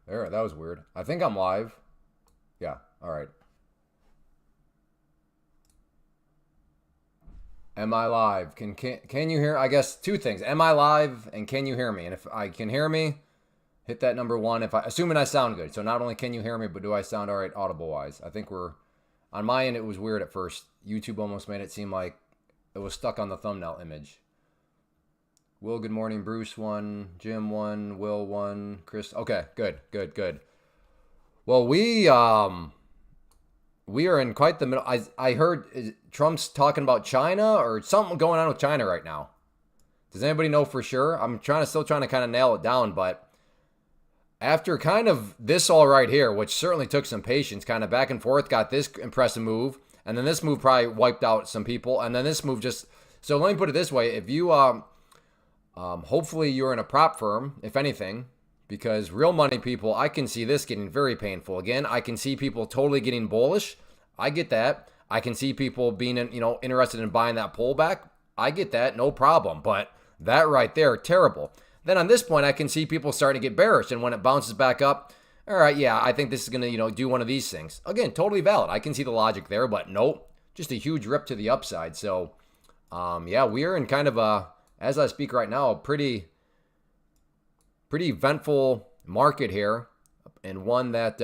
There, that was weird. I think I'm live. Yeah. All right. Am I live? Can you hear? I guess two things. Am I live and can you hear me? And if I can hear me, hit that number one. If I assuming I sound good. So not only can you hear me, but do I sound all right audible wise? I think we're on my end. It was weird at first. YouTube almost made it seem like it was stuck on the thumbnail image. Will, good morning. Bruce one, Jim one, Will one, Chris. Okay, good, good, good. Well, we are in quite the middle. I heard Trump's talking about China or something going on with China right now. Does anybody know for sure? I'm still trying to kind of nail it down, but after kind of this all right here, which certainly took some patience, kind of back and forth, got this impressive move, and then this move probably wiped out some people, and then this move just. So let me put it this way: if you hopefully you're in a prop firm, if anything, because real money people, I can see this getting very painful. Again, I can see people totally getting bullish. I get that. I can see people being, interested in buying that pullback. I get that, no problem. But that right there, terrible. Then on this point, I can see people starting to get bearish, and when it bounces back up, all right, yeah, I think this is going to, do one of these things. Again, totally valid. I can see the logic there, but nope, just a huge rip to the upside. So, yeah, we are in kind of a, as I speak right now, a pretty eventful market here, and one that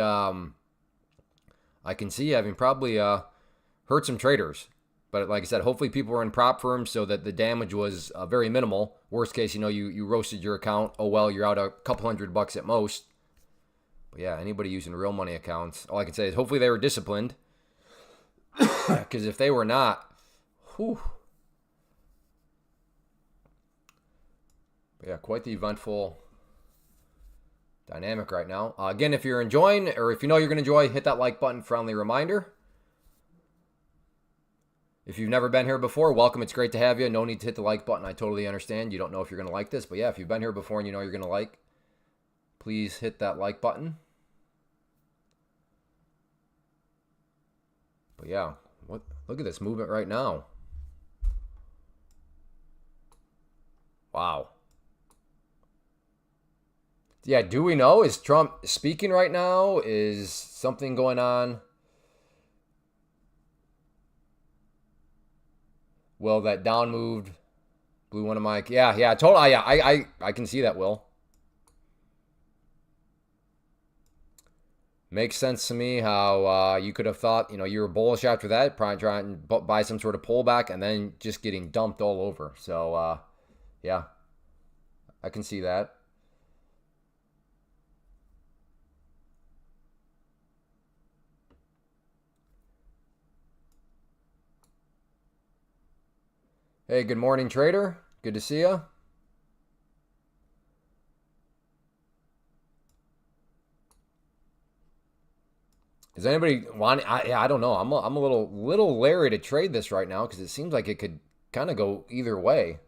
I can see having probably hurt some traders. But like I said, hopefully people are in prop firms so that the damage was very minimal. Worst case, you roasted your account. Oh well, you're out a couple $100 at most. But yeah, anybody using real money accounts, all I can say is hopefully they were disciplined. Because if they were not, whew. But yeah, quite the eventful dynamic right now. Again, if you're enjoying, or if you know you're going to enjoy, hit that like button, friendly reminder. If you've never been here before, welcome. It's great to have you. No need to hit the like button. I totally understand. You don't know if you're going to like this. But yeah, if you've been here before and you know you're going to like, please hit that like button. But yeah, look at this movement right now. Wow. Yeah, do we know? Is Trump speaking right now? Is something going on? Well, that down moved, blew one of my. Yeah, totally. Yeah, I can see that. Will makes sense to me. How you could have thought, you were bullish after that, probably trying to buy some sort of pullback, and then just getting dumped all over. So, yeah, I can see that. Hey, good morning, trader. Good to see you. Does anybody want? I don't know. I'm a little leery to trade this right now because it seems like it could kind of go either way.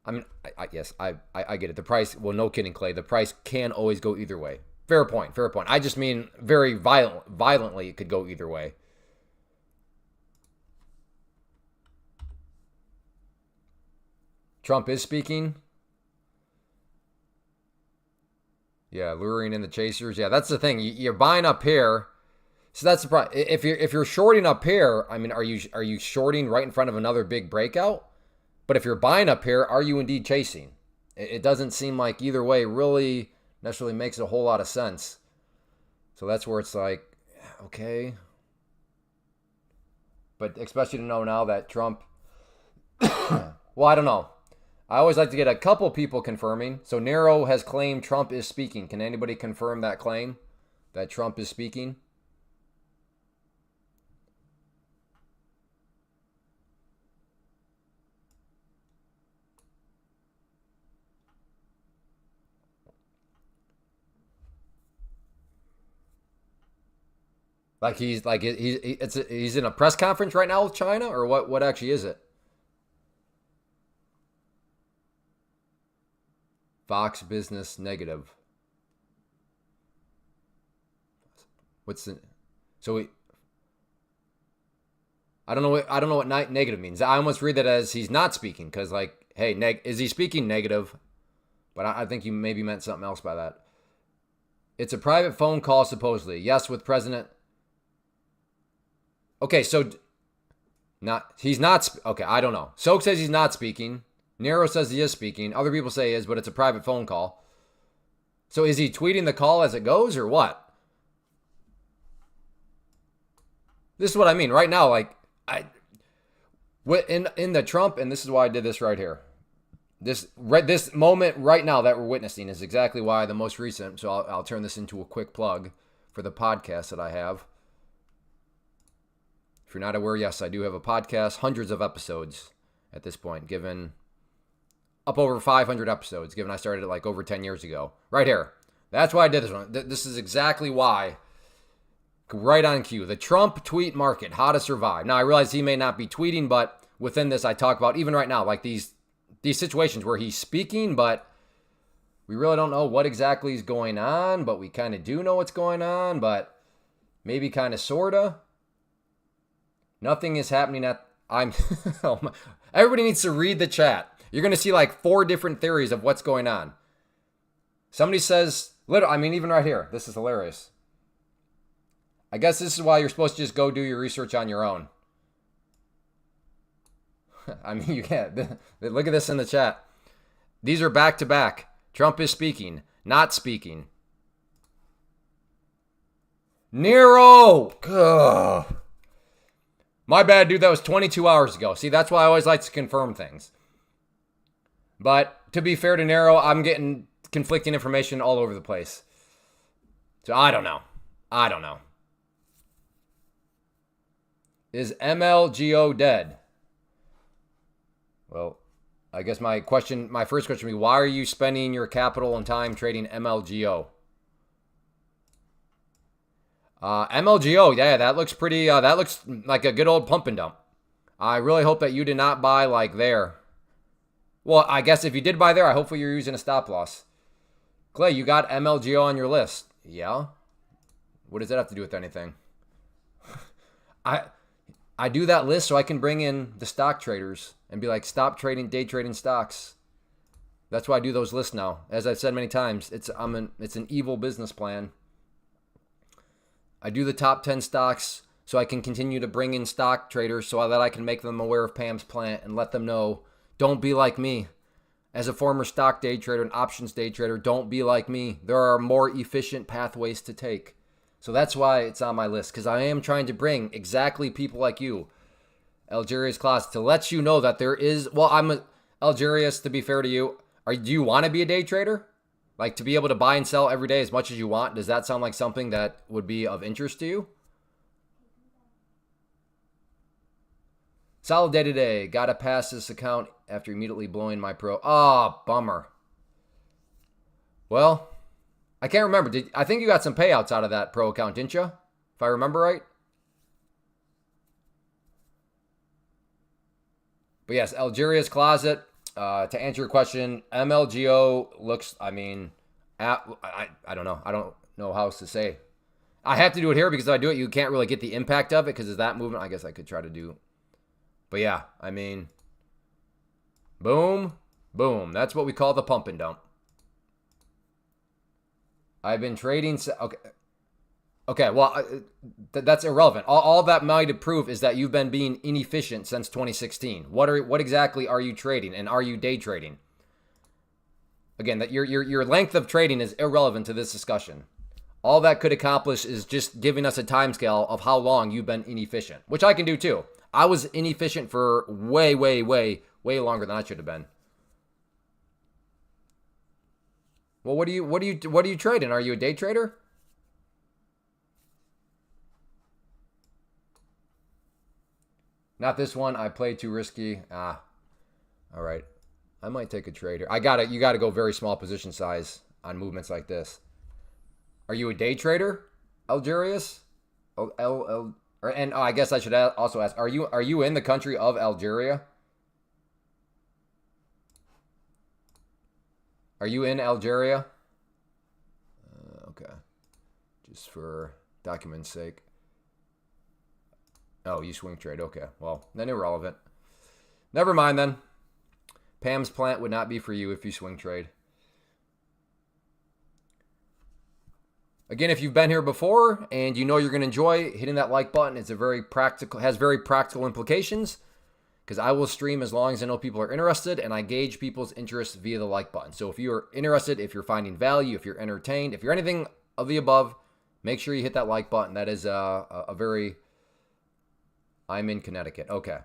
I mean, yes, I get it. The price. Well, no kidding, Clay. The price can always go either way. Fair point. Fair point. I just mean very violently. It could go either way. Trump is speaking. Yeah, luring in the chasers. Yeah, that's the thing. You're buying up here, so that's the problem. If you're shorting up here, I mean, are you shorting right in front of another big breakout? But if you're buying up here, are you indeed chasing? It doesn't seem like either way really necessarily makes a whole lot of sense. So that's where it's like, okay. But especially to know now that Trump, well, I don't know. I always like to get a couple people confirming. So Nero has claimed Trump is speaking. Can anybody confirm that claim? That Trump is speaking? Like he's in a press conference right now with China, or what actually is it? Fox Business negative. What's the so we, I don't know what negative means. I almost read that as he's not speaking because like, hey, is he speaking negative? But I think you maybe meant something else by that. It's a private phone call, supposedly. Yes, with President. Okay, so he's not. Okay, I don't know. Soak says he's not speaking. Nero says he is speaking. Other people say he is, but it's a private phone call. So is he tweeting the call as it goes or what? This is what I mean. Right now, like, in the Trump, and this is why I did this right here. This moment right now that we're witnessing is exactly why the most recent, so I'll turn this into a quick plug for the podcast that I have. If you're not aware, yes, I do have a podcast, hundreds of episodes at this point, given up over 500 episodes, given I started it like over 10 years ago. Right here. That's why I did this one. This is exactly why. Right on cue. The Trump tweet market, how to survive. Now, I realize he may not be tweeting, but within this, I talk about, even right now, like these situations where he's speaking, but we really don't know what exactly is going on, but we kind of do know what's going on, but maybe kind of, sort of. Nothing is happening at, oh my, everybody needs to read the chat. You're going to see like 4 different theories of what's going on. Somebody says, even right here, this is hilarious. I guess this is why you're supposed to just go do your research on your own. I mean, you can't. Look at this in the chat. These are back to back. Trump is speaking, not speaking. Nero! Ugh. My bad, dude. That was 22 hours ago. See, that's why I always like to confirm things. But to be fair to Nero, I'm getting conflicting information all over the place. So I don't know. Is MLGO dead? Well, I guess my first question would be, why are you spending your capital and time trading MLGO? MLGO, yeah, that looks pretty, that looks like a good old pump and dump. I really hope that you did not buy like there. Well, I guess if you did buy there, hopefully you're using a stop loss. Clay, you got MLGO on your list. Yeah? What does that have to do with anything? I do that list so I can bring in the stock traders and be like, stop trading, day trading stocks. That's why I do those lists now. As I've said many times, it's an evil business plan. I do the top 10 stocks so I can continue to bring in stock traders so that I can make them aware of Pam's plan and let them know, don't be like me. As a former stock day trader and options day trader, don't be like me. There are more efficient pathways to take. So that's why it's on my list, because I am trying to bring exactly people like you, Algeria's class, to let you know that there is, Algeria's, to be fair to you, do you want to be a day trader? Like to be able to buy and sell every day as much as you want? Does that sound like something that would be of interest to you? Solid day today. Gotta pass this account after immediately blowing my pro. Oh, bummer. Well, I can't remember. I think you got some payouts out of that pro account, didn't you? If I remember right. But yes, Algeria's closet. To answer your question, MLGO looks, I don't know. I don't know how else to say. I have to do it here because if I do it, you can't really get the impact of it because of that movement. I guess I could try to do. But yeah, boom, boom. That's what we call the pump and dump. I've been trading. Okay. Well, that's irrelevant. All that might prove is that you've been being inefficient since 2016. What exactly are you trading, and are you day trading? Again, that your length of trading is irrelevant to this discussion. All that could accomplish is just giving us a timescale of how long you've been inefficient, which I can do too. I was inefficient for way longer than I should have been. Well, what are you trading? Are you a day trader? Not this one. I played too risky. All right. I might take a trade here. You gotta go very small position size on movements like this. Are you a day trader, Algerius? I guess I should also ask, are you in the country of Algeria? Are you in Algeria? Okay. Just for document's sake. Oh, you swing trade. Okay. Well, then irrelevant. Never mind then. Pam's plant would not be for you if you swing trade. Again, if you've been here before and you know you're going to enjoy hitting that like button, it's a very practical, has very practical implications, because I will stream as long as I know people are interested, and I gauge people's interest via the like button. So if you are interested, if you're finding value, if you're entertained, if you're anything of the above, make sure you hit that like button. That is a very... I'm in Connecticut. Okay.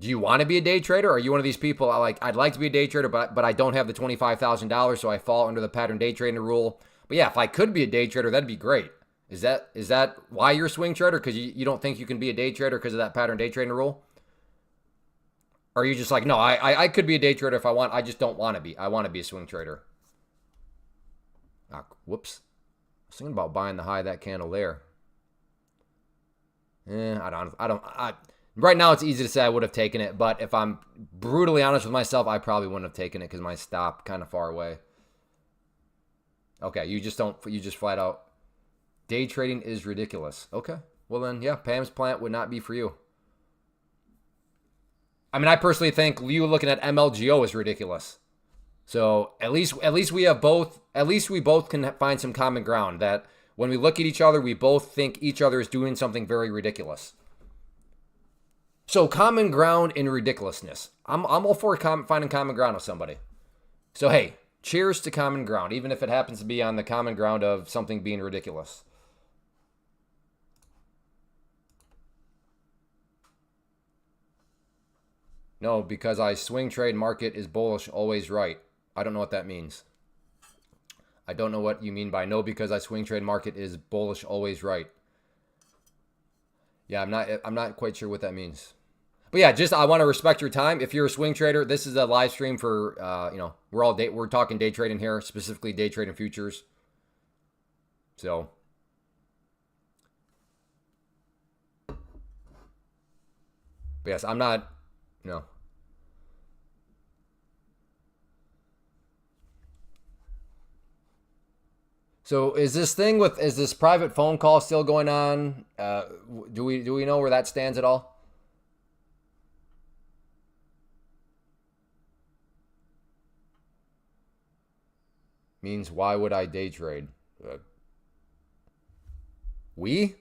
Do you want to be a day trader? Or are you one of these people, I'd like to be a day trader, but I don't have the $25,000, so I fall under the pattern day trading rule. But yeah, if I could be a day trader, that'd be great. Is that why you're a swing trader? Because you don't think you can be a day trader because of that pattern day trading rule? Or are you just like, no, I could be a day trader if I want. I just don't want to be. I want to be a swing trader. Ah, whoops. I was thinking about buying the high of that candle there. Right now it's easy to say I would have taken it, but if I'm brutally honest with myself, I probably wouldn't have taken it because my stop kind of far away. Okay, you just flat out. Day trading is ridiculous. Okay, well then, yeah, Pam's plant would not be for you. I mean, I personally think you looking at MLGO is ridiculous. So at least we both can find some common ground that when we look at each other, we both think each other is doing something very ridiculous. So common ground in ridiculousness. I'm all for finding common ground with somebody. So hey, cheers to common ground, even if it happens to be on the common ground of something being ridiculous. No, because I swing trade market is bullish, always right. I don't know what that means. I don't know what you mean by no, because I swing trade market is bullish, always right. Yeah, I'm not quite sure what that means. But yeah, just I want to respect your time. If you're a swing trader, this is a live stream for we're talking day trading here, specifically day trading futures. So but yes, I'm not no. So is this private phone call still going on? Do we know where that stands at all? Means why would I day trade? We?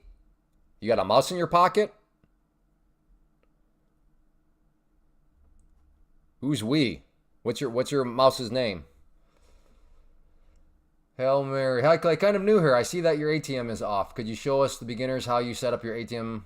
You got a mouse in your pocket? Who's we? What's your mouse's name? Hail Mary. I kind of new here. I see that your ATM is off. Could you show us, the beginners, how you set up your ATM?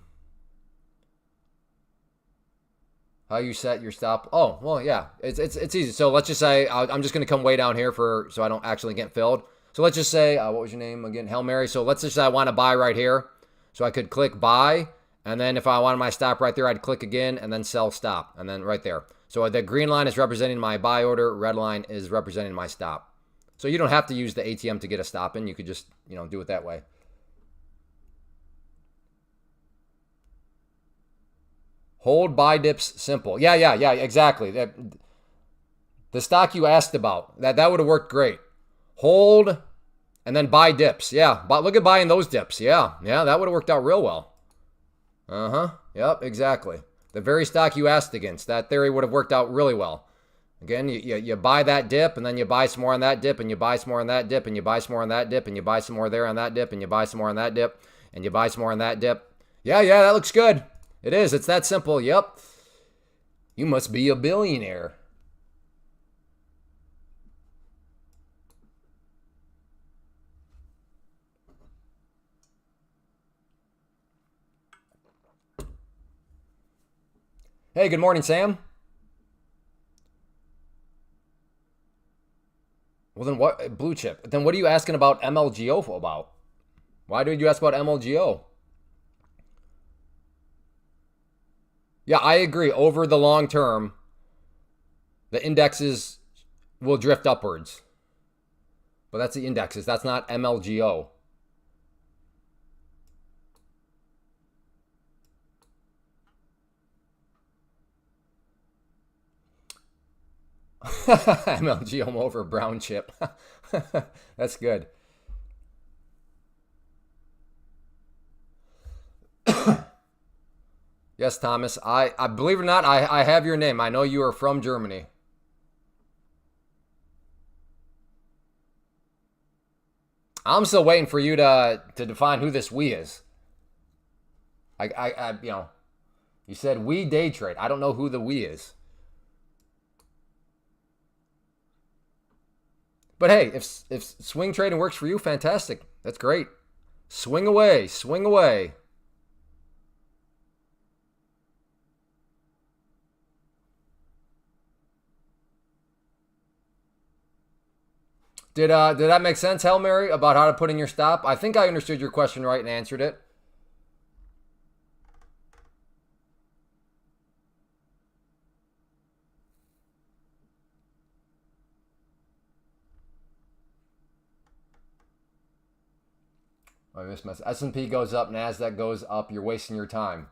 How you set your stop? Oh, well, yeah. It's easy. So let's just say I'm just going to come way down here so I don't actually get filled. So let's just say, what was your name again? Hail Mary. So let's just say I want to buy right here. So I could click buy. And then if I wanted my stop right there, I'd click again and then sell stop. And then right there. So the green line is representing my buy order. Red line is representing my stop. So you don't have to use the ATM to get a stop in. You could just, do it that way. Hold, buy dips, simple. Yeah, exactly. The stock you asked about, that would have worked great. Hold, and then buy dips. Yeah, but look at buying those dips. Yeah, that would have worked out real well. Yep, exactly. The very stock you asked against, that theory would have worked out really well. Again, you buy that dip, and then you buy some more on that dip, and you buy some more on that dip, and you buy some more on that dip, and you buy some more there on that dip, and you buy some more on that dip, and you buy some more on that dip. Yeah, that looks good. It is. It's that simple. Yep. You must be a billionaire. Hey, good morning, Sam. Well, then what? Blue chip. Then what are you asking about MLGO about? Why did you ask about MLGO? Yeah, I agree. Over the long term, the indexes will drift upwards. But that's the indexes. That's not MLGO. MLGO over brown chip. That's good. Yes, Thomas. I believe it or not, I have your name. I know you are from Germany. I'm still waiting for you to define who this we is. You know, you said we day trade. I don't know who the we is. But hey, if swing trading works for you, fantastic. That's great. Swing away, swing away. Did that make sense, Hail Mary, about how to put in your stop? I think I understood your question right and answered it. I missed my S&P goes up, Nasdaq goes up. You're wasting your time.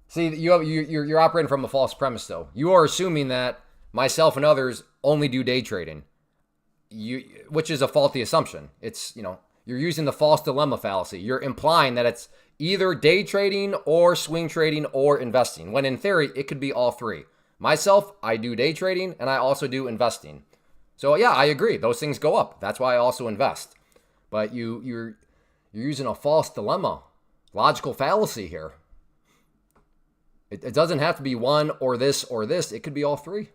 See, you're operating from a false premise, though. You are assuming that myself and others only do day trading. Which is a faulty assumption. It's, you're using the false dilemma fallacy. You're implying that it's either day trading or swing trading or investing, when in theory, it could be all three. Myself, I do day trading and I also do investing. So yeah, I agree. Those things go up. That's why I also invest. But you're using a false dilemma, logical fallacy here. It doesn't have to be one or this or this. It could be all three.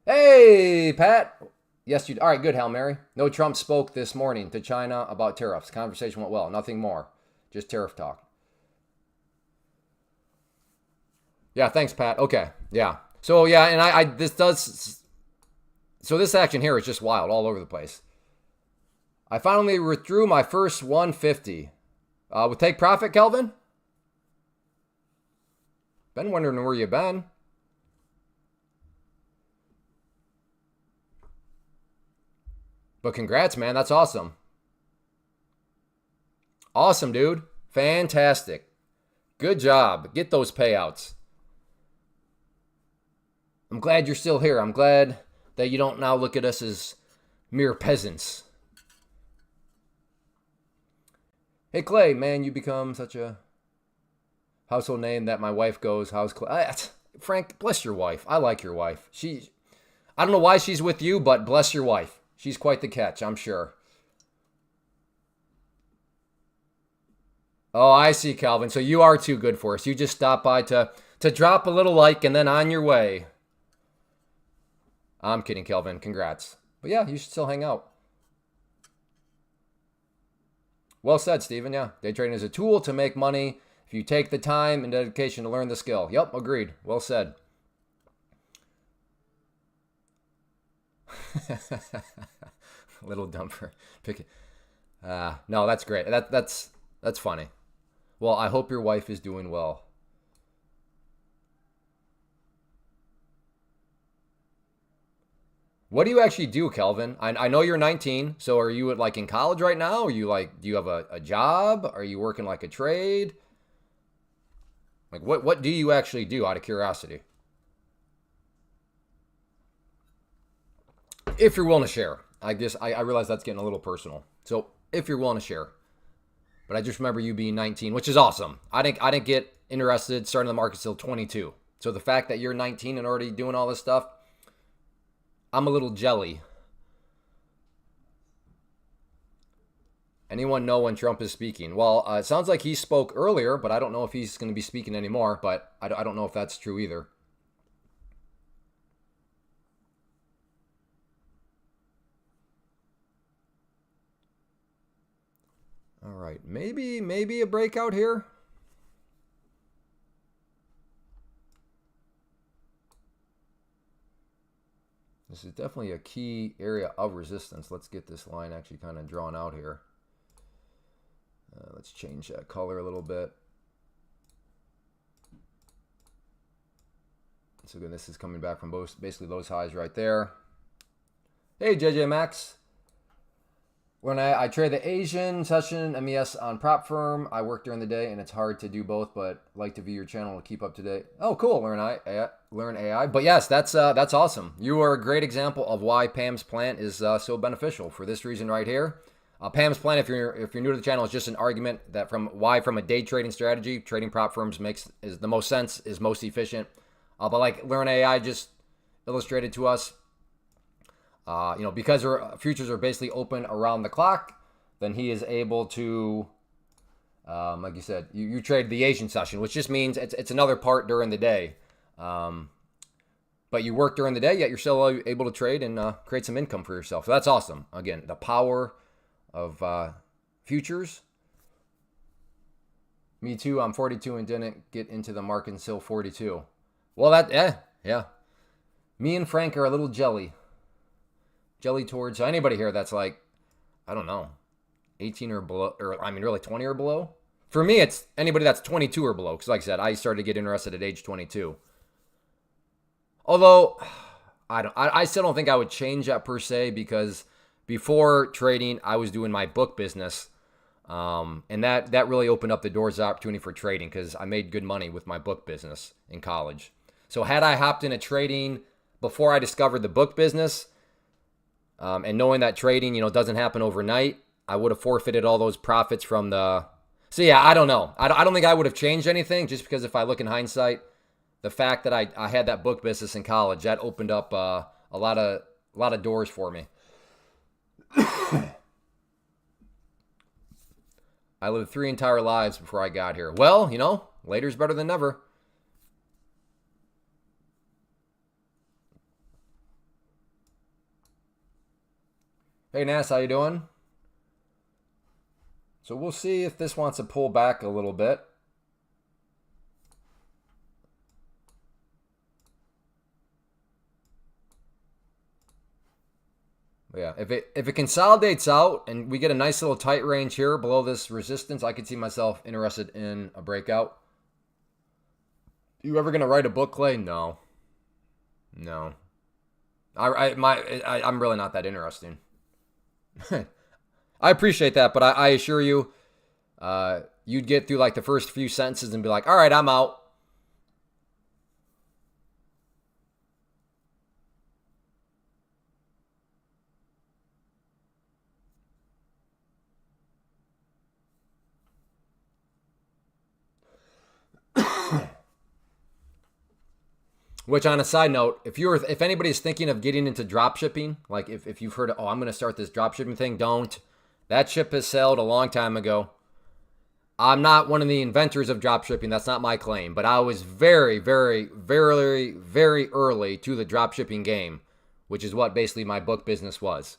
Hey, Pat. Yes, you. All right, good, Hail Mary. No, Trump spoke this morning to China about tariffs. Conversation went well. Nothing more. Just tariff talk. Yeah, thanks, Pat. Okay, yeah. So, yeah, and so this action here is just wild all over the place. I finally withdrew my first 150. With take profit, Kelvin? Been wondering where you been. But congrats, man. That's awesome. Awesome, dude. Fantastic. Good job. Get those payouts. I'm glad you're still here. I'm glad that you don't now look at us as mere peasants. Hey, Clay, man, you become such a household name that my wife goes, how's Clay? Frank, bless your wife. I like your wife. I don't know why she's with you, but bless your wife. She's quite the catch, I'm sure. Oh, I see, Calvin. So you are too good for us. You just stopped by to drop a little like and then on your way. I'm kidding, Kelvin. Congrats. But yeah, you should still hang out. Well said, Steven. Yeah, day trading is a tool to make money if you take the time and dedication to learn the skill. Yep, agreed. Well said. Little dumper. No, that's great. That's funny. Well, I hope your wife is doing well. What do you actually do, Kelvin? I know you're 19, so are you in college right now? Are you do you have a job? Are you working like a trade? What do you actually do, out of curiosity? If you're willing to share. I guess I realize that's getting a little personal. So if you're willing to share. But I just remember you being 19, which is awesome. I didn't get interested starting the market till 22. So the fact that you're 19 and already doing all this stuff, I'm a little jelly. Anyone know when Trump is speaking? Well, it sounds like he spoke earlier, but I don't know if he's going to be speaking anymore. But I don't know if that's true either. All right, maybe a breakout here. This is definitely a key area of resistance. Let's get this line actually kind of drawn out here. Let's change that color a little bit. So again, this is coming back from basically those highs right there. Hey, JJ Max. When I trade the Asian session MES on prop firm, I work during the day and it's hard to do both, but like to view your channel to keep up to date. Oh, cool. Learn AI. But yes, that's awesome. You are a great example of why Pam's plan is so beneficial for this reason right here. Pam's plan, if you're new to the channel, is just an argument that from a day trading strategy, trading prop firms is the most sense, is most efficient. But like Learn AI just illustrated to us, Because our futures are basically open around the clock, then he is able to, like you said, you trade the Asian session, which just means it's another part during the day. But you work during the day, yet you're still able to trade and create some income for yourself. So that's awesome. Again, the power of futures. Me too. I'm 42 and didn't get into the market until 42. Well, yeah. Me and Frank are a little jelly towards anybody here that's like, I don't know, 18 or below, or I mean, really 20 or below. For me, it's anybody that's 22 or below. Because like I said, I started to get interested at age 22. Although, I still don't think I would change that per se, because before trading, I was doing my book business. And that really opened up the doors of opportunity for trading, because I made good money with my book business in college. So had I hopped into trading before I discovered the book business, and knowing that trading, doesn't happen overnight, I would have forfeited all those profits from the... So yeah, I don't know. I don't think I would have changed anything, just because if I look in hindsight, the fact that I had that book business in college, that opened up a lot of doors for me. I lived 3 entire lives before I got here. Well, later's better than never. Hey, Nas, how you doing? So we'll see if this wants to pull back a little bit. Yeah, if it consolidates out and we get a nice little tight range here below this resistance, I could see myself interested in a breakout. You ever gonna write a book, Clay? No. I'm really not that interesting. I appreciate that, but I assure you, you'd get through like the first few sentences and be like, all right, I'm out. Which, on a side note, if anybody's thinking of getting into drop shipping, like if you've heard, I'm going to start this drop shipping thing, don't. That ship has sailed a long time ago. I'm not one of the inventors of drop shipping. That's not my claim. But I was very, very, very, very early to the drop shipping game, which is what basically my book business was.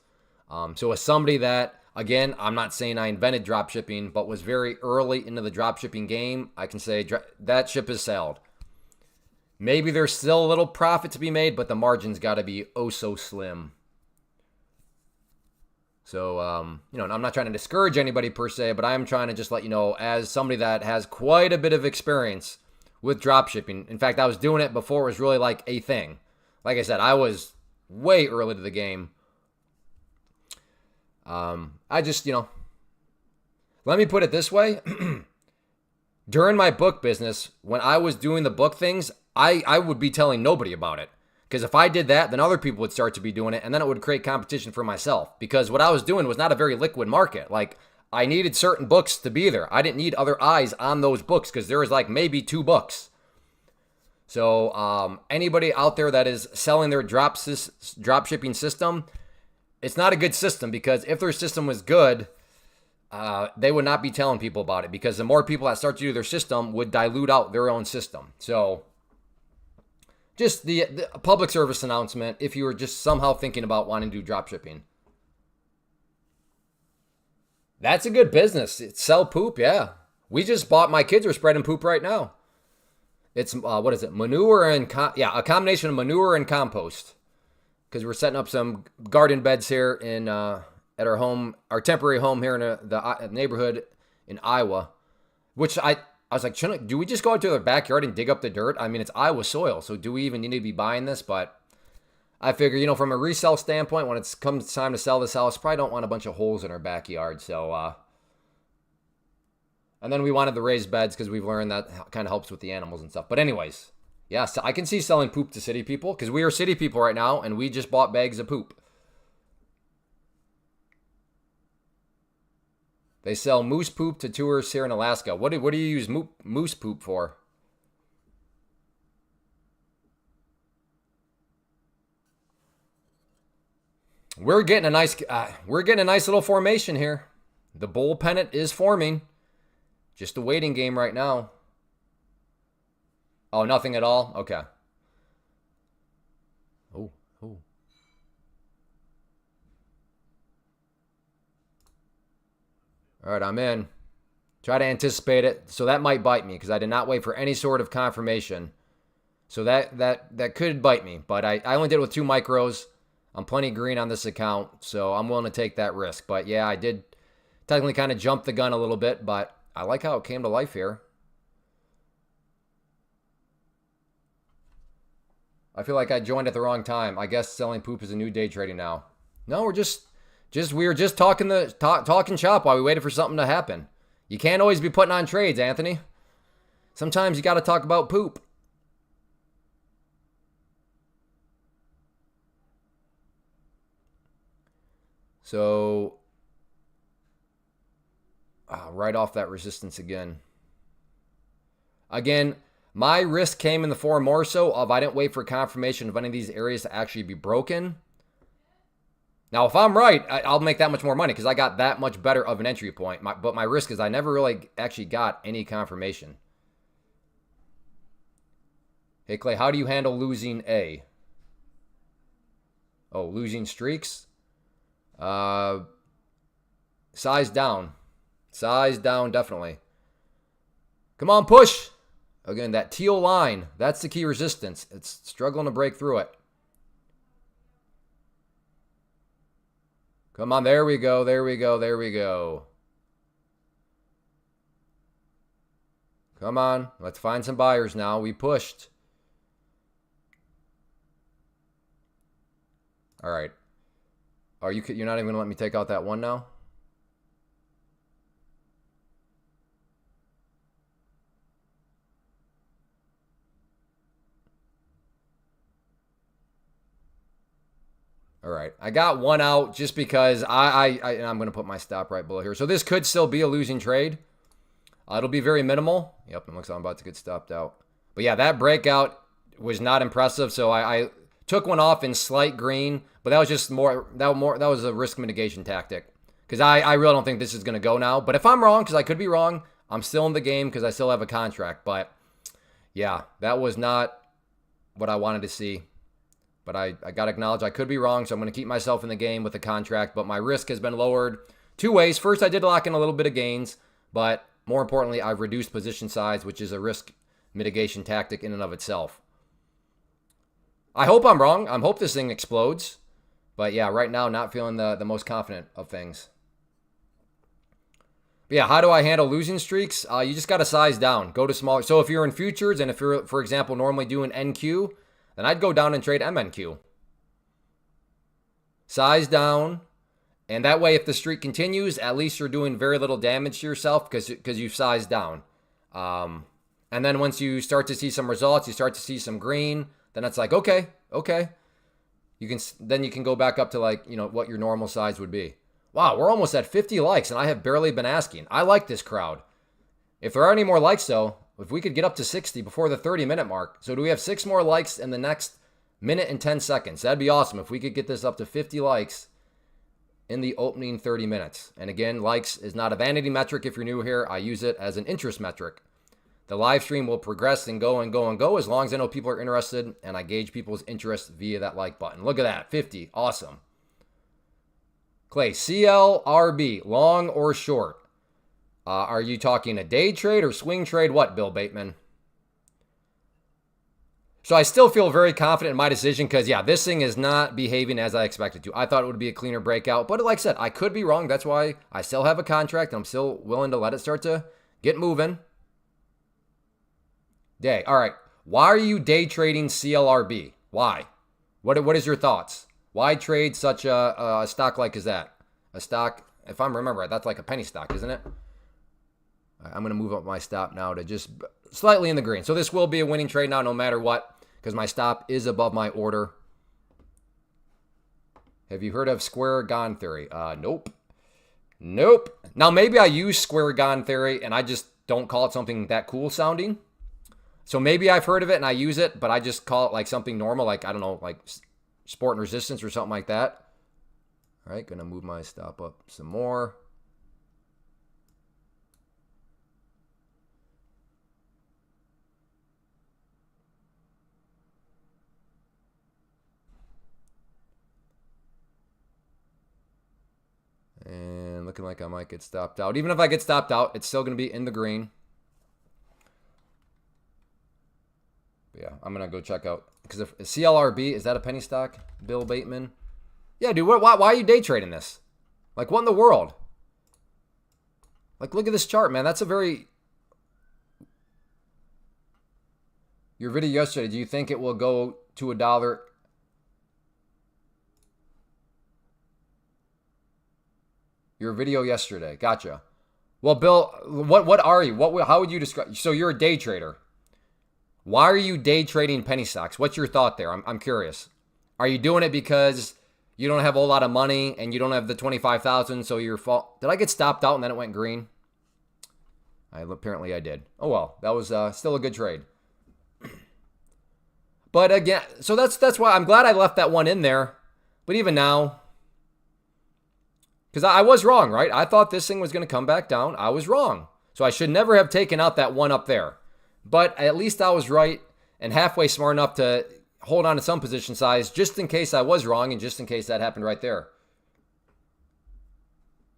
So as somebody that, again, I'm not saying I invented drop shipping, but was very early into the drop shipping game, I can say that ship has sailed. Maybe there's still a little profit to be made, but the margin's got to be oh so slim. So, I'm not trying to discourage anybody per se, but I am trying to just let you know, as somebody that has quite a bit of experience with dropshipping. In fact, I was doing it before it was really like a thing. Like I said, I was way early to the game. I just, let me put it this way. During my book business, when I was doing the book things, I would be telling nobody about it. Because if I did that, then other people would start to be doing it, and then it would create competition for myself. Because what I was doing was not a very liquid market. Like, I needed certain books to be there. I didn't need other eyes on those books, because there was like maybe 2 books. So anybody out there that is selling their drop shipping system, it's not a good system, because if their system was good, they would not be telling people about it, because the more people that start to do their system would dilute out their own system. So just the public service announcement, if you were just somehow thinking about wanting to do drop shipping. That's a good business. Sell poop, yeah. We just bought, my kids are spreading poop right now. It's, what is it? Manure and, a combination of manure and compost. Because we're setting up some garden beds here in, at our home, our temporary home here in the neighborhood in Iowa, which I was like, do we just go out to the backyard and dig up the dirt? I mean, it's Iowa soil, so do we even need to be buying this? But I figure, from a resale standpoint, when it comes time to sell this house, probably don't want a bunch of holes in our backyard. So, and then we wanted the raised beds because we've learned that kind of helps with the animals and stuff. But anyways, yeah, so I can see selling poop to city people, because we are city people right now, and we just bought bags of poop. They sell moose poop to tourists here in Alaska. What do you use moose poop for? We're getting a nice little formation here. The bull pennant is forming. Just a waiting game right now. Oh, nothing at all? Okay. Oh. All right, I'm in. Try to anticipate it. So that might bite me because I did not wait for any sort of confirmation. So that could bite me. But I only did it with 2 micros. I'm plenty green on this account, so I'm willing to take that risk. But yeah, I did technically kind of jump the gun a little bit, but I like how it came to life here. I feel like I joined at the wrong time. I guess selling poop is a new day trading now. No, we were just talking shop while we waited for something to happen. You can't always be putting on trades, Anthony. Sometimes you got to talk about poop. So, right off that resistance again. Again, my risk came in the form more so of I didn't wait for confirmation of any of these areas to actually be broken. Now, if I'm right, I'll make that much more money because I got that much better of an entry point. But my risk is I never really actually got any confirmation. Hey, Clay, how do you handle losing A? Oh, losing streaks? Size down. Size down, definitely. Come on, push. Again, that teal line, that's the key resistance. It's struggling to break through it. Come on, there we go, there we go, there we go. Come on, let's find some buyers now. We pushed. All right. You're not even going to let me take out that one now? All right. I got one out just because I'm going to put my stop right below here. So this could still be a losing trade. It'll be very minimal. Yep, it looks like I'm about to get stopped out. But yeah, that breakout was not impressive. So I took one off in slight green, but that was just that was a risk mitigation tactic. Because I really don't think this is going to go now. But if I'm wrong, because I could be wrong, I'm still in the game because I still have a contract. But yeah, that was not what I wanted to see. But I got to acknowledge I could be wrong, so I'm going to keep myself in the game with the contract. But my risk has been lowered 2 ways. First, I did lock in a little bit of gains, but more importantly, I've reduced position size, which is a risk mitigation tactic in and of itself. I hope I'm wrong. I hope this thing explodes. But yeah, right now, not feeling the most confident of things. But yeah, how do I handle losing streaks? You just got to size down. Go to smaller. So if you're in futures and if you're, for example, normally doing NQ, then I'd go down and trade MNQ. Size down. And that way, if the streak continues, at least you're doing very little damage to yourself because you've sized down. And then once you start to see some results, you start to see some green, then it's like, okay. Then you can go back up to what your normal size would be. Wow, we're almost at 50 likes, and I have barely been asking. I like this crowd. If there are any more likes, though, if we could get up to 60 before the 30-minute mark. So do we have 6 more likes in the next minute and 10 seconds? That'd be awesome if we could get this up to 50 likes in the opening 30 minutes. And again, likes is not a vanity metric if you're new here. I use it as an interest metric. The live stream will progress and go and go and go as long as I know people are interested and I gauge people's interest via that like button. Look at that, 50. Awesome. Clay, CLRB, long or short? Are you talking a day trade or swing trade? What, Bill Bateman? So I still feel very confident in my decision because, yeah, this thing is not behaving as I expected to. I thought it would be a cleaner breakout. But like I said, I could be wrong. That's why I still have a contract and I'm still willing to let it start to get moving. Day. All right. Why are you day trading CLRB? Why? What is your thoughts? Why trade such a stock like is that? A stock, if I'm remembering right, that's like a penny stock, isn't it? I'm going to move up my stop now to just slightly in the green. So this will be a winning trade now no matter what because my stop is above my order. Have you heard of square gon theory? Nope. Now maybe I use square gon theory and I just don't call it something that cool sounding. So maybe I've heard of it and I use it, but I just call it like something normal, like, I don't know, like sport and resistance or something like that. All right, gonna move my stop up some more. And looking like I might get stopped out. Even if I get stopped out, it's still going to be in the green. But yeah, I'm going to go check out. Because if CLRB, is that a penny stock? Bill Bateman? Yeah, dude, why are you day trading this? Like, what in the world? Like, look at this chart, man. That's a very... Your video yesterday, do you think it will go to $1? Your video yesterday. Gotcha. Well, Bill, what are you? How would you describe? So you're a day trader. Why are you day trading penny stocks? What's your thought there? I'm curious. Are you doing it because you don't have a whole lot of money and you don't have the 25,000, so your fault? Did I get stopped out and then it went green? Apparently I did. Oh well, that was still a good trade. But again, so that's why I'm glad I left that one in there. But even now, because I was wrong, right? I thought this thing was going to come back down. I was wrong. So I should never have taken out that one up there. But at least I was right and halfway smart enough to hold on to some position size just in case I was wrong and just in case that happened right there.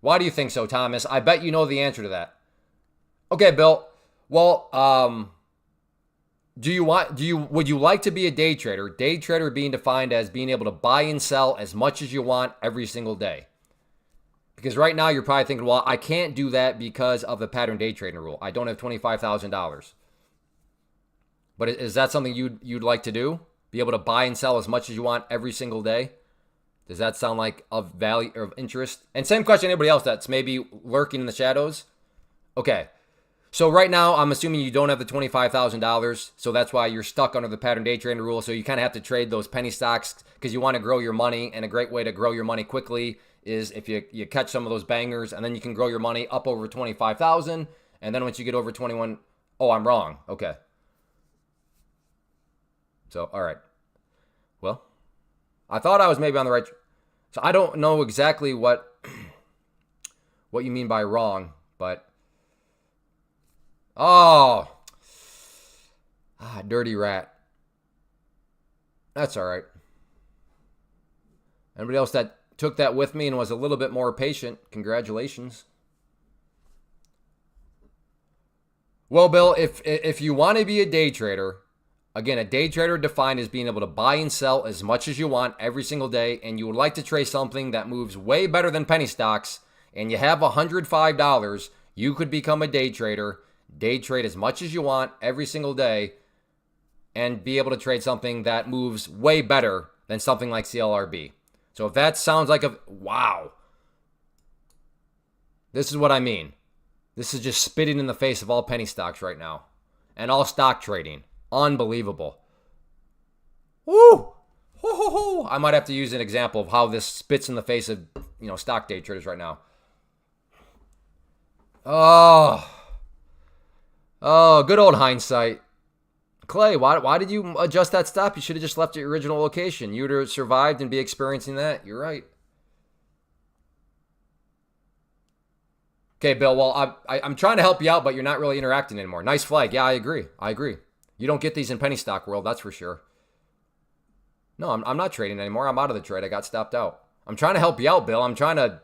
Why do you think so, Thomas? I bet you know the answer to that. Okay, Bill. Well, would you like to be a day trader? Day trader being defined as being able to buy and sell as much as you want every single day. Because right now you're probably thinking, well, I can't do that because of the pattern day trading rule. I don't have $25,000. But is that something you'd like to do? Be able to buy and sell as much as you want every single day? Does that sound like of value or of interest? And same question to anybody else that's maybe lurking in the shadows. Okay. So right now, I'm assuming you don't have the $25,000. So that's why you're stuck under the pattern day trading rule. So you kind of have to trade those penny stocks because you want to grow your money. And a great way to grow your money quickly is if you catch some of those bangers and then you can grow your money up over 25,000. And then once you get over 21, oh, I'm wrong. Okay. So, all right. Well, I thought I was maybe on the right. So I don't know exactly what you mean by wrong, but dirty rat. That's all right. Anybody else that took that with me and was a little bit more patient, congratulations. Well, Bill, if you want to be a day trader, again, a day trader defined as being able to buy and sell as much as you want every single day, and you would like to trade something that moves way better than penny stocks, and you have $105, you could become a day trader, day trade as much as you want every single day, and be able to trade something that moves way better than something like CLRB. So if that sounds like wow, this is what I mean. This is just spitting in the face of all penny stocks right now and all stock trading. Unbelievable. Woo! I might have to use an example of how this spits in the face of, stock day traders right now. Oh, good old hindsight. Clay, why did you adjust that stop? You should have just left your original location. You would have survived and be experiencing that. You're right. Okay, Bill, well, I'm trying to help you out, but you're not really interacting anymore. Nice flag. Yeah, I agree. You don't get these in penny stock world, that's for sure. No, I'm not trading anymore. I'm out of the trade. I got stopped out. I'm trying to help you out, Bill. I'm trying to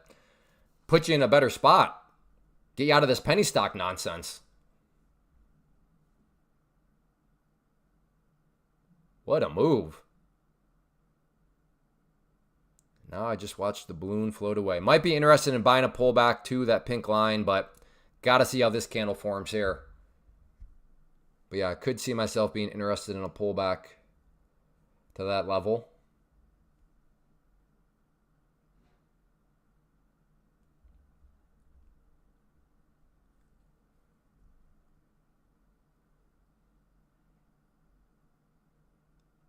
put you in a better spot. Get you out of this penny stock nonsense. What a move. Now I just watched the balloon float away. Might be interested in buying a pullback to that pink line, but got to see how this candle forms here. But yeah, I could see myself being interested in a pullback to that level.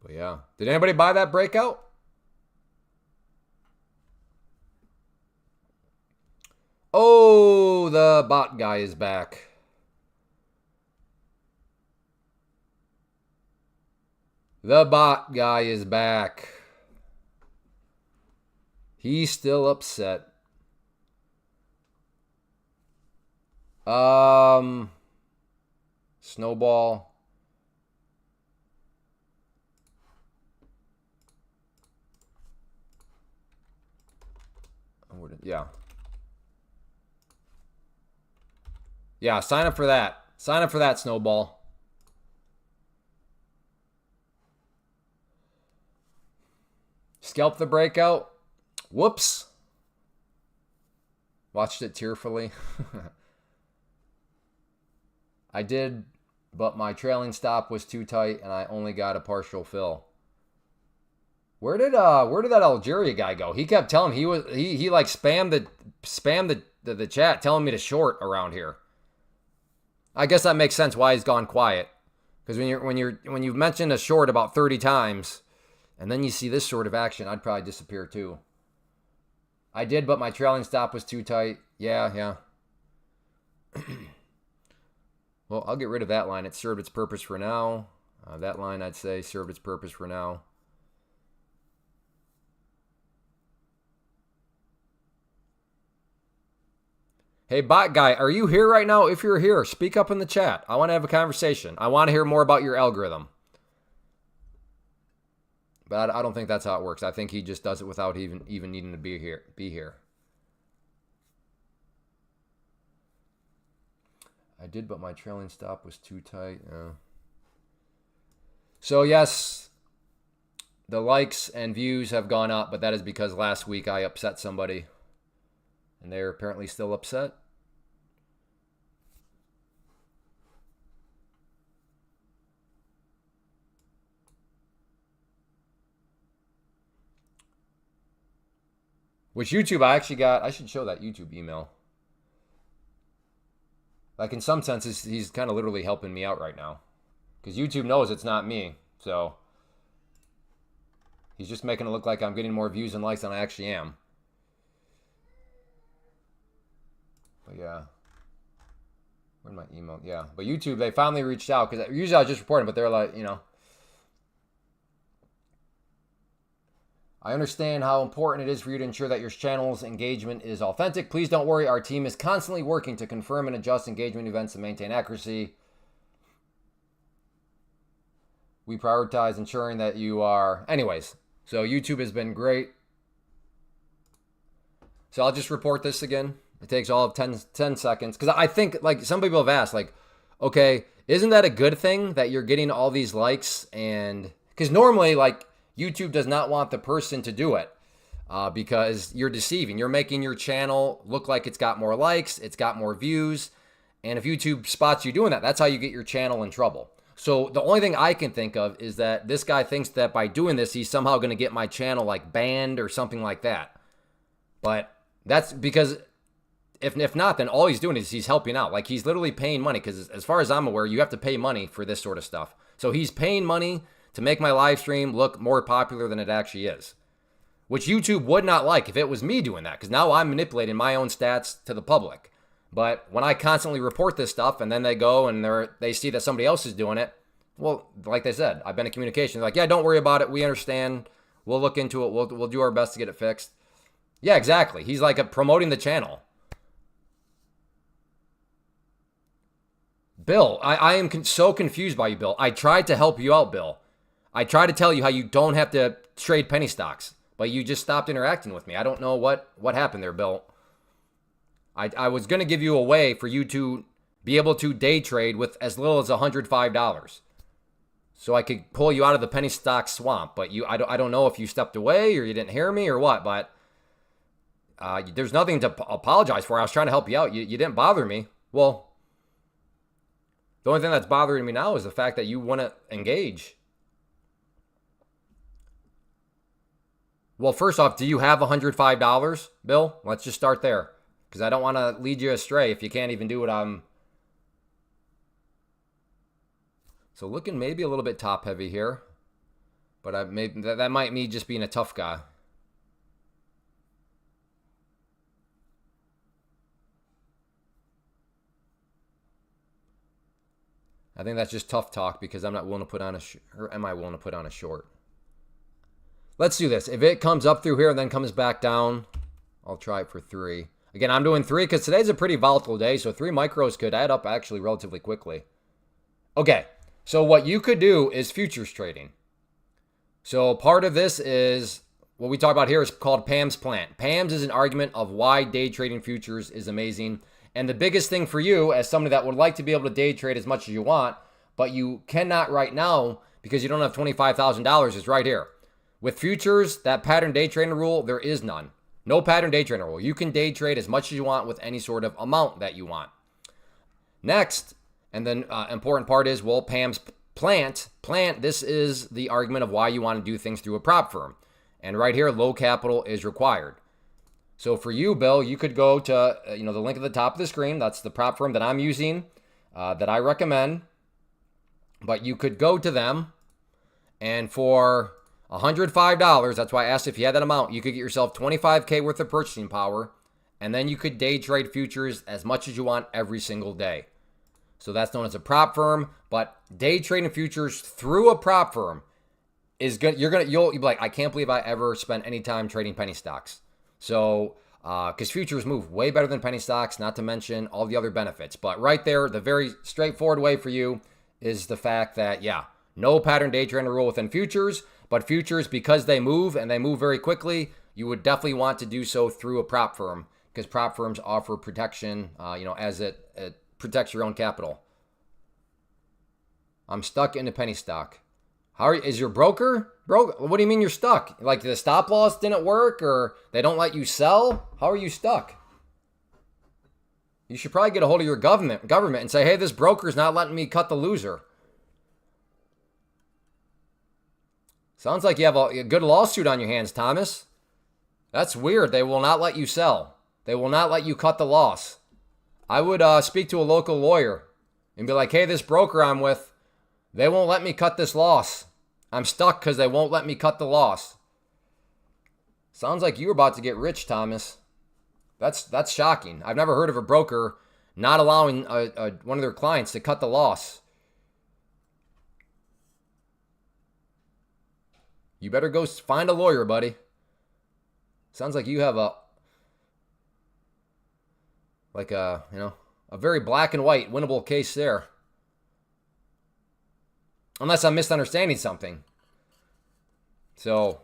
But yeah, did anybody buy that breakout? Oh, the bot guy is back. The bot guy is back. He's still upset. Snowball. Yeah. Yeah, sign up for that. Sign up for that, Snowball. Scalp the breakout. Whoops. Watched it tearfully. I did, but my trailing stop was too tight and I only got a partial fill. Where did that Algeria guy go? He kept telling he like spammed the chat telling me to short around here. I guess that makes sense why he's gone quiet. Because when you've mentioned a short about 30 times, and then you see this sort of action, I'd probably disappear too. I did, but my trailing stop was too tight. Yeah. Well, I'll get rid of that line. It served its purpose for now. That line, I'd say, served its purpose for now. Hey, bot guy, are you here right now? If you're here, speak up in the chat. I want to have a conversation. I want to hear more about your algorithm. But I don't think that's how it works. I think he just does it without even needing to be here. I did, but my trailing stop was too tight. So yes, the likes and views have gone up, but that is because last week I upset somebody. And they're apparently still upset. Which YouTube I actually got. I should show that YouTube email. Like in some senses, he's kind of literally helping me out right now. Because YouTube knows it's not me. So he's just making it look like I'm getting more views and likes than I actually am. But yeah. Where'd my email? Yeah. But YouTube, they finally reached out. Because usually I was just reporting, but they're like, you know. I understand how important it is for you to ensure that your channel's engagement is authentic. Please don't worry. Our team is constantly working to confirm and adjust engagement events to maintain accuracy. We prioritize ensuring that you are... Anyways, so YouTube has been great. So I'll just report this again. It takes all of 10 seconds. Because I think, like, some people have asked, like, okay, isn't that a good thing that you're getting all these likes? And... Because normally, like... YouTube does not want the person to do it because you're deceiving. You're making your channel look like it's got more likes, it's got more views. And if YouTube spots you doing that, that's how you get your channel in trouble. So the only thing I can think of is that this guy thinks that by doing this, he's somehow going to get my channel like banned or something like that. But that's because if not, then all he's doing is he's helping out. Like he's literally paying money because as far as I'm aware, you have to pay money for this sort of stuff. So he's paying money to make my live stream look more popular than it actually is, which YouTube would not like if it was me doing that, because now I'm manipulating my own stats to the public. But when I constantly report this stuff and then they go and they see that somebody else is doing it, well, like they said, I've been in communication. They're like, yeah, don't worry about it. We understand. We'll look into it. We'll do our best to get it fixed. Yeah, exactly. He's like promoting the channel. Bill, I am so confused by you, Bill. I tried to help you out, Bill. I try to tell you how you don't have to trade penny stocks, but you just stopped interacting with me. I don't know what happened there, Bill. I was going to give you a way for you to be able to day trade with as little as $105. So I could pull you out of the penny stock swamp, but I don't know if you stepped away or you didn't hear me or what, but there's nothing to apologize for. I was trying to help you out. You didn't bother me. Well, the only thing that's bothering me now is the fact that you want to engage. Well, first off, do you have $105, Bill? Let's just start there. Because I don't want to lead you astray if you can't even do what I'm... So looking maybe a little bit top heavy here. But that might me just being a tough guy. I think that's just tough talk because I'm not willing to put on or am I willing to put on a short? Let's do this. If it comes up through here and then comes back down, I'll try it for 3. Again, I'm doing 3 because today's a pretty volatile day, so 3 micros could add up actually relatively quickly. Okay, so what you could do is futures trading. So part of this is what we talk about here is called Pam's Plant. Pam's is an argument of why day trading futures is amazing. And the biggest thing for you as somebody that would like to be able to day trade as much as you want, but you cannot right now because you don't have $25,000 is right here. With futures, that pattern day trading rule, there is none. No pattern day trading rule. You can day trade as much as you want with any sort of amount that you want. Next, and then important part is, well, Pam's Plant, this is the argument of why you want to do things through a prop firm. And right here, low capital is required. So for you, Bill, you could go to the link at the top of the screen. That's the prop firm that I'm using, that I recommend. But you could go to them, and for $105, that's why I asked if you had that amount, you could get yourself $25K worth of purchasing power, and then you could day trade futures as much as you want every single day. So that's known as a prop firm, but day trading futures through a prop firm is good. You'll be like, I can't believe I ever spent any time trading penny stocks. So, because futures move way better than penny stocks, not to mention all the other benefits. But right there, the very straightforward way for you is the fact that, no pattern day trading rule within futures, but futures, because they move and they move very quickly, you would definitely want to do so through a prop firm because prop firms offer protection, as it protects your own capital. I'm stuck in a penny stock. Is your broker broke? What do you mean you're stuck? Like the stop loss didn't work or they don't let you sell? How are you stuck? You should probably get a hold of your government and say, hey, this broker's not letting me cut the loser. Sounds like you have a good lawsuit on your hands, Thomas. That's weird. They will not let you sell. They will not let you cut the loss. I would speak to a local lawyer and be like, hey, this broker I'm with, they won't let me cut this loss. I'm stuck because they won't let me cut the loss. Sounds like you were about to get rich, Thomas. That's shocking. I've never heard of a broker not allowing one of their clients to cut the loss. You better go find a lawyer, buddy. Sounds like you have a very black and white winnable case there. Unless I'm misunderstanding something. So,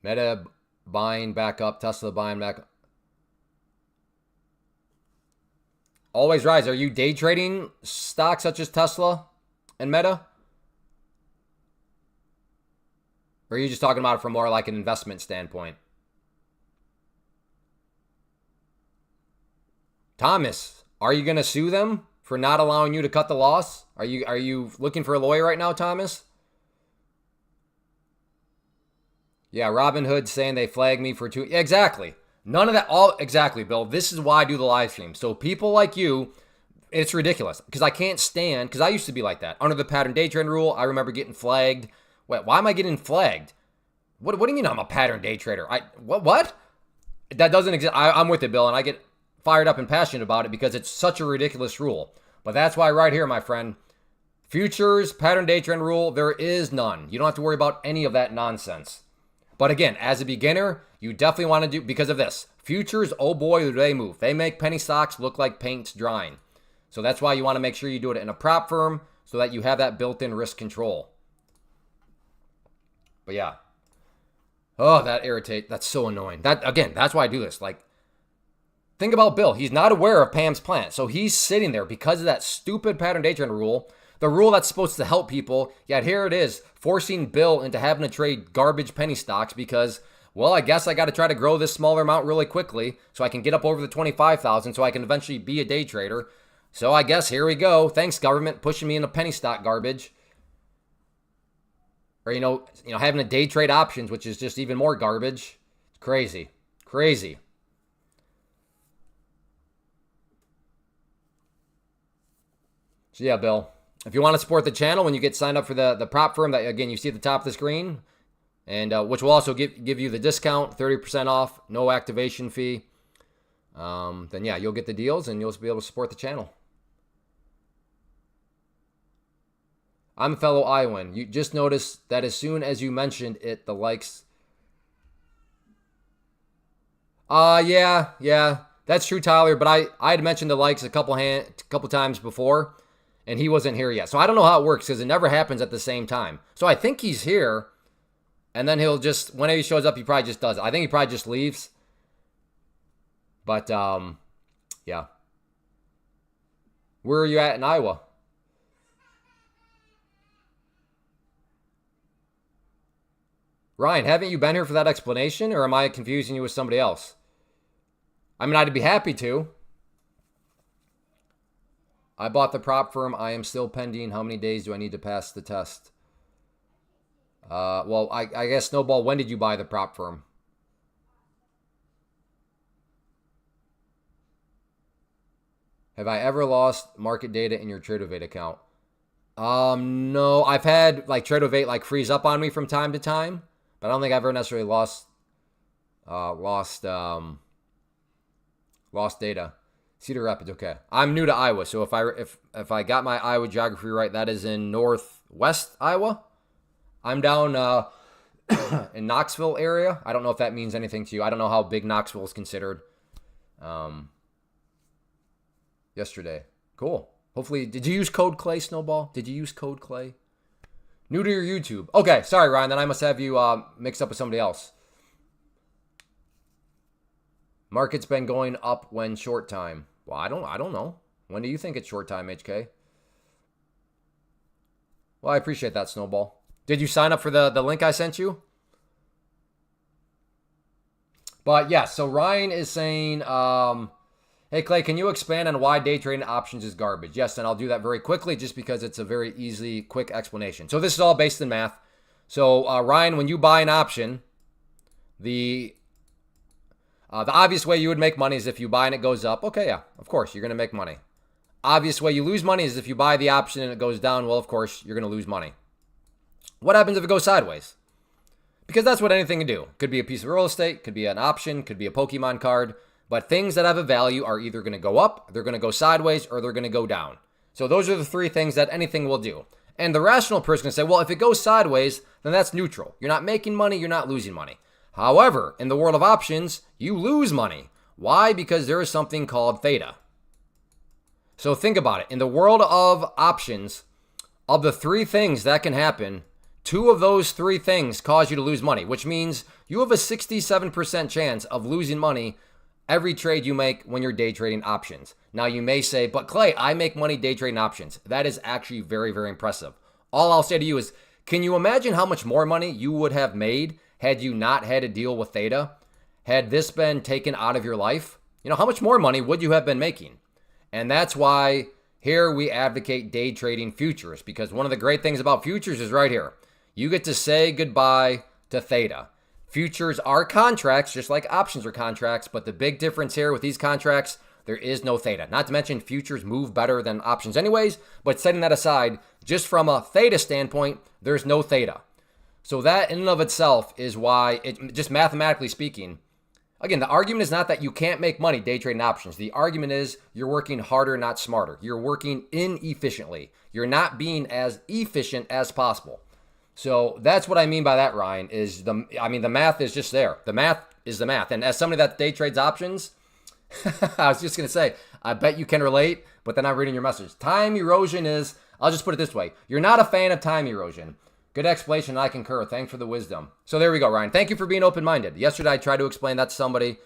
Meta buying back up, Tesla buying back up. Always rise. Are you day trading stocks such as Tesla and Meta? Or are you just talking about it from more like an investment standpoint? Thomas, are you going to sue them for not allowing you to cut the loss? Are you looking for a lawyer right now, Thomas? Yeah, Robinhood saying they flagged me for 2. Exactly. None of that. Exactly, Bill. This is why I do the live stream. So people like you, it's ridiculous because I can't stand, because I used to be like that. Under the pattern day trade rule, I remember getting flagged. Wait, why am I getting flagged? What do you mean I'm a pattern day trader? What? That doesn't exist. I'm with it, Bill, and I get fired up and passionate about it because it's such a ridiculous rule. But that's why right here, my friend, futures, pattern day trend rule, there is none. You don't have to worry about any of that nonsense. But again, as a beginner, you definitely want to do, because of this, futures, oh boy, do they move. They make penny stocks look like paint's drying. So that's why you want to make sure you do it in a prop firm so that you have that built-in risk control. But yeah. Oh, that irritates. That's so annoying. That's why I do this. Like, think about Bill. He's not aware of Pam's Plant. So he's sitting there because of that stupid pattern day trend rule. The rule that's supposed to help people. Yet here it is, forcing Bill into having to trade garbage penny stocks because, well, I guess I got to try to grow this smaller amount really quickly so I can get up over the 25,000 so I can eventually be a day trader. So I guess here we go. Thanks, government, pushing me into penny stock garbage. Or, having a day trade options, which is just even more garbage. It's crazy. Crazy. So yeah, Bill, if you want to support the channel when you get signed up for the prop firm that, again, you see at the top of the screen, and which will also give you the discount, 30% off, no activation fee. then yeah, you'll get the deals and you'll be able to support the channel. I'm a fellow Iowan. You just noticed that as soon as you mentioned it, the likes. Yeah, that's true, Tyler. But I had mentioned the likes a couple times before, and he wasn't here yet. So I don't know how it works because it never happens at the same time. So I think he's here, and then he'll just whenever he shows up, he probably just does it. I think he probably just leaves. But yeah. Where are you at in Iowa? Ryan, haven't you been here for that explanation, or am I confusing you with somebody else? I mean, I'd be happy to. I bought the prop firm. I am still pending. How many days do I need to pass the test? Well, I guess, Snowball, when did you buy the prop firm? Have I ever lost market data in your Tradeovate account? No. I've had like Tradeovate like freeze up on me from time to time. But I don't think I've ever necessarily lost data. Cedar Rapids, okay. I'm new to Iowa, so if I got my Iowa geography right, that is in northwest Iowa. I'm down in Knoxville area. I don't know if that means anything to you. I don't know how big Knoxville is considered. Yesterday, cool. Hopefully, did you use code Clay, Snowball? Did you use code Clay? New to your YouTube. Okay, sorry, Ryan. Then I must have you mixed up with somebody else. Market's been going up when short time. Well, I don't know. When do you think it's short time, HK? Well, I appreciate that, Snowball. Did you sign up for the link I sent you? But yeah, so Ryan is saying, hey, Clay, can you expand on why day trading options is garbage? Yes, and I'll do that very quickly just because it's a very easy, quick explanation. So this is all based in math. So Ryan, when you buy an option, the obvious way you would make money is if you buy and it goes up. Okay, yeah, of course, you're going to make money. Obvious way you lose money is if you buy the option and it goes down. Well, of course, you're going to lose money. What happens if it goes sideways? Because that's what anything can do. Could be a piece of real estate, could be an option, could be a Pokemon card. But things that have a value are either going to go up, they're going to go sideways, or they're going to go down. So those are the three things that anything will do. And the rational person can say, well, if it goes sideways, then that's neutral. You're not making money, you're not losing money. However, in the world of options, you lose money. Why? Because there is something called theta. So think about it. In the world of options, of the three things that can happen, two of those three things cause you to lose money, which means you have a 67% chance of losing money every trade you make when you're day trading options. Now you may say, but Clay, I make money day trading options. That is actually very, very impressive. All I'll say to you is, can you imagine how much more money you would have made had you not had to deal with theta? Had this been taken out of your life? You know, how much more money would you have been making? And that's why here we advocate day trading futures, because one of the great things about futures is right here. You get to say goodbye to theta. Futures are contracts, just like options are contracts, but the big difference here with these contracts, there is no theta. Not to mention futures move better than options anyways, but setting that aside, just from a theta standpoint, there's no theta. So that in and of itself is why, just mathematically speaking, again, the argument is not that you can't make money day trading options. The argument is you're working harder, not smarter. You're working inefficiently. You're not being as efficient as possible. So that's what I mean by that, Ryan, is the math is just there. The math is the math. And as somebody that day trades options, I was just going to say, I bet you can relate, but then I'm reading your message. Time erosion is, I'll just put it this way. You're not a fan of time erosion. Good explanation. I concur. Thanks for the wisdom. So there we go, Ryan. Thank you for being open-minded. Yesterday, I tried to explain that to somebody,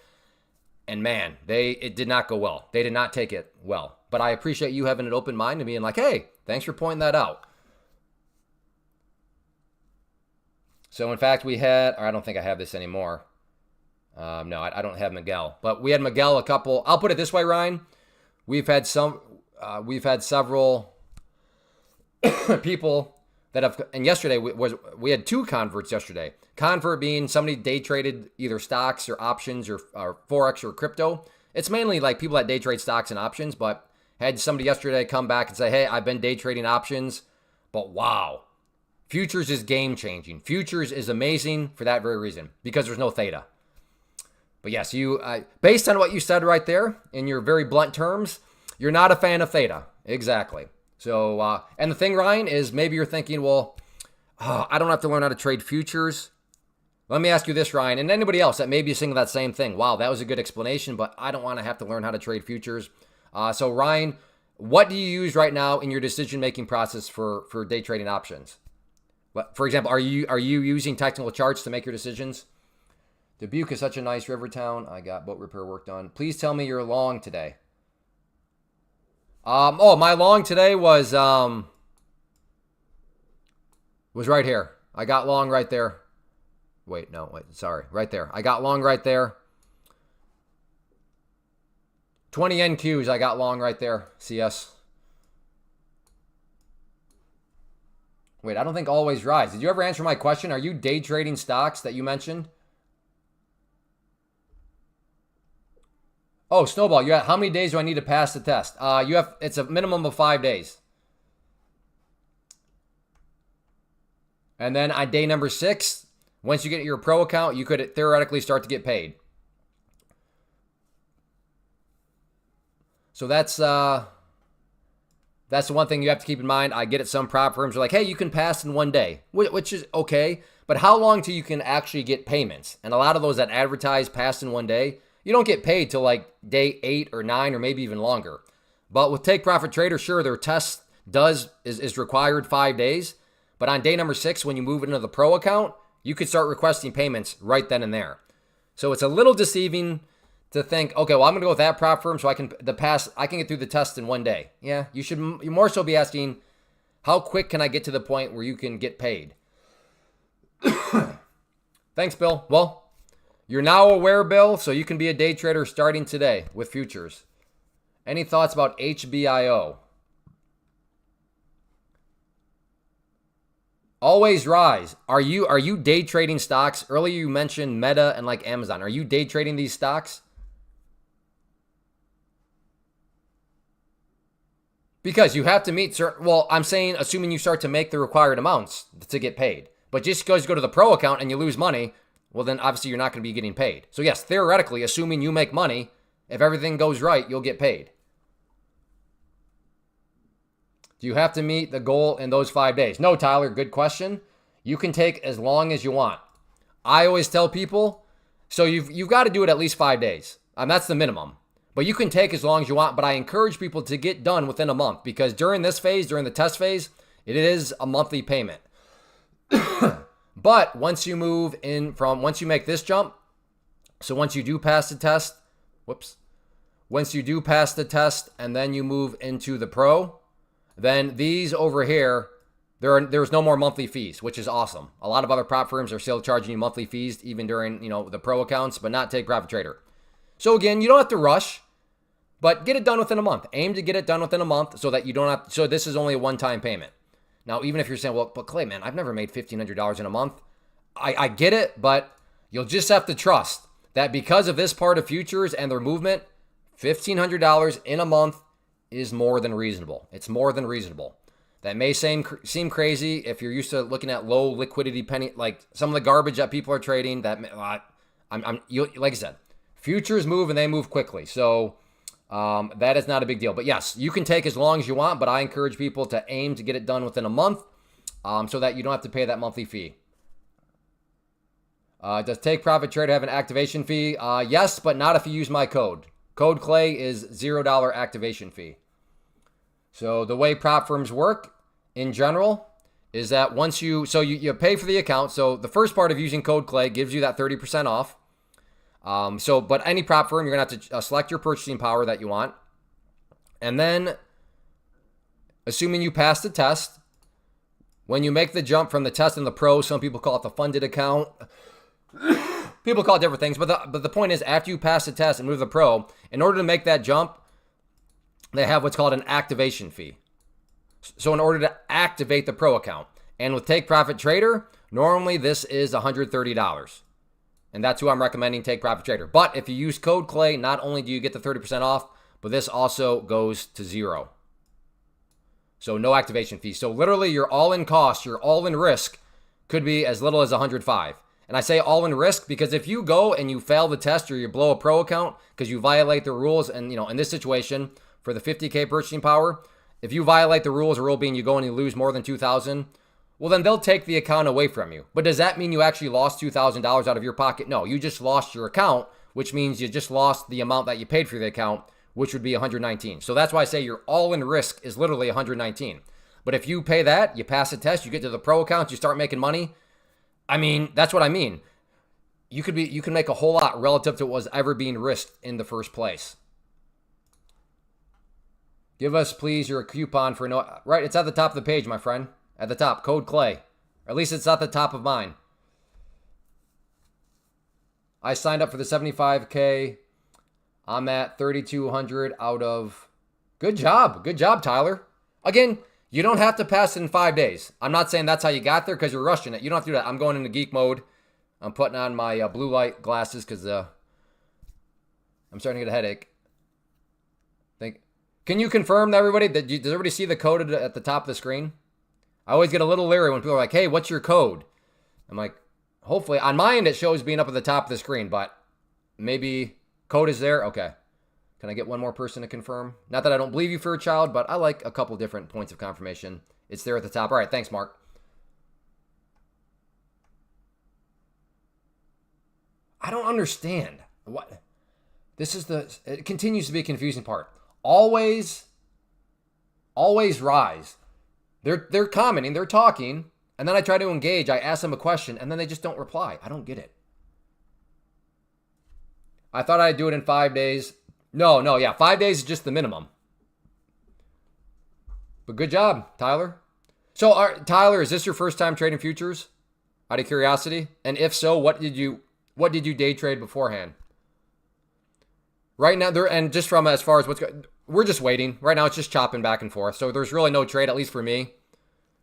and man, it did not go well. They did not take it well. But I appreciate you having an open mind and being like, hey, thanks for pointing that out. So, in fact, we had, or I don't think I have this anymore. No, I don't have Miguel. But we had Miguel a couple. I'll put it this way, Ryan. We've had several people that have, and yesterday we had two converts yesterday. Convert being somebody day traded either stocks or options or Forex or crypto. It's mainly like people that day trade stocks and options, but had somebody yesterday come back and say, hey, I've been day trading options, but wow. Futures is game changing. Futures is amazing for that very reason, because there's no theta. But yes, you based on what you said right there in your very blunt terms, you're not a fan of theta. Exactly. So, and the thing, Ryan, is maybe you're thinking, well, I don't have to learn how to trade futures. Let me ask you this, Ryan, and anybody else that may be saying that same thing. Wow, that was a good explanation, but I don't want to have to learn how to trade futures. So, Ryan, what do you use right now in your decision-making process for day trading options? For example, are you using technical charts to make your decisions? Dubuque is such a nice river town. I got boat repair work done. Please tell me you're long today. My long today was right here. I got long right there. Sorry, right there. I got long right there. 20 NQs, I got long right there. CS. Wait, I don't think always rise. Did you ever answer my question? Are you day trading stocks that you mentioned? Oh, Snowball, how many days do I need to pass the test? It's a minimum of 5 days. And then on day number 6, once you get your pro account, you could theoretically start to get paid. So that's the one thing you have to keep in mind. I get it. Some prop firms are like, hey, you can pass in 1 day, which is okay. But how long till you can actually get payments? And a lot of those that advertise pass in 1 day, you don't get paid till like day 8 or 9 or maybe even longer. But with Take Profit Trader, sure, their test is required 5 days. But on day number 6, when you move into the pro account, you could start requesting payments right then and there. So it's a little deceiving to think, okay, well, I'm going to go with that prop firm so I can get through the test in 1 day. Yeah, you more so be asking, how quick can I get to the point where you can get paid? Thanks, Bill. Well, you're now aware, Bill, so you can be a day trader starting today with futures. Any thoughts about HBIO? Always rise. Are you day trading stocks? Earlier you mentioned Meta and like Amazon. Are you day trading these stocks? Because you have to meet certain, well, I'm saying assuming you start to make the required amounts to get paid. But just because you go to the pro account and you lose money, well, then obviously you're not going to be getting paid. So yes, theoretically, assuming you make money, if everything goes right, you'll get paid. Do you have to meet the goal in those 5 days? No, Tyler, good question. You can take as long as you want. I always tell people, so you've got to do it at least 5 days. That's the minimum. But you can take as long as you want, but I encourage people to get done within a month because during this phase, during the test phase, it is a monthly payment. But once you make this jump, so once you do pass the test, once you do pass the test and then you move into the pro, then these over here, there's no more monthly fees, which is awesome. A lot of other prop firms are still charging you monthly fees even during, the pro accounts, but not Take Profit Trader. So again, you don't have to rush, but get it done within a month. Aim to get it done within a month so that you don't have, so this is only a one-time payment. Now, even if you're saying, well, but Clay, man, I've never made $1,500 in a month. I get it, but you'll just have to trust that because of this part of futures and their movement, $1,500 in a month is more than reasonable. It's more than reasonable. That may seem crazy if you're used to looking at low liquidity penny, like some of the garbage that people are trading. That like I said, futures move and they move quickly. So that is not a big deal. But yes, you can take as long as you want, but I encourage people to aim to get it done within a month so that you don't have to pay that monthly fee. Does Take Profit Trader have an activation fee? Yes, but not if you use my code. Code Clay is $0 activation fee. So the way prop firms work in general is that once you pay for the account. So the first part of using code Clay gives you that 30% off. But any prop firm, you're going to have to select your purchasing power that you want. And then, assuming you pass the test, when you make the jump from the test and the pro, some people call it the funded account. People call it different things, but the point is, after you pass the test and move to the pro, in order to make that jump, they have what's called an activation fee. So in order to activate the pro account, and with Take Profit Trader, normally this is $130. And that's who I'm recommending, Take Profit Trader. But if you use code Clay, not only do you get the 30% off, but this also goes to $0. So no activation fee. So literally your all-in cost, your all-in risk could be as little as $105. And I say all in risk because if you go and you fail the test or you blow a pro account because you violate the rules, and in this situation for the 50K purchasing power, if you violate the rules, a rule being you go and you lose more than 2,000, well then they'll take the account away from you. But does that mean you actually lost $2,000 out of your pocket? No, you just lost your account, which means you just lost the amount that you paid for the account, which would be 119. So that's why I say your all-in risk is literally 119. But if you pay that, you pass the test, you get to the pro account, you start making money. I mean, that's what I mean. You can make a whole lot relative to what was ever being risked in the first place. Give us, please, your coupon for no... Right, it's at the top of the page, my friend. At the top, code Clay. Or at least it's at the top of mine. I signed up for the 75K. I'm at 3,200 out of... Good job, Tyler. Again, you don't have to pass it in 5 days. I'm not saying that's how you got there because you're rushing it. You don't have to do that. I'm going into geek mode. I'm putting on my blue light glasses because I'm starting to get a headache. Can you confirm to everybody that does everybody see the code at the top of the screen? I always get a little leery when people are like, "Hey, what's your code?" I'm like, hopefully on my end it shows being up at the top of the screen, but maybe code is there. Okay. Can I get one more person to confirm? Not that I don't believe you for a child, but I like a couple different points of confirmation. It's there at the top. All right, thanks, Mark. I don't understand. What? It continues to be a confusing part. Always rise. They're commenting, they're talking, and then I try to engage. I ask them a question, and then they just don't reply. I don't get it. I thought I'd do it in 5 days. No, yeah, 5 days is just the minimum. But good job, Tyler. So, Tyler, is this your first time trading futures? Out of curiosity, and if so, what did you day trade beforehand? Right now, and just from as far as we're just waiting. Right now, it's just chopping back and forth. So there's really no trade, at least for me.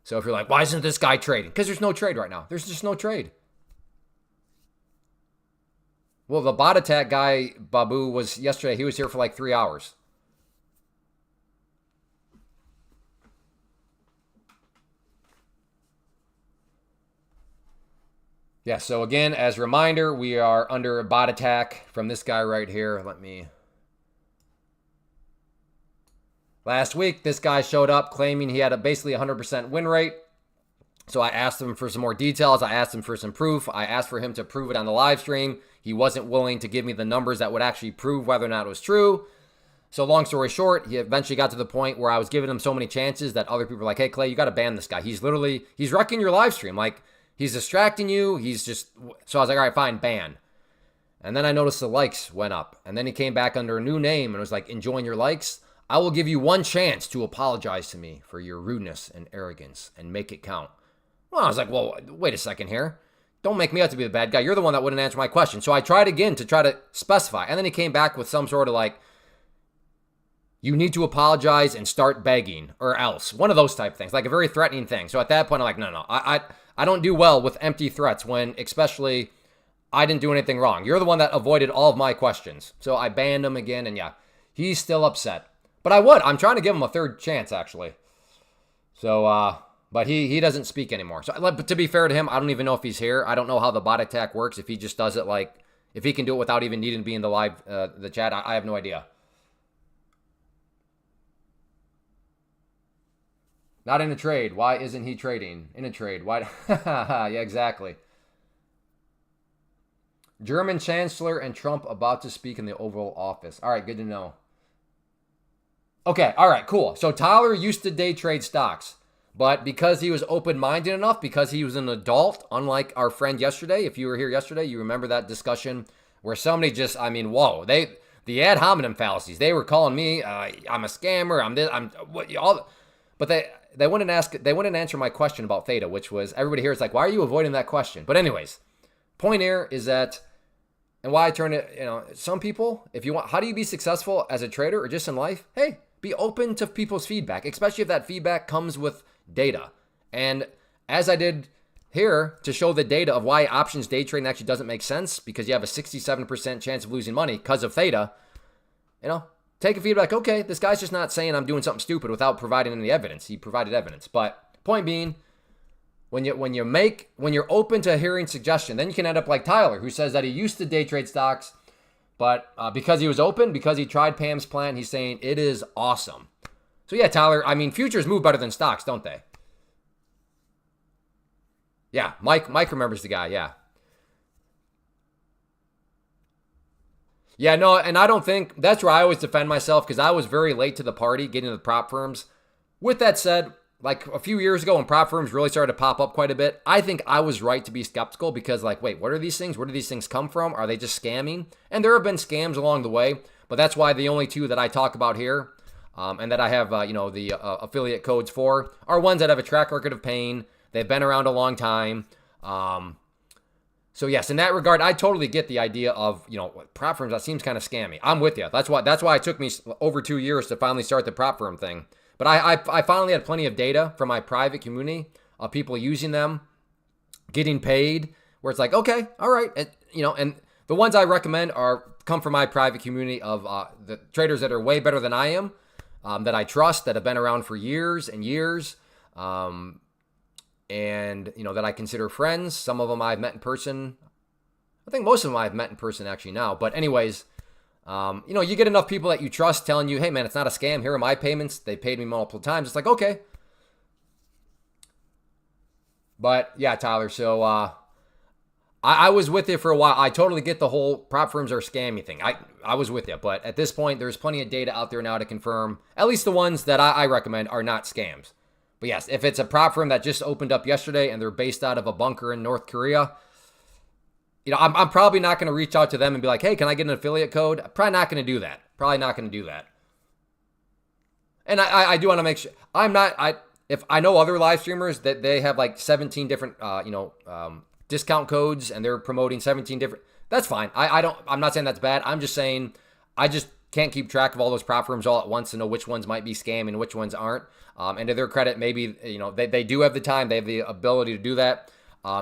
So if you're like, why isn't this guy trading? Because there's no trade right now. There's just no trade. Well, the bot attack guy, Babu, was yesterday. He was here for like 3 hours. Yeah, so again, as a reminder, we are under a bot attack from this guy right here. Last week, this guy showed up claiming he had basically 100% win rate. So I asked him for some more details. I asked him for some proof. I asked for him to prove it on the live stream. He wasn't willing to give me the numbers that would actually prove whether or not it was true. So long story short, he eventually got to the point where I was giving him so many chances that other people were like, hey, Clay, you got to ban this guy. He's wrecking your live stream. Like, he's distracting you. So I was like, all right, fine, ban. And then I noticed the likes went up. And then he came back under a new name and was like, enjoying your likes. I will give you one chance to apologize to me for your rudeness and arrogance and make it count. Well, I was like, well, wait a second here. Don't make me out to be the bad guy. You're the one that wouldn't answer my question. So I tried again to try to specify. And then he came back with some sort of like, you need to apologize and start begging or else. One of those type things, like a very threatening thing. So at that point, I'm like, no. I don't do well with empty threats when especially I didn't do anything wrong. You're the one that avoided all of my questions. So I banned him again. And yeah, he's still upset. But I'm trying to give him a third chance, actually. So, but he doesn't speak anymore. So, but to be fair to him, I don't even know if he's here. I don't know how the bot attack works. If he just does it like, if he can do it without even needing to be in the live, the chat, I have no idea. Not in a trade. Why isn't he trading? In a trade. Why? Yeah, exactly. German Chancellor and Trump about to speak in the Oval Office. All right, good to know. Okay, all right, cool. So Tyler used to day trade stocks, but because he was open-minded enough, because he was an adult, unlike our friend yesterday, if you were here yesterday, you remember that discussion where somebody just, whoa, the ad hominem fallacies, they were calling me, I'm a scammer, but they wouldn't answer my question about theta, which was, everybody here is like, why are you avoiding that question? But anyways, point here is that, and why I turn it, some people, if you want, how do you be successful as a trader or just in life? Hey, be open to people's feedback, especially if that feedback comes with data. And as I did here to show the data of why options day trading actually doesn't make sense because you have a 67% chance of losing money because of theta, take a feedback. Okay, this guy's just not saying I'm doing something stupid without providing any evidence. He provided evidence. But point being, When you're open to hearing suggestion, then you can end up like Tyler, who says that he used to day trade stocks, but because he was open, because he tried Pam's plan, he's saying it is awesome. So yeah, Tyler, I mean, futures move better than stocks, don't they? Yeah, Mike remembers the guy, yeah. Yeah, no, and I don't think that's where I always defend myself because I was very late to the party getting to the prop firms. With that said, like a few years ago when prop firms really started to pop up quite a bit, I think I was right to be skeptical because like, wait, what are these things? Where do these things come from? Are they just scamming? And there have been scams along the way, but that's why the only two that I talk about here and that I have, the affiliate codes for are ones that have a track record of paying. They've been around a long time. So yes, in that regard, I totally get the idea of, prop firms. That seems kind of scammy. I'm with you. That's why it took me over 2 years to finally start the prop firm thing. But I finally had plenty of data from my private community of people using them, getting paid, where it's like, okay, all right. And the ones I recommend come from my private community of the traders that are way better than I am, that I trust, that have been around for years and years. And that I consider friends. Some of them I've met in person. I think most of them I've met in person actually now. But anyways, you get enough people that you trust telling you, hey man, it's not a scam. Here are my payments. They paid me multiple times. It's like, okay. But yeah, Tyler. So I was with you for a while. I totally get the whole prop firms are scammy thing. I was with you. But at this point, there's plenty of data out there now to confirm, at least the ones that I recommend are not scams. But yes, if it's a prop firm that just opened up yesterday and they're based out of a bunker in North Korea, I'm probably not going to reach out to them and be like, hey, can I get an affiliate code? I'm probably not going to do that. And I do want to make sure if I know other live streamers that they have like 17 different, discount codes and they're promoting 17 different, that's fine. I'm not saying that's bad. I'm just saying I just can't keep track of all those prop firms all at once to know which ones might be scam and which ones aren't. And to their credit, maybe, they do have the time. They have the ability to do that.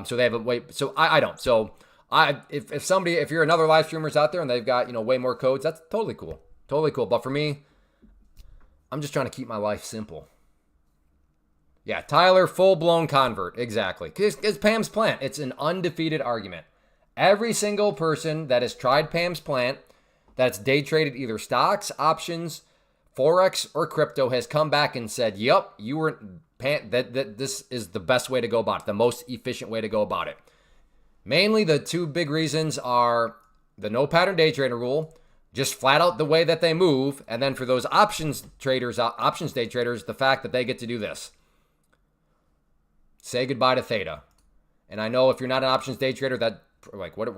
So they have a way. So I don't. So if you're another live streamers out there and they've got, way more codes, that's totally cool. Totally cool. But for me, I'm just trying to keep my life simple. Yeah, Tyler, full-blown convert. Exactly. It's Pam's plant. It's an undefeated argument. Every single person that has tried Pam's plant, that's day traded either stocks, options, Forex, or crypto, has come back and said, yep, that this is the best way to go about it, the most efficient way to go about it. Mainly the two big reasons are the no pattern day trader rule, just flat out the way that they move, and then for those options day traders, the fact that they get to do this. Say goodbye to theta. And I know if you're not an options day trader, that like what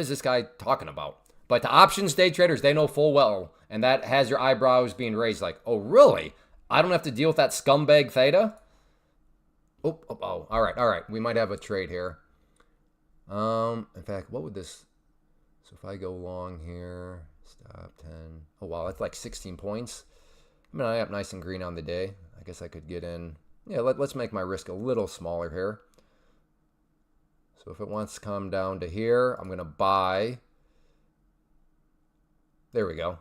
is this guy talking about? But to options day traders, they know full well, and that has your eyebrows being raised like, oh, really? I don't have to deal with that scumbag theta? Oh, all right. We might have a trade here. In fact, what would this... So if I go long here, stop 10. Oh, wow, that's like 16 points. I mean, I have nice and green on the day. I guess I could get in. Yeah, let's make my risk a little smaller here. So if it wants to come down to here, I'm going to buy... There we go.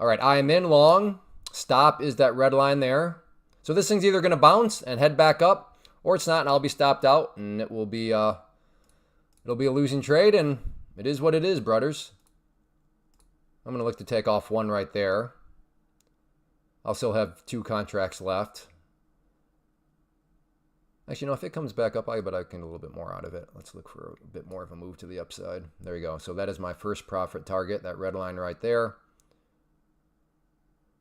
All right, I am in long. Stop is that red line there. So this thing's either going to bounce and head back up, or it's not, and I'll be stopped out, and it'll be a losing trade, and it is what it is, brothers. I'm going to look to take off one right there. I'll still have 2 contracts left. Actually, if it comes back up, I bet I can get a little bit more out of it. Let's look for a bit more of a move to the upside. There you go. So that is my first profit target, that red line right there.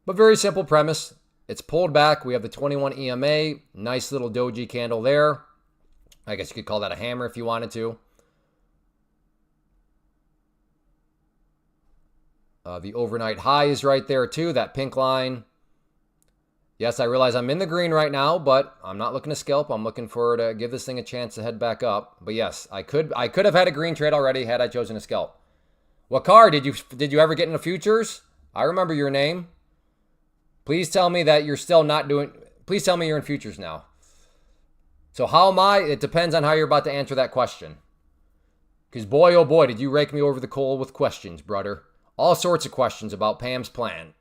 But very simple premise. It's pulled back. We have the 21 EMA. Nice little doji candle there. I guess you could call that a hammer if you wanted to. The overnight high is right there too, that pink line. Yes, I realize I'm in the green right now, but I'm not looking to scalp. I'm looking for to give this thing a chance to head back up. But yes, I could have had a green trade already had I chosen to scalp. Wakar, did you ever get into futures? I remember your name. Please tell me that you're still not doing. Please tell me you're in futures now. So how am I? It depends on how you're about to answer that question. Because boy, oh boy, did you rake me over the coal with questions, brother. All sorts of questions about Pam's plan.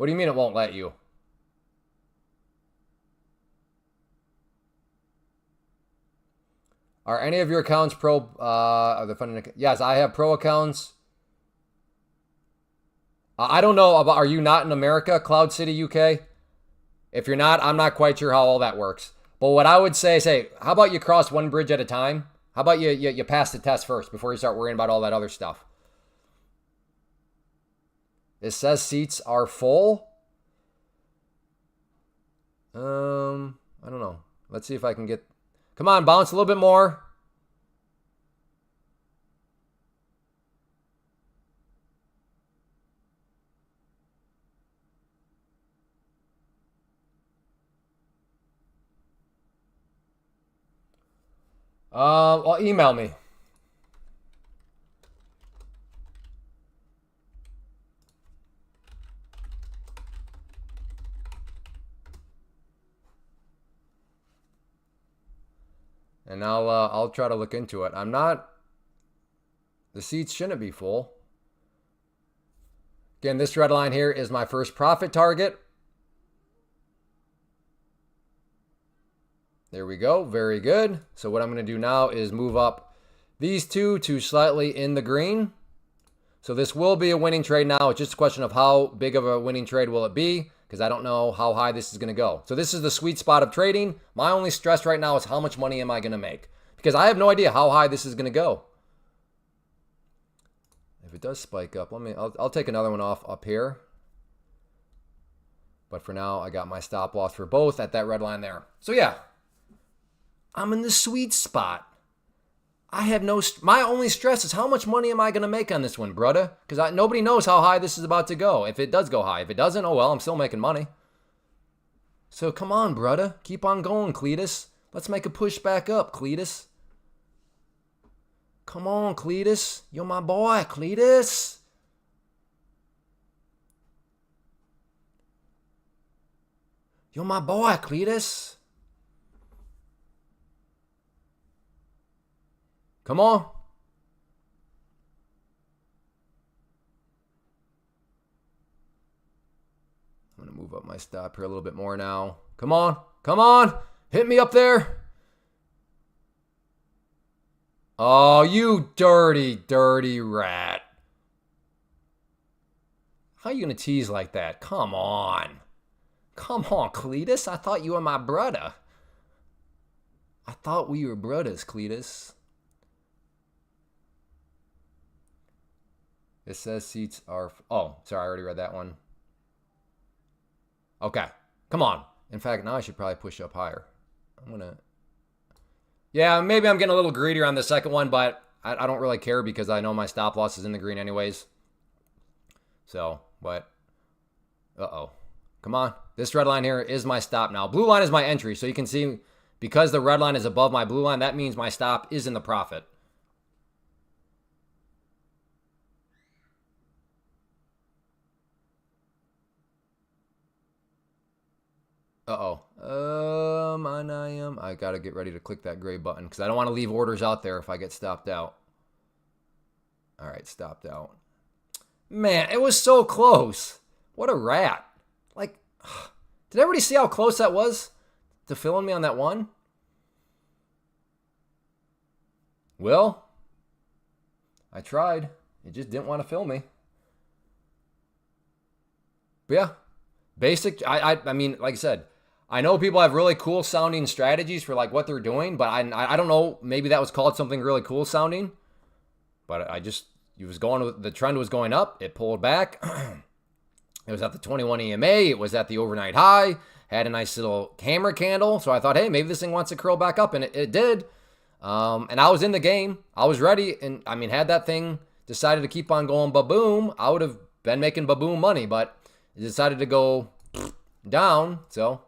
What do you mean it won't let you? Are any of your accounts pro? Are they funding? Yes, I have pro accounts. I don't know about. Are you not in America, Cloud City, UK? If you're not, I'm not quite sure how all that works. But what I would say, how about you cross one bridge at a time? How about you pass the test first before you start worrying about all that other stuff? It says seats are full. I don't know. Let's see if I can get. Come on, bounce a little bit more. Well, email me. And I'll try to look into it. I'm not. The seats shouldn't be full. Again, this red line here is my first profit target. There we go. Very good. So what I'm going to do now is move up these two to slightly in the green. So this will be a winning trade now. It's just a question of how big of a winning trade will it be, because I don't know how high this is going to go. So this is the sweet spot of trading. My only stress right now is how much money am I going to make, because I have no idea how high this is going to go. If it does spike up, I'll take another one off up here. But for now, I got my stop loss for both at that red line there. So yeah, I'm in the sweet spot. I have my only stress is how much money am I going to make on this one, brother? Because nobody knows how high this is about to go. If it does go high. If it doesn't, oh well, I'm still making money. So come on, brother. Keep on going, Cletus. Let's make a push back up, Cletus. Come on, Cletus. You're my boy, Cletus. You're my boy, Cletus. Come on. I'm going to move up my stop here a little bit more now. Come on. Come on. Hit me up there. Oh, you dirty, dirty rat. How are you going to tease like that? Come on. Come on, Cletus. I thought you were my brother. I thought we were brothers, Cletus. It says seats are... Oh, sorry, I already read that one. Okay, come on. In fact, now I should probably push up higher. I'm going to... Yeah, maybe I'm getting a little greedier on the second one, but I don't really care because I know my stop loss is in the green anyways. So, but... Uh-oh. Come on. This red line here is my stop now. Blue line is my entry, so you can see because the red line is above my blue line, that means my stop is in the profit. Uh-oh. I got to get ready to click that gray button because I don't want to leave orders out there if I get stopped out. All right, stopped out. Man, it was so close. What a rat. Like, did everybody see how close that was to filling me on that one? Well, I tried. It just didn't want to fill me. But yeah, basic. I mean, like I said, I know people have really cool sounding strategies for like what they're doing, but I don't know. Maybe that was called something really cool sounding. But the trend was going up. It pulled back. It was at the 21 EMA. It was at the overnight high. Had a nice little hammer candle. So I thought, hey, maybe this thing wants to curl back up, and it did. And I was in the game. I was ready, and I mean, had that thing decided to keep on going ba-boom, I would have been making ba-boom money, but it decided to go down. So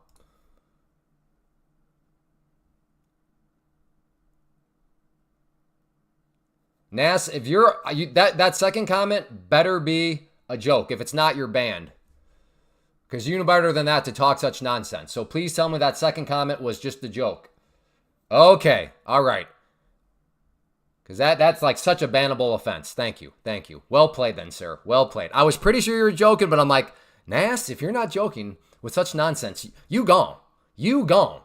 Nas, if that second comment better be a joke. If it's not, you're banned. Because you know better than that to talk such nonsense. So please tell me that second comment was just a joke. Okay, all right. Because that's like such a bannable offense. Thank you. Well played then, sir. Well played. I was pretty sure you were joking, but I'm like, Nas, if you're not joking with such nonsense, you gone. You gone.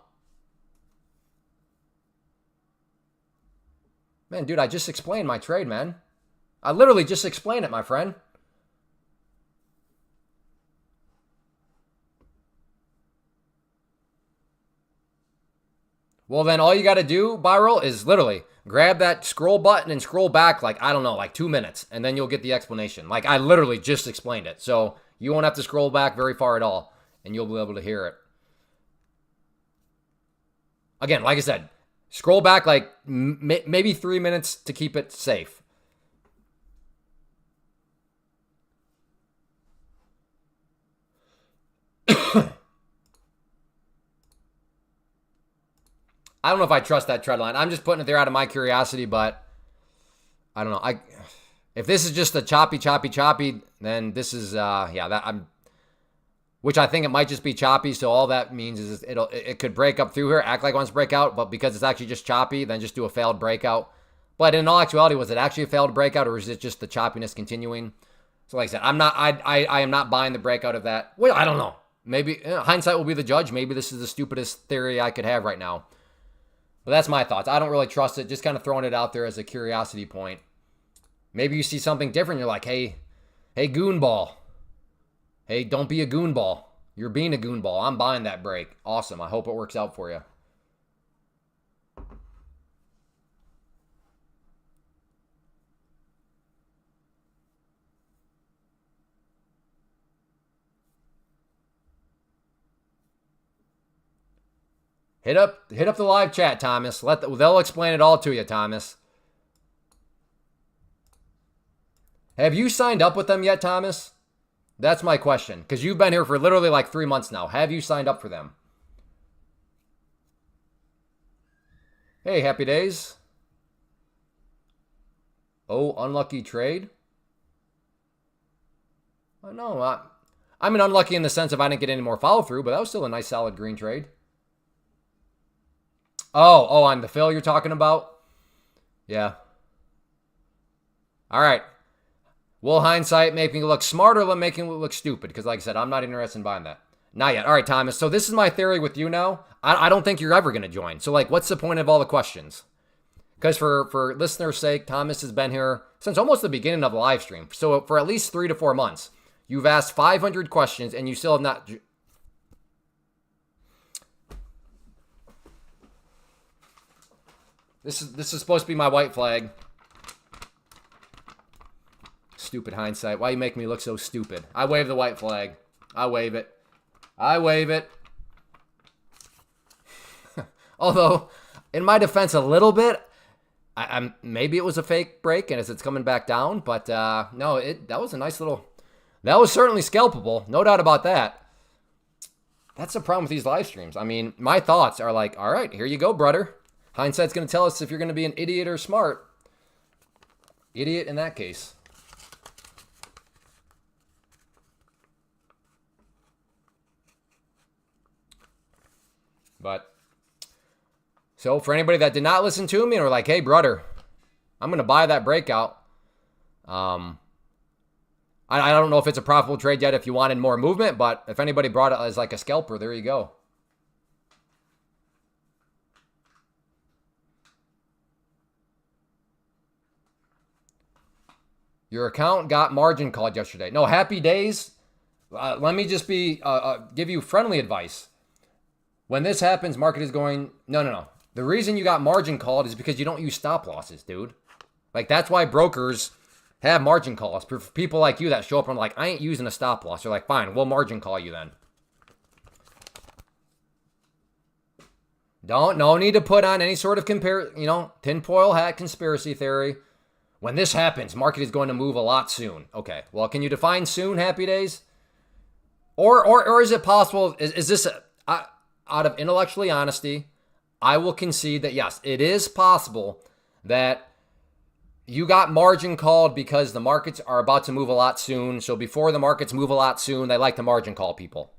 Man, dude, I just explained my trade, man. I literally just explained it, my friend. Well, then all you got to do, Viral, is literally grab that scroll button and scroll back like, I don't know, like 2 minutes. And then you'll get the explanation. Like, I literally just explained it. So you won't have to scroll back very far at all. And you'll be able to hear it. Again, like I said, scroll back like maybe 3 minutes to keep it safe. I don't know if I trust that trend line. I'm just putting it there out of my curiosity, but I don't know. If this is just a choppy, then this is which I think it might just be choppy. So all that means is it could break up through here, act like it wants to break out, but because it's actually just choppy, then just do a failed breakout. But in all actuality, was it actually a failed breakout, or is it just the choppiness continuing? So like I said, I am not buying the breakout of that. Well, I don't know. Maybe hindsight will be the judge. Maybe this is the stupidest theory I could have right now. But that's my thoughts. I don't really trust it. Just kind of throwing it out there as a curiosity point. Maybe you see something different. You're like, hey, goonball. Hey, don't be a goonball. You're being a goonball. I'm buying that break. Awesome. I hope it works out for you. Hit up the live chat, Thomas. They'll explain it all to you, Thomas. Have you signed up with them yet, Thomas? That's my question. Because you've been here for literally like 3 months now. Have you signed up for them? Hey, happy days. Oh, unlucky trade? Oh, no, I mean unlucky in the sense of I didn't get any more follow through, but that was still a nice solid green trade. Oh, on the fill you're talking about? Yeah. All right. Will hindsight making it look smarter than making it look stupid? Because like I said, I'm not interested in buying that. Not yet. All right, Thomas. So this is my theory with you now. I don't think you're ever going to join. So like, what's the point of all the questions? Because for listeners' sake, Thomas has been here since almost the beginning of the live stream. So for at least 3 to 4 months, you've asked 500 questions and you still have not... This is supposed to be my white flag. Stupid hindsight. Why you make me look so stupid? I wave the white flag. I wave it. I wave it. Although, in my defense, a little bit, maybe it was a fake break, and as it's coming back down, but no, that was a nice little. That was certainly scalpable, no doubt about that. That's the problem with these live streams. I mean, my thoughts are like, all right, here you go, brother. Hindsight's going to tell us if you're going to be an idiot or smart. Idiot in that case. But, so for anybody that did not listen to me and were like, hey, brother, I'm going to buy that breakout. I don't know if it's a profitable trade yet if you wanted more movement, but if anybody brought it as like a scalper, there you go. Your account got margin called yesterday. No, happy days. Let me just give you friendly advice. When this happens, market is going, no. The reason you got margin called is because you don't use stop losses, dude. Like, that's why brokers have margin calls. For people like you that show up and like, I ain't using a stop loss. They're like, fine, we'll margin call you then. No need to put on any sort of tinfoil hat conspiracy theory. When this happens, market is going to move a lot soon. Okay, well, can you define soon, happy days? Or is it possible, is this, out of intellectually honesty, I will concede that yes, it is possible that you got margin called because the markets are about to move a lot soon. So before the markets move a lot soon, they like to margin call people.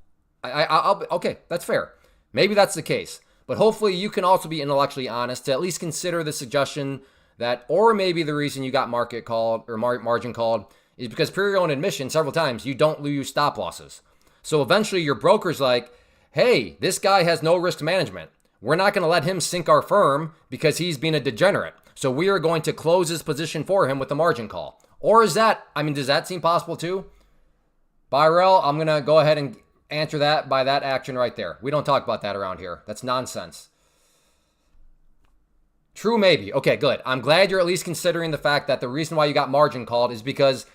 Okay, that's fair. Maybe that's the case. But hopefully you can also be intellectually honest to at least consider the suggestion that, or maybe the reason you got market called or margin called is because per your own admission several times, you don't use stop losses. So eventually your broker's like, hey, this guy has no risk management. We're not going to let him sink our firm because he's being a degenerate. So we are going to close his position for him with a margin call. Or is that, does that seem possible too? Byrell, I'm going to go ahead and answer that by that action right there. We don't talk about that around here. That's nonsense. True, maybe. Okay, good. I'm glad you're at least considering the fact that the reason why you got margin called is because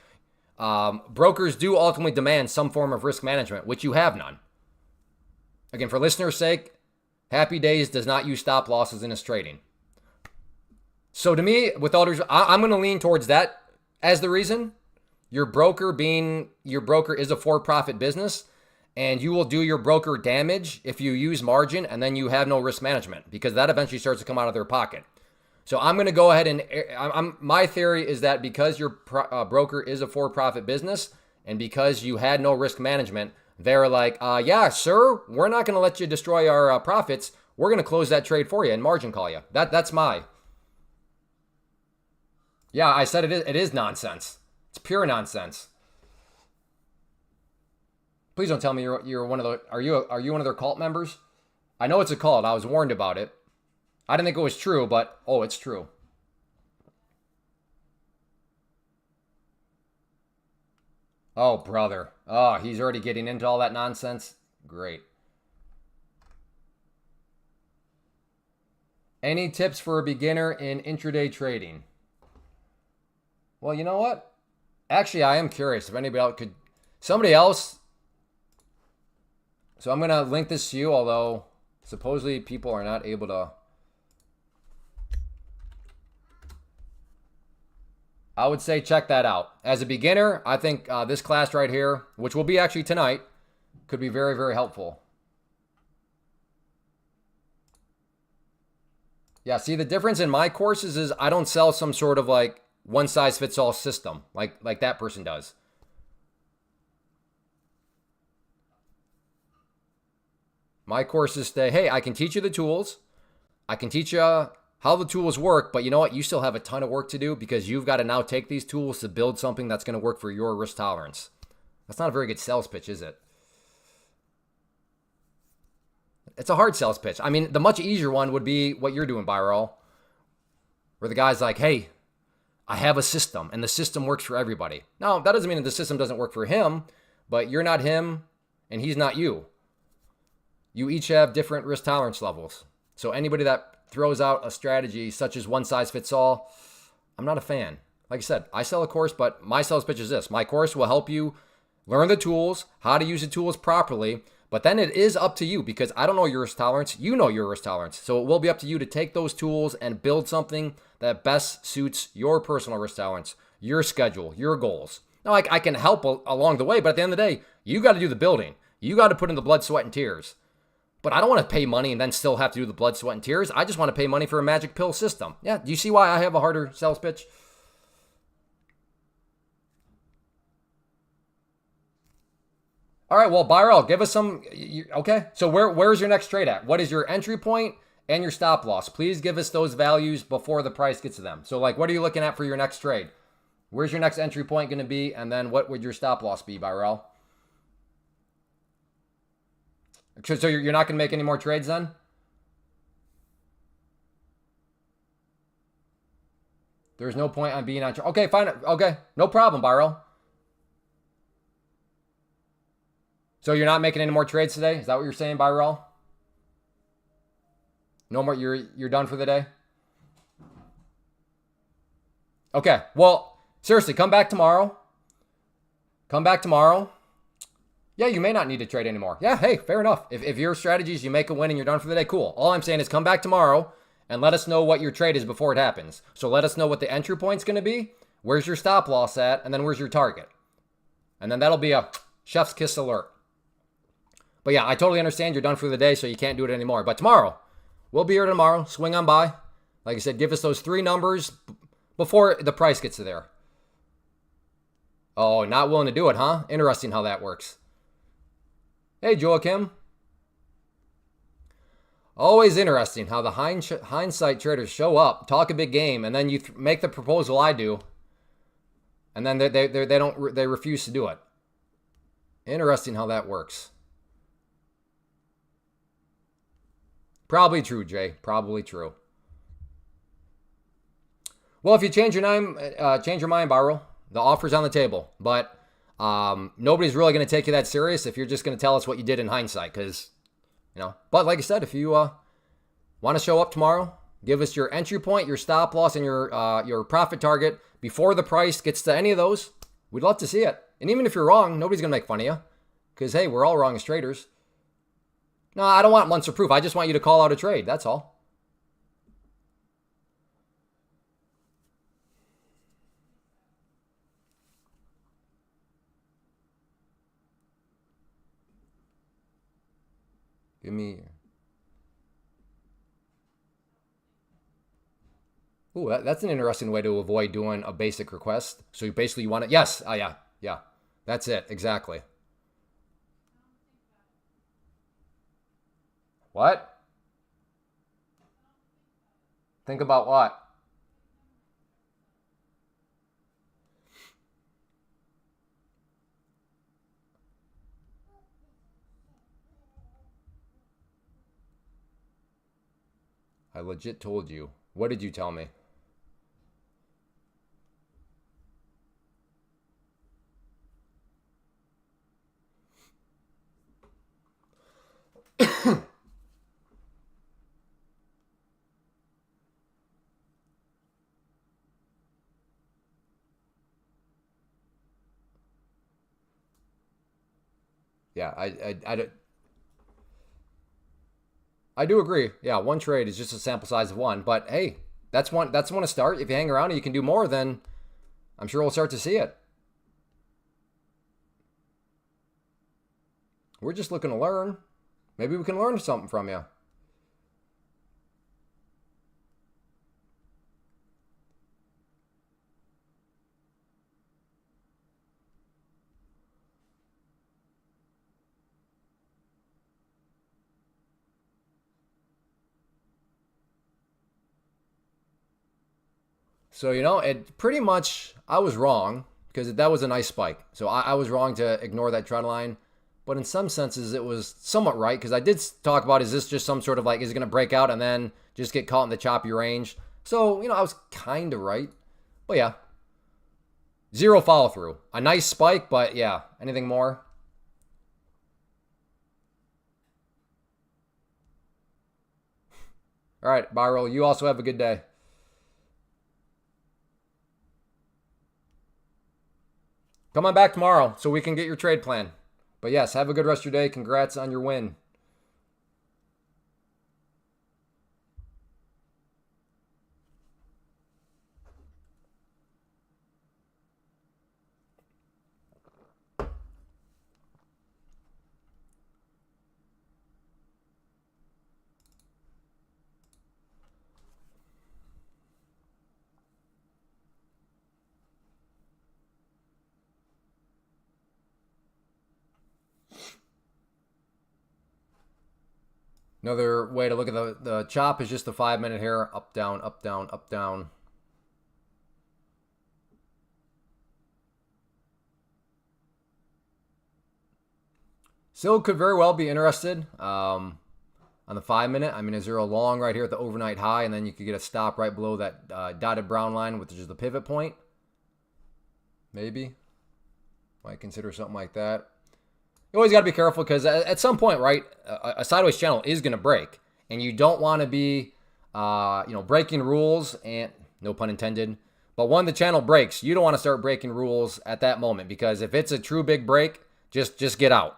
brokers do ultimately demand some form of risk management, which you have none. Again, for listeners' sake, Happy Days does not use stop losses in his trading. So to me, with all due, I'm going to lean towards that as the reason. Your broker is a for-profit business, and you will do your broker damage if you use margin and then you have no risk management, because that eventually starts to come out of their pocket. So I'm going to go ahead and my theory is that because your broker is a for-profit business and because you had no risk management, they're like, yeah, sir, we're not going to let you destroy our profits. We're going to close that trade for you and margin call you. That's my. Yeah, I said it is nonsense. It's pure nonsense. Please don't tell me you're one of the. Are you one of their cult members? I know it's a cult. I was warned about it. I didn't think it was true, but it's true. Oh, brother. Oh, he's already getting into all that nonsense. Great. Any tips for a beginner in intraday trading? Well, you know what? Actually, I am curious if anybody else could. Somebody else. So I'm going to link this to you, although supposedly people are not able to. I would say check that out. As a beginner, I think this class right here, which will be actually tonight, could be very, very helpful. Yeah, see, the difference in my courses is I don't sell some sort of like one-size-fits-all system like that person does. My courses say, hey, I can teach you the tools. I can teach you how the tools work, but you know what? You still have a ton of work to do because you've got to now take these tools to build something that's going to work for your risk tolerance. That's not a very good sales pitch, is it? It's a hard sales pitch. The much easier one would be what you're doing, Byrell, where the guy's like, hey, I have a system, and the system works for everybody. Now, that doesn't mean that the system doesn't work for him, but you're not him, and he's not you. You each have different risk tolerance levels. So anybody that throws out a strategy such as one size fits all, I'm not a fan. Like I said, I sell a course, but my sales pitch is this. My course will help you learn the tools, how to use the tools properly, but then it is up to you because I don't know your risk tolerance. You know your risk tolerance. So it will be up to you to take those tools and build something that best suits your personal risk tolerance, your schedule, your goals. Now, I can help along the way, but at the end of the day, you got to do the building. You got to put in the blood, sweat, and tears. But I don't want to pay money and then still have to do the blood, sweat, and tears. I just want to pay money for a magic pill system. Yeah, do you see why I have a harder sales pitch? All right, well, Byrell, give us some. Okay, so where's your next trade at? What is your entry point and your stop loss? Please give us those values before the price gets to them. So, like, what are you looking at for your next trade? Where's your next entry point going to be? And then what would your stop loss be, Byrell? So you're not going to make any more trades then? There's no point on being on. Okay, fine. Okay, no problem, Byrell. So you're not making any more trades today? Is that what you're saying, Byrell? No more. You're done for the day? Okay. Well, seriously, come back tomorrow. Come back tomorrow. Yeah, you may not need to trade anymore. Yeah, hey, fair enough. If your strategies, you make a win and you're done for the day, cool. All I'm saying is come back tomorrow and let us know what your trade is before it happens. So let us know what the entry point's going to be, where's your stop loss at, and then where's your target. And then that'll be a chef's kiss alert. But yeah, I totally understand you're done for the day, so you can't do it anymore. But tomorrow, we'll be here tomorrow. Swing on by. Like I said, give us those 3 numbers before the price gets to there. Oh, not willing to do it, huh? Interesting how that works. Hey, Joachim. Always interesting how the hindsight traders show up, talk a big game, and then you make the proposal I do. and then they refuse to do it. Interesting how that works. Probably true, Jay. Probably true. Well, if you change your mind, Barrow, the offer's on the table. But nobody's really going to take you that serious if you're just going to tell us what you did in hindsight. Because, But like I said, if you want to show up tomorrow, give us your entry point, your stop loss, and your profit target before the price gets to any of those. We'd love to see it. And even if you're wrong, nobody's going to make fun of you. Because, hey, we're all wrong as traders. No, I don't want months of proof. I just want you to call out a trade. That's all. Give me. Ooh, that's an interesting way to avoid doing a basic request. So you basically want it. Yes. Yeah. That's it. Exactly. What? Think about what? I legit told you. What did you tell me? Yeah, I do agree. Yeah, one trade is just a sample size of one. But hey, that's one to start. If you hang around and you can do more, then I'm sure we'll start to see it. We're just looking to learn. Maybe we can learn something from you. So, it pretty much, I was wrong because that was a nice spike. So I was wrong to ignore that trend line. But in some senses, it was somewhat right because I did talk about, is this just some sort of is it going to break out and then just get caught in the choppy range? So, I was kind of right. But yeah, zero follow through. A nice spike, but yeah, anything more? All right, Byro, you also have a good day. Come on back tomorrow so we can get your trade plan. But yes, have a good rest of your day. Congrats on your win. Another way to look at the chop is just the 5-minute here. Up, down, up, down, up, down. Still could very well be interested on the 5-minute. I mean, is there a long right here at the overnight high, and then you could get a stop right below that dotted brown line, which is the pivot point? Maybe. Might consider something like that. You always got to be careful because at some point, right, a sideways channel is going to break. And you don't want to be, breaking rules, and no pun intended. But when the channel breaks, you don't want to start breaking rules at that moment because if it's a true big break, just get out.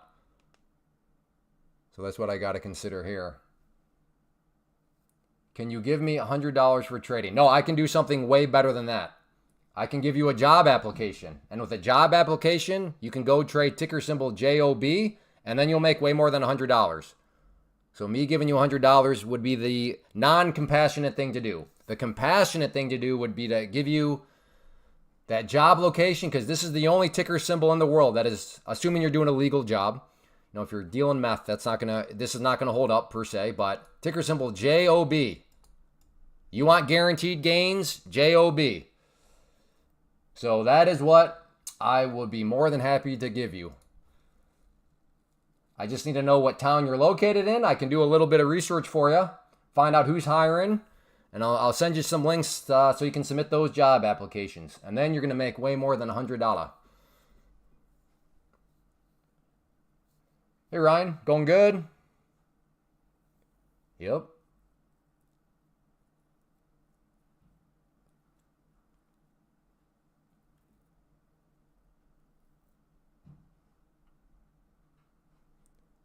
So that's what I got to consider here. Can you give me $100 for trading? No, I can do something way better than that. I can give you a job application. And with a job application, you can go trade ticker symbol JOB, and then you'll make way more than $100. So me giving you $100 would be the non-compassionate thing to do. The compassionate thing to do would be to give you that job location, because this is the only ticker symbol in the world that is, assuming you're doing a legal job. If you're dealing meth, this is not gonna hold up per se, but ticker symbol JOB. You want guaranteed gains? JOB. So that is what I would be more than happy to give you. I just need to know what town you're located in. I can do a little bit of research for you, find out who's hiring, and I'll send you some links so you can submit those job applications. And then you're going to make way more than $100. Hey, Ryan, going good? Yep.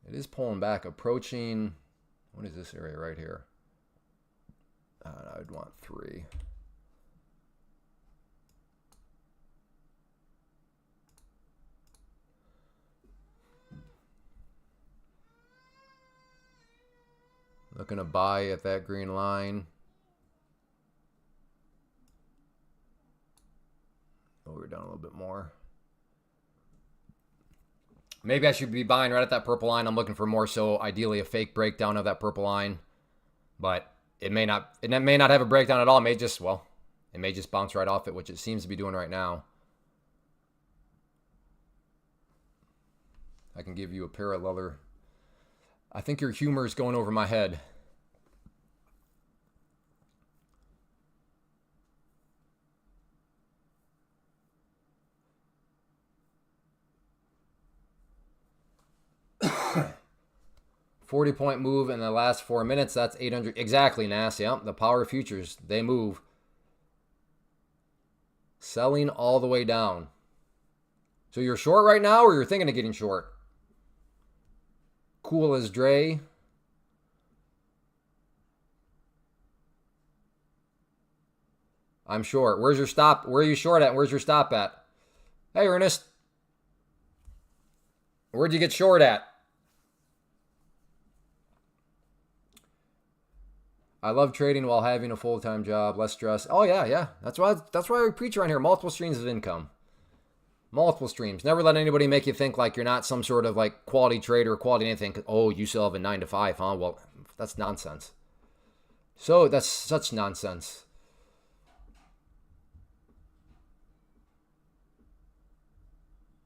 It is pulling back, approaching, what is this area right here? I'd want 3. Looking to buy at that green line. Oh, we're down a little bit more. Maybe I should be buying right at that purple line. I'm looking for more so ideally a fake breakdown of that purple line. But it may not have a breakdown at all. It may just, well, it may just bounce right off it, which it seems to be doing right now. I can give you a paralleler. I think your humor is going over my head. $40-point move in the last 4 minutes. That's 800. Exactly, Nas. Yep, the power futures, they move. Selling all the way down. So you're short right now, or you're thinking of getting short? Cool as Dre. I'm short. Where's your stop? Where are you short at? Where's your stop at? Hey, Ernest. Where'd you get short at? I love trading while having a full-time job, less stress. Oh yeah. That's why we preach around here. Multiple streams of income. Multiple streams. Never let anybody make you think like you're not some sort of like quality trader or quality anything. Oh, you still have a 9 to 5, huh? Well, that's nonsense. So that's such nonsense.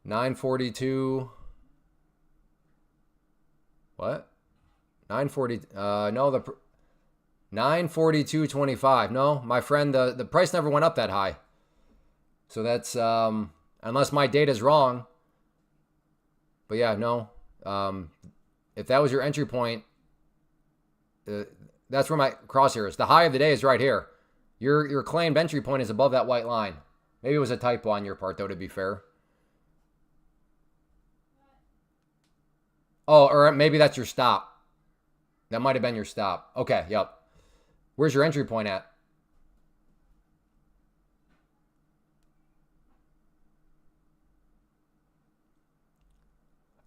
$9.42. What? 940. No, the 942.25. No, my friend, the price never went up that high. So that's unless my data is wrong. But yeah, no. If that was your entry point, that's where my crosshair is. The high of the day is right here. Your claimed entry point is above that white line. Maybe it was a typo on your part, though, to be fair. Oh, or maybe that's your stop. That might have been your stop. Okay, yep. Where's your entry point at?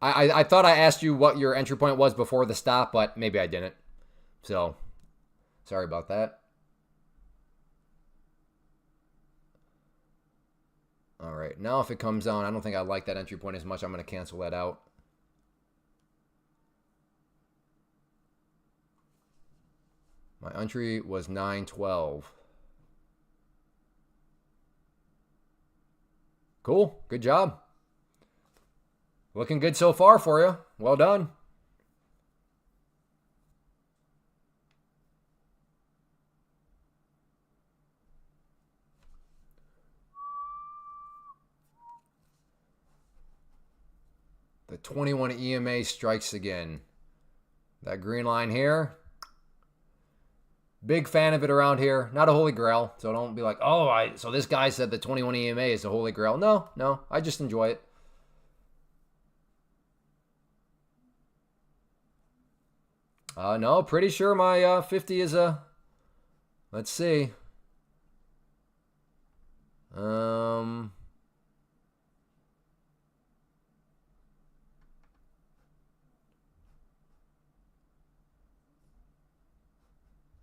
I thought I asked you what your entry point was before the stop, but maybe I didn't. So, sorry about that. All right, now if it comes down, I don't think I like that entry point as much. I'm going to cancel that out. My entry was 912. Cool. Good job. Looking good so far for you. Well done. The 21 EMA strikes again. That green line here. Big fan of it around here. Not a holy grail, so don't be like, oh, so this guy said the 21 EMA is a holy grail. No, I just enjoy it. No, pretty sure my 50 is a, let's see. I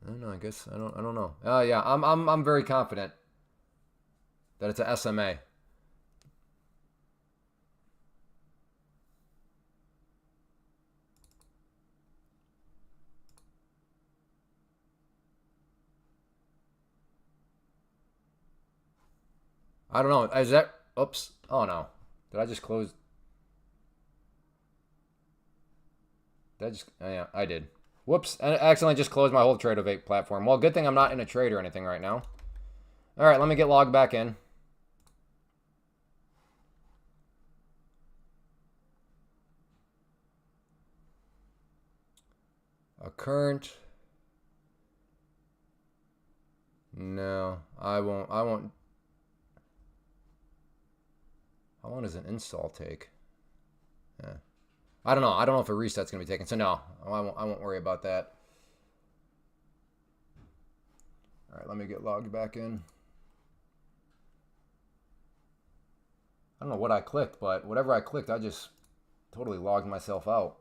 don't know. I guess I don't know. Yeah, I'm very confident that it's a SMA. I don't know. Is that... Oops. Oh, no. Did I just close... Did I just... Oh, yeah, I did. Whoops. I accidentally just closed my whole Tradeovate platform. Well, good thing I'm not in a trade or anything right now. All right, let me get logged back in. A current... No, I won't. How long does an install take? Yeah. I don't know. I don't know if a reset's going to be taken. So no, I won't worry about that. All right, let me get logged back in. I don't know what I clicked, but whatever I clicked, I just totally logged myself out.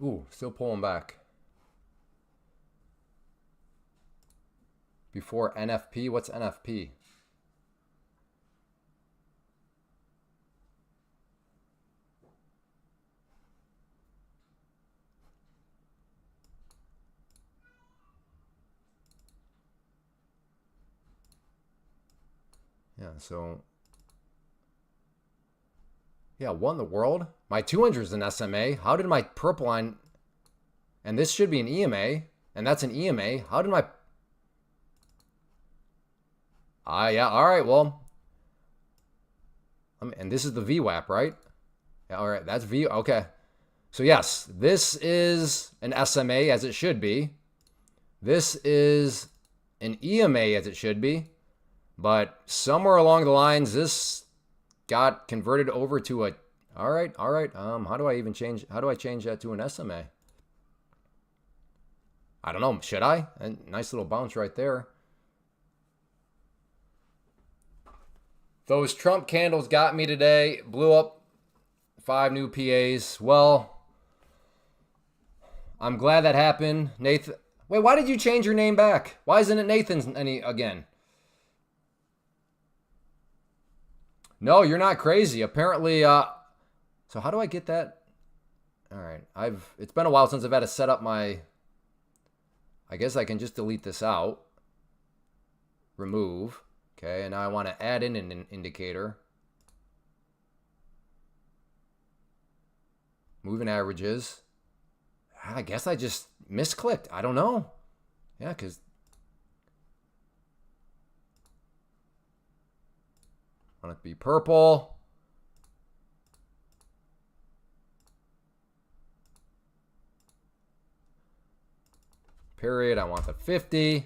Ooh, still pulling back. Before NFP, what's NFP? Yeah, so... Yeah, what in the world? My 200 is an SMA. How did my purple line... And this should be an EMA. And that's an EMA. How did my... Yeah, all right, well... And this is the VWAP, right? Yeah, all right, that's V... Okay. So yes, this is an SMA as it should be. This is an EMA as it should be. But somewhere along the lines, this got converted over to a... All right. How do I change that to an SMA? I don't know. Should I? A nice little bounce right there. Those Trump candles got me today. Blew up 5 new PAs. Well, I'm glad that happened. Nathan... Wait, why did you change your name back? Why isn't it Nathan's again? No, you're not crazy. Apparently, so how do I get that? All right, it's been a while since I've had to set up my... I guess I can just delete this out. Remove. Okay, and now I want to add in an indicator. Moving averages. I guess I just misclicked. I don't know. Yeah, because... I want it to be purple. Period. I want the 50.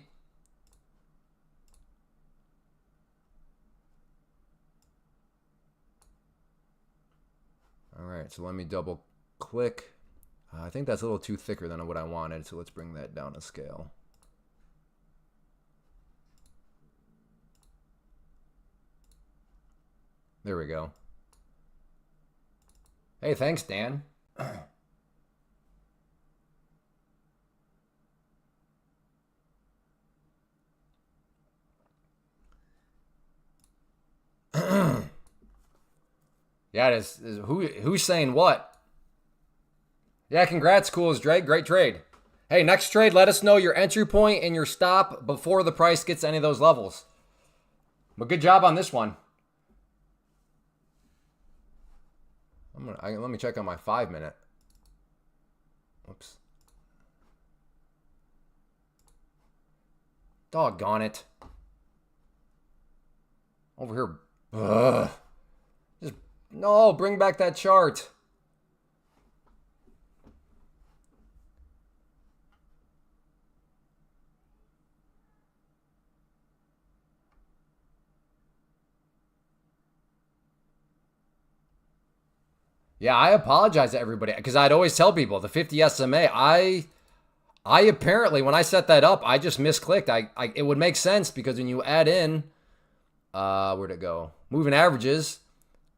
All right, so let me double click. I think that's a little too thicker than what I wanted, so let's bring that down a scale. There we go. Hey, thanks, Dan. Yeah, it is who's saying what? Yeah, congrats, Cool as Drake. Great trade. Hey, next trade, let us know your entry point and your stop before the price gets any of those levels. But good job on this one. Let me check on my 5-minute. Whoops. Doggone it. Over here. Ugh. Just, no, bring back that chart. Yeah, I apologize to everybody because I'd always tell people the 50 SMA. I apparently, when I set that up, I just misclicked. It would make sense because when you add in, where'd it go? Moving averages.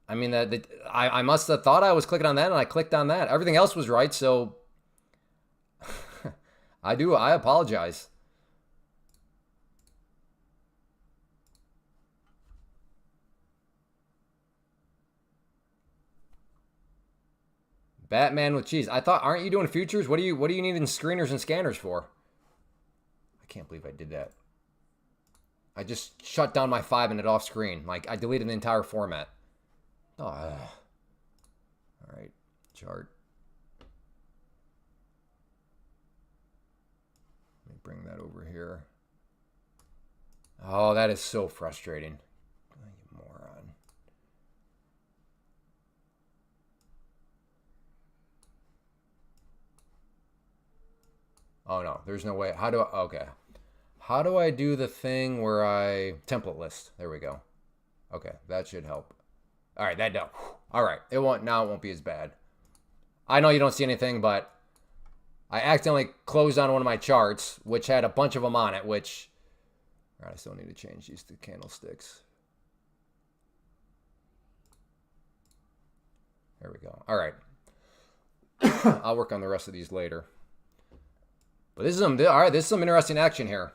I must have thought I was clicking on that, and I clicked on that. Everything else was right, so I do. I apologize. Batman with cheese. I thought, aren't you doing futures? What do you needing screeners and scanners for? I can't believe I did that. I just shut down my 5-minute off screen. Like, I deleted the entire format. Oh, all right, chart. Let me bring that over here. Oh, that is so frustrating. Oh, you moron. Oh, no, there's no way. How do I, okay. How do I do the thing where I, template list? There we go. Okay, that should help. All right, that does. All right, it won't be as bad. I know you don't see anything, but I accidentally closed on one of my charts, which had a bunch of them on it, which, all right, I still need to change these to candlesticks. There we go. All right. I'll work on the rest of these later. But this is all right, this is some interesting action here.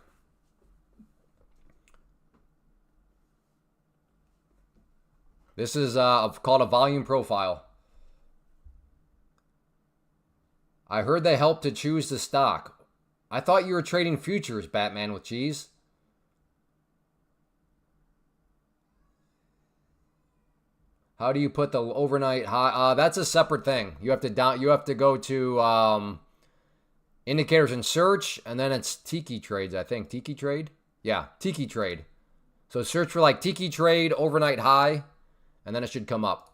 This is called a volume profile. I heard they help to choose the stock. I thought you were trading futures, Batman with cheese. How do you put the overnight high? That's a separate thing. You have to go to indicators and search, and then it's Tiki Trades, I think. Tiki Trade? Yeah, Tiki Trade. So search for like Tiki Trade overnight high, and then it should come up.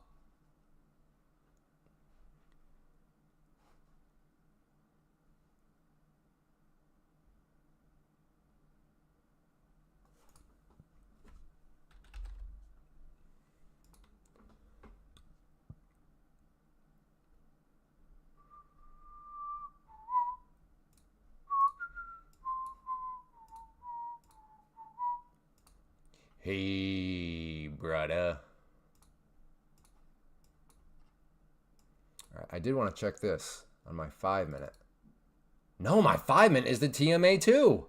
Hey, brother. All right, I did want to check this on my 5-minute. No, my 5-minute is the TMA too.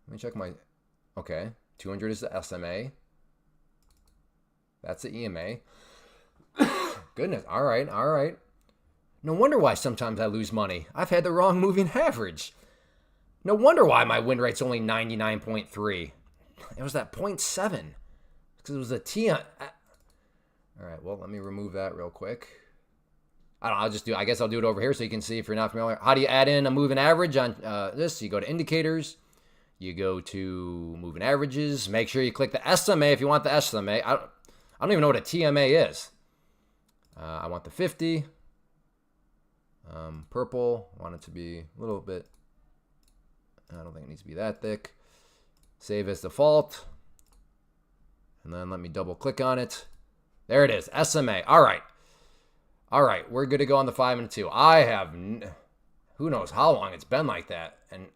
Let me check my, okay. 200 is the SMA. That's the EMA. Goodness, all right, all right. No wonder why sometimes I lose money. I've had the wrong moving average. No wonder why my win rate's only 99.3. It was that 0.7. Because it was a T on... All right, well, let me remove that real quick. I guess I'll do it over here so you can see if you're not familiar. How do you add in a moving average on this? You go to indicators. You go to moving averages. Make sure you click the SMA if you want the SMA. I don't even know what a TMA is. I want the 50. Purple. I want it to be a little bit... I don't think it needs to be that thick. Save as default. And then let me double click on it. There it is. SMA. All right. All right. We're good to go on the 5-minute too. I have... Who knows how long it's been like that. And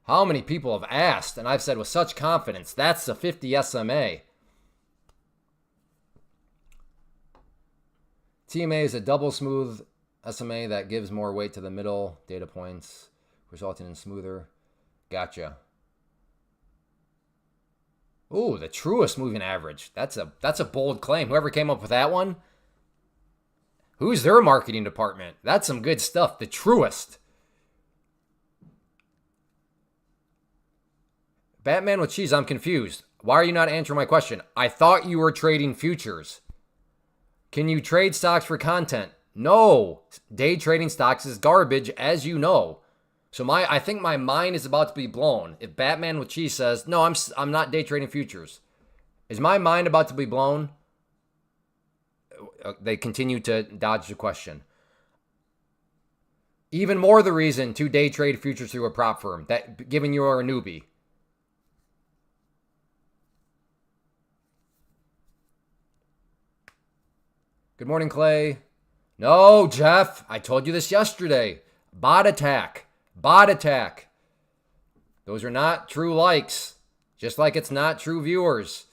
how many people have asked. And I've said with such confidence, that's the 50 SMA. TMA is a double smooth SMA that gives more weight to the middle data points, resulting in smoother... Gotcha. Ooh, the truest moving average. That's a bold claim. Whoever came up with that one, who's their marketing department? That's some good stuff. The truest. Batman with cheese, I'm confused. Why are you not answering my question? I thought you were trading futures. Can you trade stocks for content? No. Day trading stocks is garbage, as you know. So I think my mind is about to be blown. If Batman with cheese says, no, I'm not day trading futures. Is my mind about to be blown? They continue to dodge the question. Even more the reason to day trade futures through a prop firm, that given you are a newbie. Good morning, Clay. No, Jeff, I told you this yesterday. Bot attack. Bot attack. Those are not true likes. Just like it's not true viewers.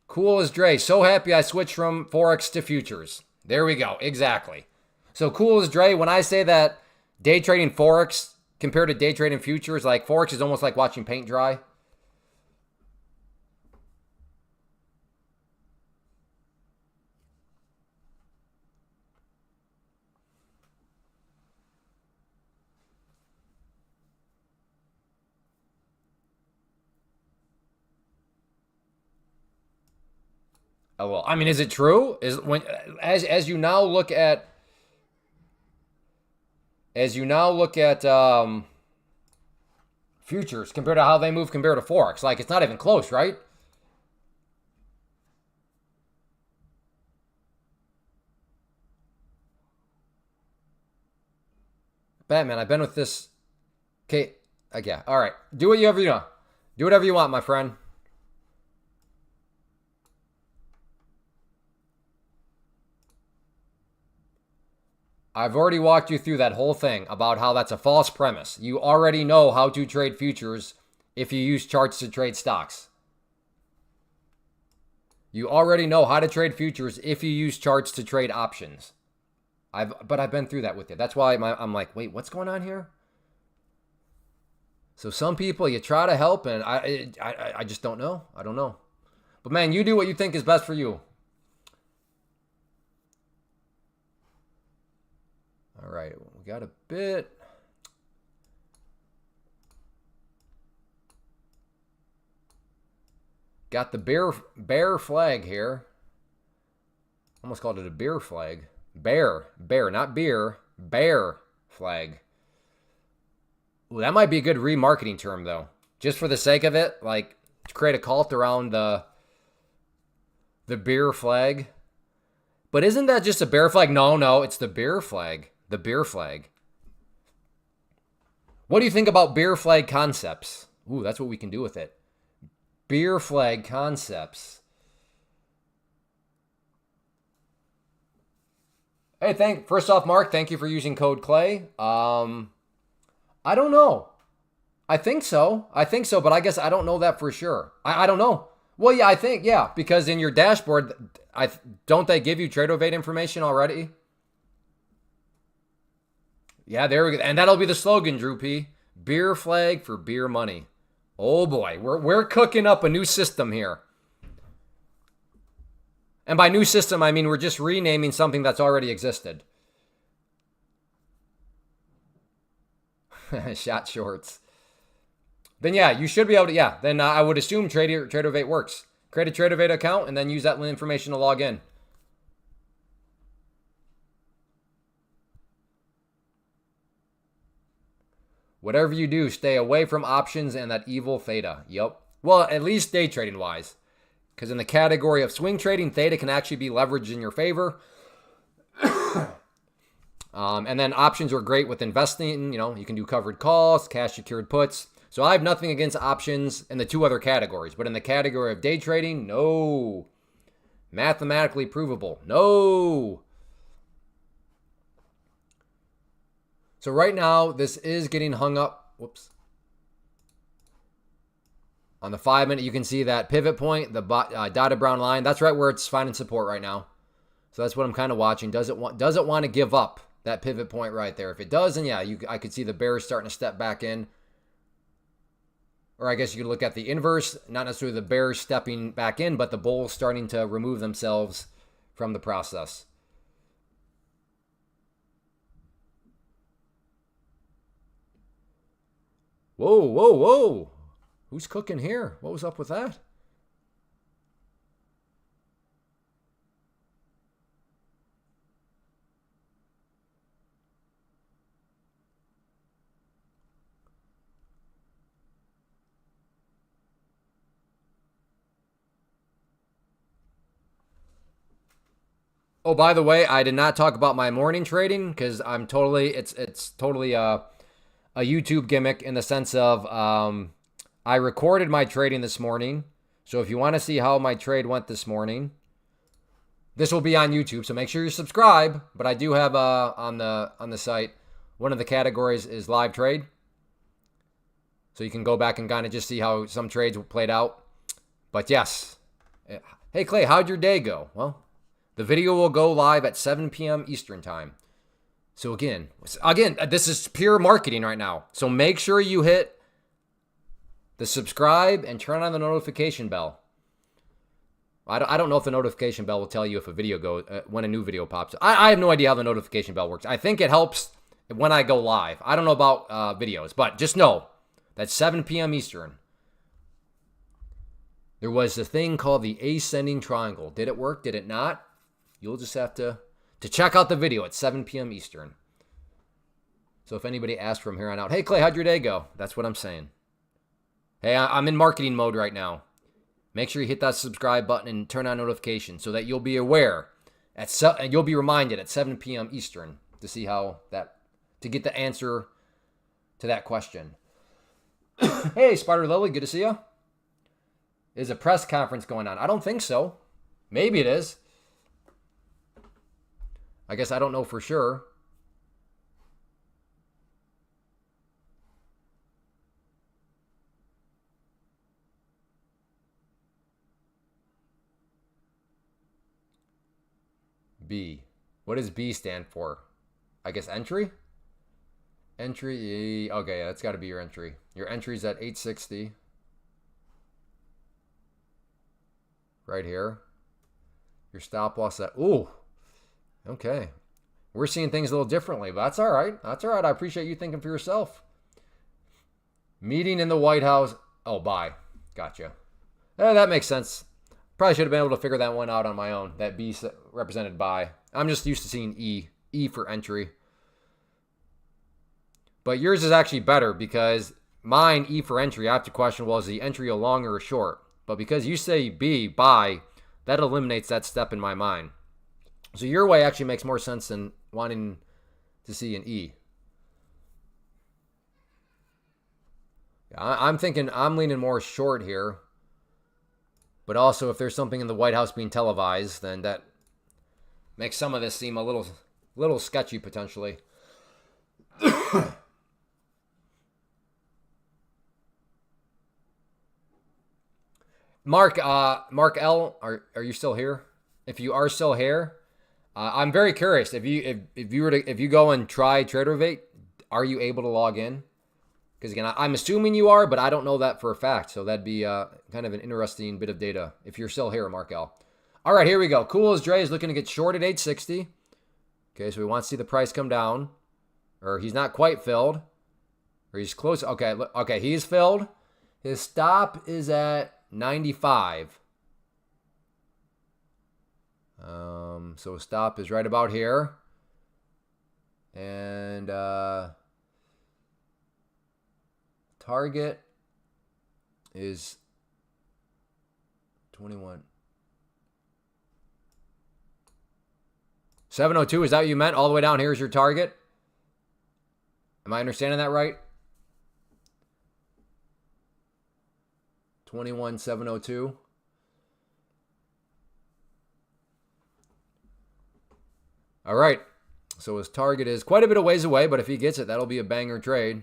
Cool as Dre. So happy I switched from Forex to futures. There we go. Exactly. So cool as Dre, when I say that day trading Forex compared to day trading futures, like Forex is almost like watching paint dry. Oh well, I mean, is it true? Is when as you now look at futures compared to how they move compared to Forex, like it's not even close, right? Batman, I've been with this. Okay, yeah, all right. Do whatever you know. Do whatever you want, my friend. I've already walked you through that whole thing about how that's a false premise. You already know how to trade futures if you use charts to trade stocks. You already know how to trade futures if you use charts to trade options. But I've been through that with you. That's why I'm like, wait, what's going on here? So some people you try to help, and I just don't know. I don't know. But man, you do what you think is best for you. All right, we got a bit. Got the bear flag here. Almost called it a beer flag. Bear, not beer. Bear flag. Ooh, that might be a good remarketing term though. Just for the sake of it, like to create a cult around the beer flag. But isn't that just a bear flag? No, it's the beer flag. The beer flag. What do you think about beer flag concepts? Ooh, that's what we can do with it. Beer flag concepts. Hey, first off, Mark, thank you for using code Clay. I don't know. I think so, but I guess I don't know that for sure. I don't know. Well, yeah, because in your dashboard, don't they give you TradeOvate information already? Yeah, there we go. And that'll be the slogan, Drew P. Beer flag for beer money. Oh boy, we're cooking up a new system here. And by new system, I mean we're just renaming something that's already existed. Shot shorts. Then yeah, you should be able to, yeah. Then I would assume TradeOvate works. Create a TradeOvate account and then use that information to log in. Whatever you do, stay away from options and that evil theta. Yep. Well, at least day trading wise. Because in the category of swing trading, theta can actually be leveraged in your favor. And then options are great with investing. You know, you can do covered calls, cash secured puts. So I have nothing against options in the two other categories. But in the category of day trading, no. Mathematically provable, no. So right now, this is getting hung up. Whoops. On the 5 minute, you can see that pivot point, the dotted brown line. That's right where it's finding support right now. So that's what I'm kind of watching. Does it want to give up that pivot point right there? If it does, then yeah, I could see the bears starting to step back in. Or I guess you could look at the inverse, not necessarily the bears stepping back in, but the bulls starting to remove themselves from the process. Whoa. Who's cooking here? What was up with that? Oh, by the way, I did not talk about my morning trading because it's totally a YouTube gimmick in the sense of I recorded my trading this morning. So if you want to see how my trade went this morning, this will be on YouTube. So make sure you subscribe. But I do have on the site, one of the categories is live trade. So you can go back and kind of just see how some trades played out. But yes. Hey, Clay, how'd your day go? Well, The video will go live at 7 p.m. Eastern time. So again, this is pure marketing right now. So make sure you hit the subscribe and turn on the notification bell. I don't know if the notification bell will tell you if a video goes when a new video pops up. I have no idea how the notification bell works. I think it helps when I go live. I don't know about videos, but just know that's 7 p.m. Eastern. There was a thing called the ascending triangle. Did it work? Did it not? You'll just have to check out the video at 7 p.m. Eastern. So if anybody asks from here on out, hey Clay, how'd your day go? That's what I'm saying. Hey, I'm in marketing mode right now. Make sure you hit that subscribe button and turn on notifications so that you'll be aware and you'll be reminded at 7 p.m. Eastern to see to get the answer to that question. Hey, Spider Lily, good to see you. Is a press conference going on? I don't think so. Maybe it is. I guess I don't know for sure. B. What does B stand for? I guess entry? Entry. Okay, that's got to be your entry. Your entry's at 860. Right here. Your stop loss at... Ooh. Okay. We're seeing things a little differently, but that's all right. That's all right. I appreciate you thinking for yourself. Meeting in the White House. Oh, bye. Gotcha. That makes sense. Probably should have been able to figure that one out on my own. That B represented by. I'm just used to seeing E. E for entry. But yours is actually better because mine, E for entry, I have to question, well, is the entry a long or a short? But because you say B, buy, that eliminates that step in my mind. So your way actually makes more sense than wanting to see an E. I'm thinking, I'm leaning more short here. But also, if there's something in the White House being televised, then that makes some of this seem a little sketchy potentially. Mark L, are you still here? If you are still here, I'm very curious. If you go and try TraderVate, are you able to log in? Because again, I'm assuming you are, but I don't know that for a fact. So that'd be kind of an interesting bit of data if you're still here, Mark L. All right, here we go. Cool as Dre is looking to get short at 860. Okay, so we want to see the price come down. Or he's not quite filled. Or he's close. Okay, he's filled. His stop is at 95. So stop is right about here. And target is 21. 702, is that what you meant? All the way down here is your target? Am I understanding that right? 21,702. All right. So his target is quite a bit of ways away, but if he gets it, that'll be a banger trade.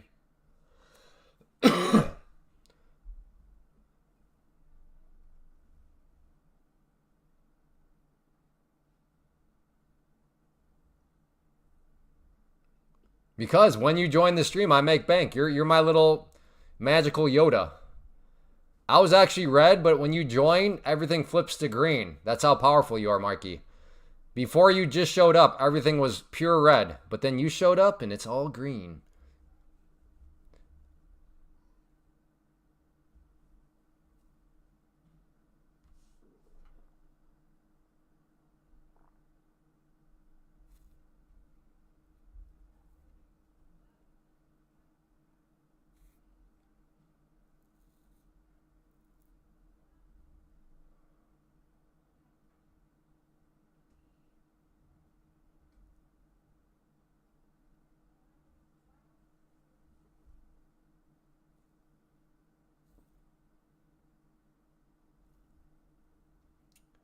Because when you join the stream, I make bank. You're my little magical Yoda. I was actually red, but when you join, everything flips to green. That's how powerful you are, Marky. Before you just showed up, everything was pure red. But then you showed up, and it's all green.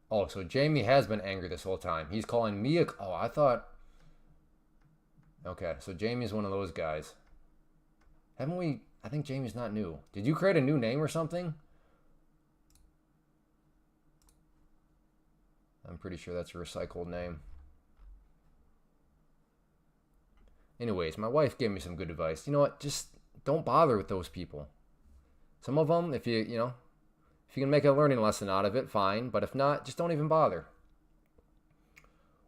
Oh, so Jamie has been angry this whole time. He's calling me a... Oh, I thought... Okay, so Jamie's one of those guys. Haven't we... I think Jamie's not new. Did you create a new name or something? I'm pretty sure that's a recycled name. Anyways, my wife gave me some good advice. You know what? Just don't bother with those people. Some of them, if you can make a learning lesson out of it, fine. But if not, just don't even bother.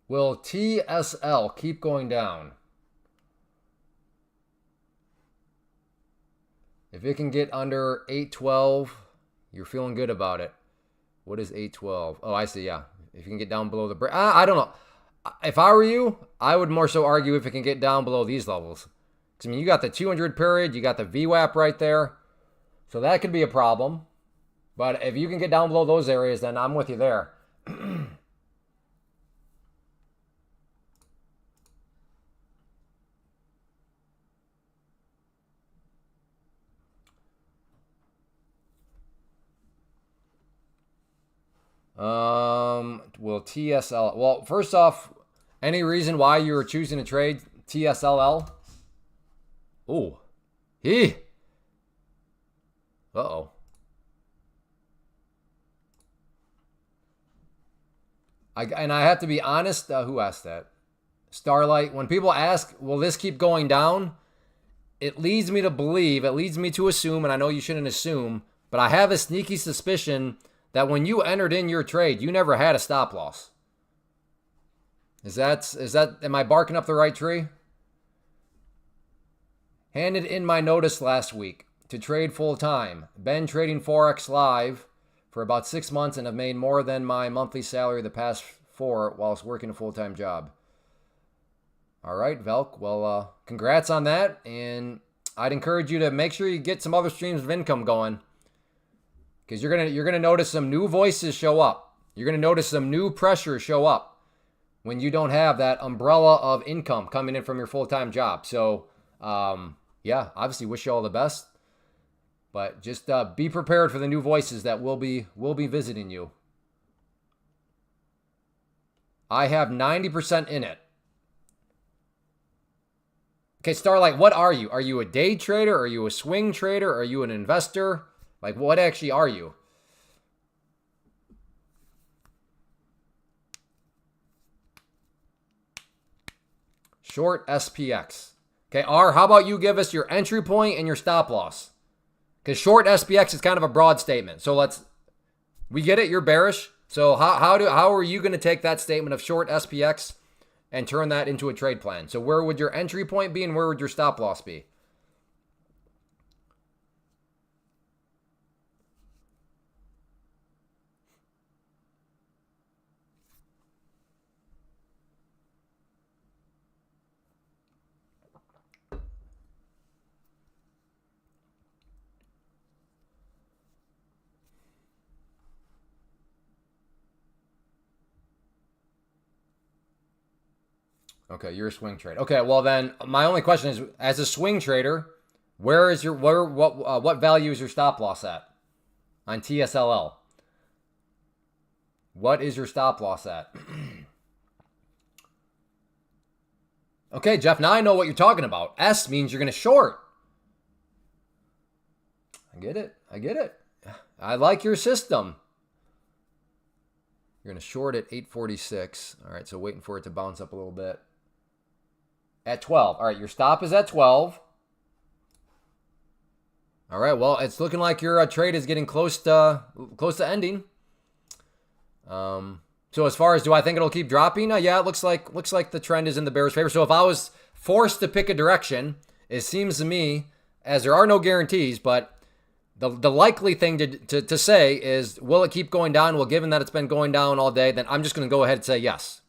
Will TSL keep going down? If it can get under 812, you're feeling good about it. What is 812? Oh, I see, yeah. If you can get down below the break. I don't know. If I were you, I would more so argue if it can get down below these levels. Because, I mean, you got the 200 period, you got the VWAP right there. So that could be a problem. But if you can get down below those areas, then I'm with you there. Will TSL... Well, first off, any reason why you were choosing to trade TSLL? Ooh. Uh-oh. And I have to be honest. Who asked that? Starlight. When people ask, will this keep going down? It leads me to believe, it leads me to assume, and I know you shouldn't assume, but I have a sneaky suspicion that when you entered in your trade, you never had a stop loss. Is that, am I barking up the right tree? Handed in my notice last week to trade full time. Been trading Forex live for about 6 months and have made more than my monthly salary the past 4 whilst working a full-time job. All right, Velk. Well, congrats on that. And I'd encourage you to make sure you get some other streams of income going. Because you're gonna notice some new voices show up. You're gonna notice some new pressure show up when you don't have that umbrella of income coming in from your full-time job. So, yeah, obviously wish you all the best. But just be prepared for the new voices that will be visiting you. I have 90% in it. Okay, Starlight, what are you? Are you a day trader? Are you a swing trader? Are you an investor? Like, what actually are you? Short SPX. Okay, R, how about you give us your entry point and your stop loss? Because short SPX is kind of a broad statement. So we get it, you're bearish. So how are you going to take that statement of short SPX and turn that into a trade plan? So where would your entry point be and where would your stop loss be? Okay, you're a swing trader. Okay, well then, my only question is, as a swing trader, what value is your stop loss at on TSLL? What is your stop loss at? Okay, Jeff, now I know what you're talking about. S means you're going to short. I get it. I like your system. You're going to short at 846. All right, so waiting for it to bounce up a little bit. At 12. All right, your stop is at 12. All right, well, it's looking like your trade is getting close to ending. So as far as do I think it'll keep dropping? Yeah, it looks like the trend is in the bearish favor. So if I was forced to pick a direction, it seems to me, as there are no guarantees, but the likely thing to say is, will it keep going down? Well, given that it's been going down all day, then I'm just going to go ahead and say yes.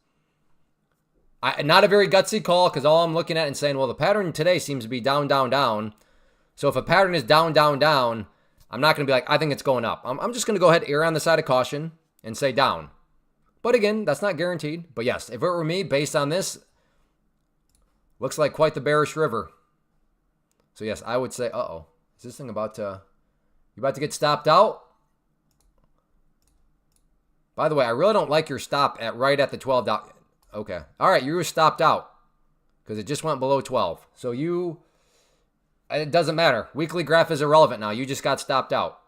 Not a very gutsy call, because all I'm looking at and saying, well, the pattern today seems to be down, down, down. So if a pattern is down, down, down, I'm not going to be like, I think it's going up. I'm just going to go ahead and err on the side of caution and say down. But again, that's not guaranteed. But yes, if it were me, based on this, looks like quite the bearish river. So yes, I would say, uh-oh. Is this thing about to... You about to get stopped out? By the way, I really don't like your stop at right at the 12. Okay. All right, you were stopped out because it just went below 12. So it doesn't matter. Weekly graph is irrelevant now. You just got stopped out.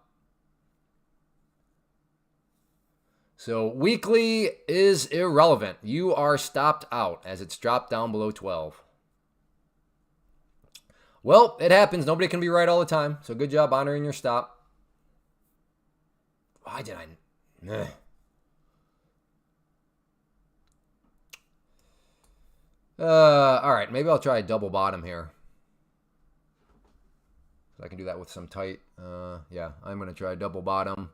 So weekly is irrelevant. You are stopped out as it's dropped down below 12. Well, it happens. Nobody can be right all the time. So good job honoring your stop. Why did I? All right, maybe I'll try a double bottom here. I can do that with some tight. Yeah, I'm going to try a double bottom.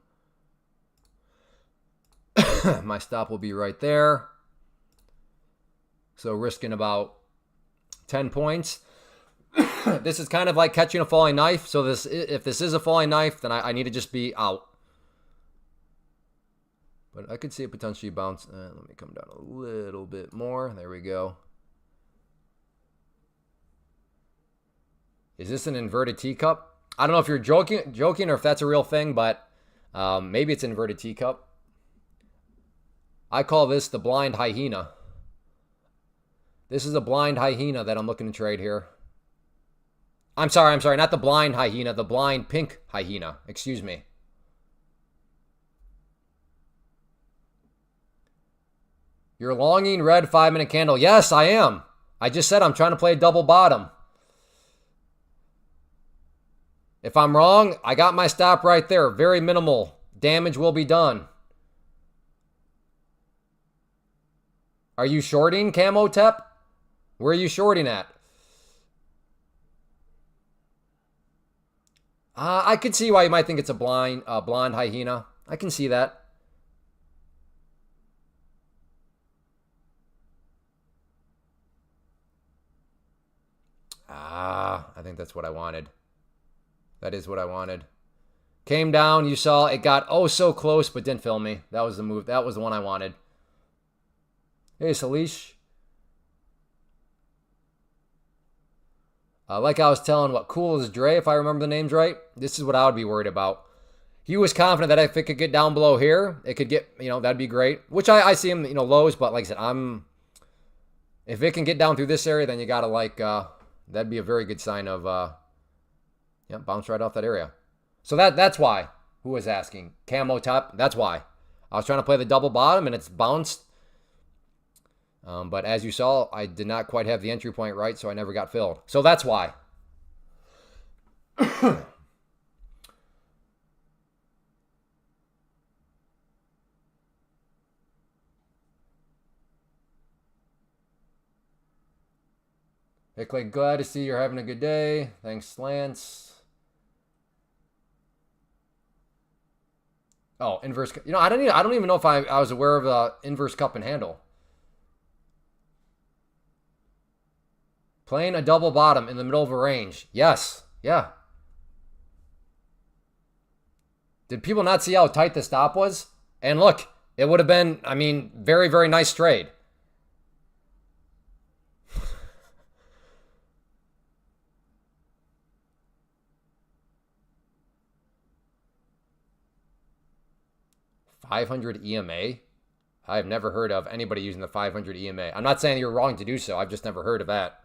My stop will be right there. So risking about 10 points. This is kind of like catching a falling knife. So if this is a falling knife, then I need to just be out. But I could see it potentially bounce. Let me come down a little bit more. There we go. Is this an inverted teacup? I don't know if you're joking or if that's a real thing, but maybe it's inverted teacup. I call this the blind hyena. This is a blind hyena that I'm looking to trade here. I'm sorry, not the blind hyena, the blind pink hyena. Excuse me. You're longing red 5-minute candle. Yes, I am. I just said I'm trying to play a double bottom. If I'm wrong, I got my stop right there. Very minimal damage will be done. Are you shorting, Camo Tep? Where are you shorting at? I could see why you might think it's a blonde hyena. I can see that. I think that's what I wanted. That is what I wanted. Came down, you saw it got oh so close, but didn't fill me. That was the move. That was the one I wanted. Hey, Salish. Like I was telling, what Cool is Dre, if I remember the names right. This is what I would be worried about. He was confident that if it could get down below here, it could get, that'd be great. Which I see him, lows, but like I said, if it can get down through this area, then you gotta that'd be a very good sign of, bounce right off that area. So that's why. Who was asking? Camo top. That's why. I was trying to play the double bottom and it's bounced. But as you saw, I did not quite have the entry point right, so I never got filled. So that's why. Hey, Clay, glad to see you're having a good day. Thanks, Lance. Oh, inverse. I don't even know if I was aware of the inverse cup and handle. Playing a double bottom in the middle of a range. Yes. Yeah. Did people not see how tight the stop was? And look, it would have been, very, very nice trade. $500 EMA? I've never heard of anybody using the 500 EMA. I'm not saying you're wrong to do so. I've just never heard of that.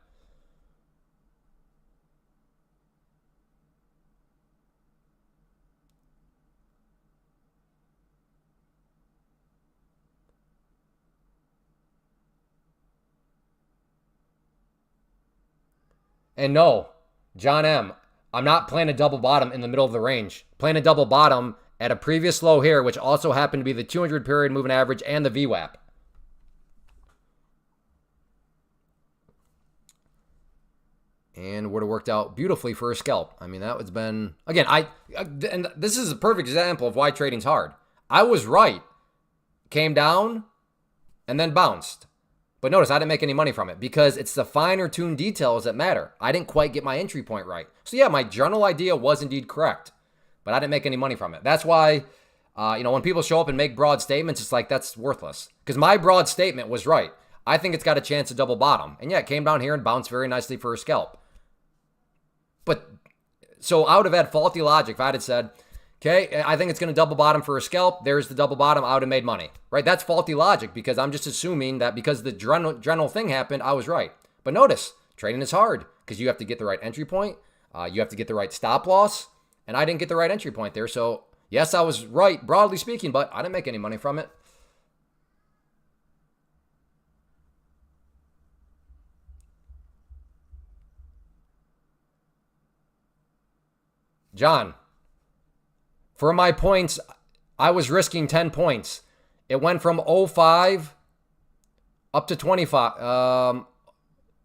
And no, John M., I'm not playing a double bottom in the middle of the range. Playing a double bottom at a previous low here, which also happened to be the 200 period moving average and the VWAP. And would have worked out beautifully for a scalp. That was been, again, and this is a perfect example of why trading's hard. I was right. Came down and then bounced. But notice I didn't make any money from it because it's the finer tuned details that matter. I didn't quite get my entry point right. So yeah, my general idea was indeed correct, but I didn't make any money from it. That's why, when people show up and make broad statements, it's like, that's worthless. Because my broad statement was right. I think it's got a chance to double bottom. And yeah, it came down here and bounced very nicely for a scalp. But, so I would have had faulty logic if I had said, okay, I think it's going to double bottom for a scalp. There's the double bottom. I would have made money, right? That's faulty logic because I'm just assuming that because the general thing happened, I was right. But notice, trading is hard because you have to get the right entry point. You have to get the right stop loss. And I didn't get the right entry point there. So, yes, I was right, broadly speaking, but I didn't make any money from it. John, for my points, I was risking 10 points. It went from 05 up to 25,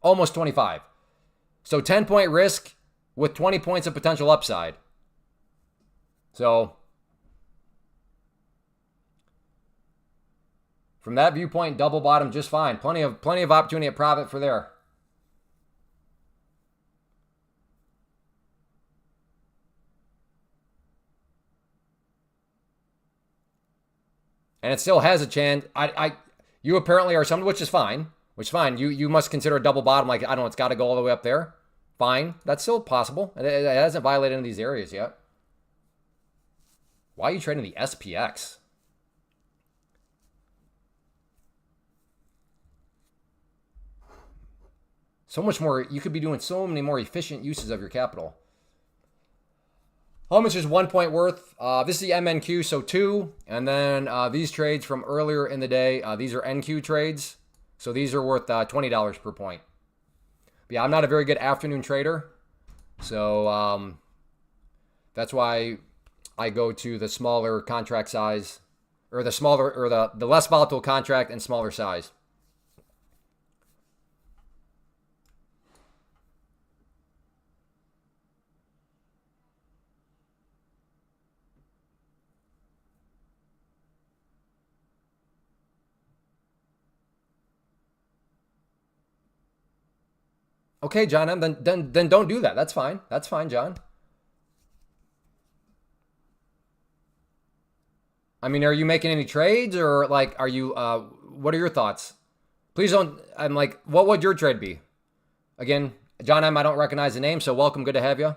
almost 25. So 10-point risk with 20 points of potential upside. So from that viewpoint, double bottom just fine. Plenty of opportunity at profit for there. And it still has a chance. You apparently are someone, which is fine. Which is fine. You must consider a double bottom, like, I don't know, it's got to go all the way up there. Fine. That's still possible. It hasn't violated any of these areas yet. Why are you trading the SPX? So much more. You could be doing so many more efficient uses of your capital. How much is 1 point worth? This is the MNQ, so 2. And then these trades from earlier in the day, these are NQ trades. So these are worth $20 per point. But yeah, I'm not a very good afternoon trader. So that's why I go to the smaller contract size, or the smaller, or the less volatile contract and smaller size. Okay, John, then don't do that. That's fine. That's fine, John. I mean, are you making any trades, or like, are you? What are your thoughts? Please don't. I'm like, what would your trade be? Again, John M. I don't recognize the name, so welcome. Good to have you.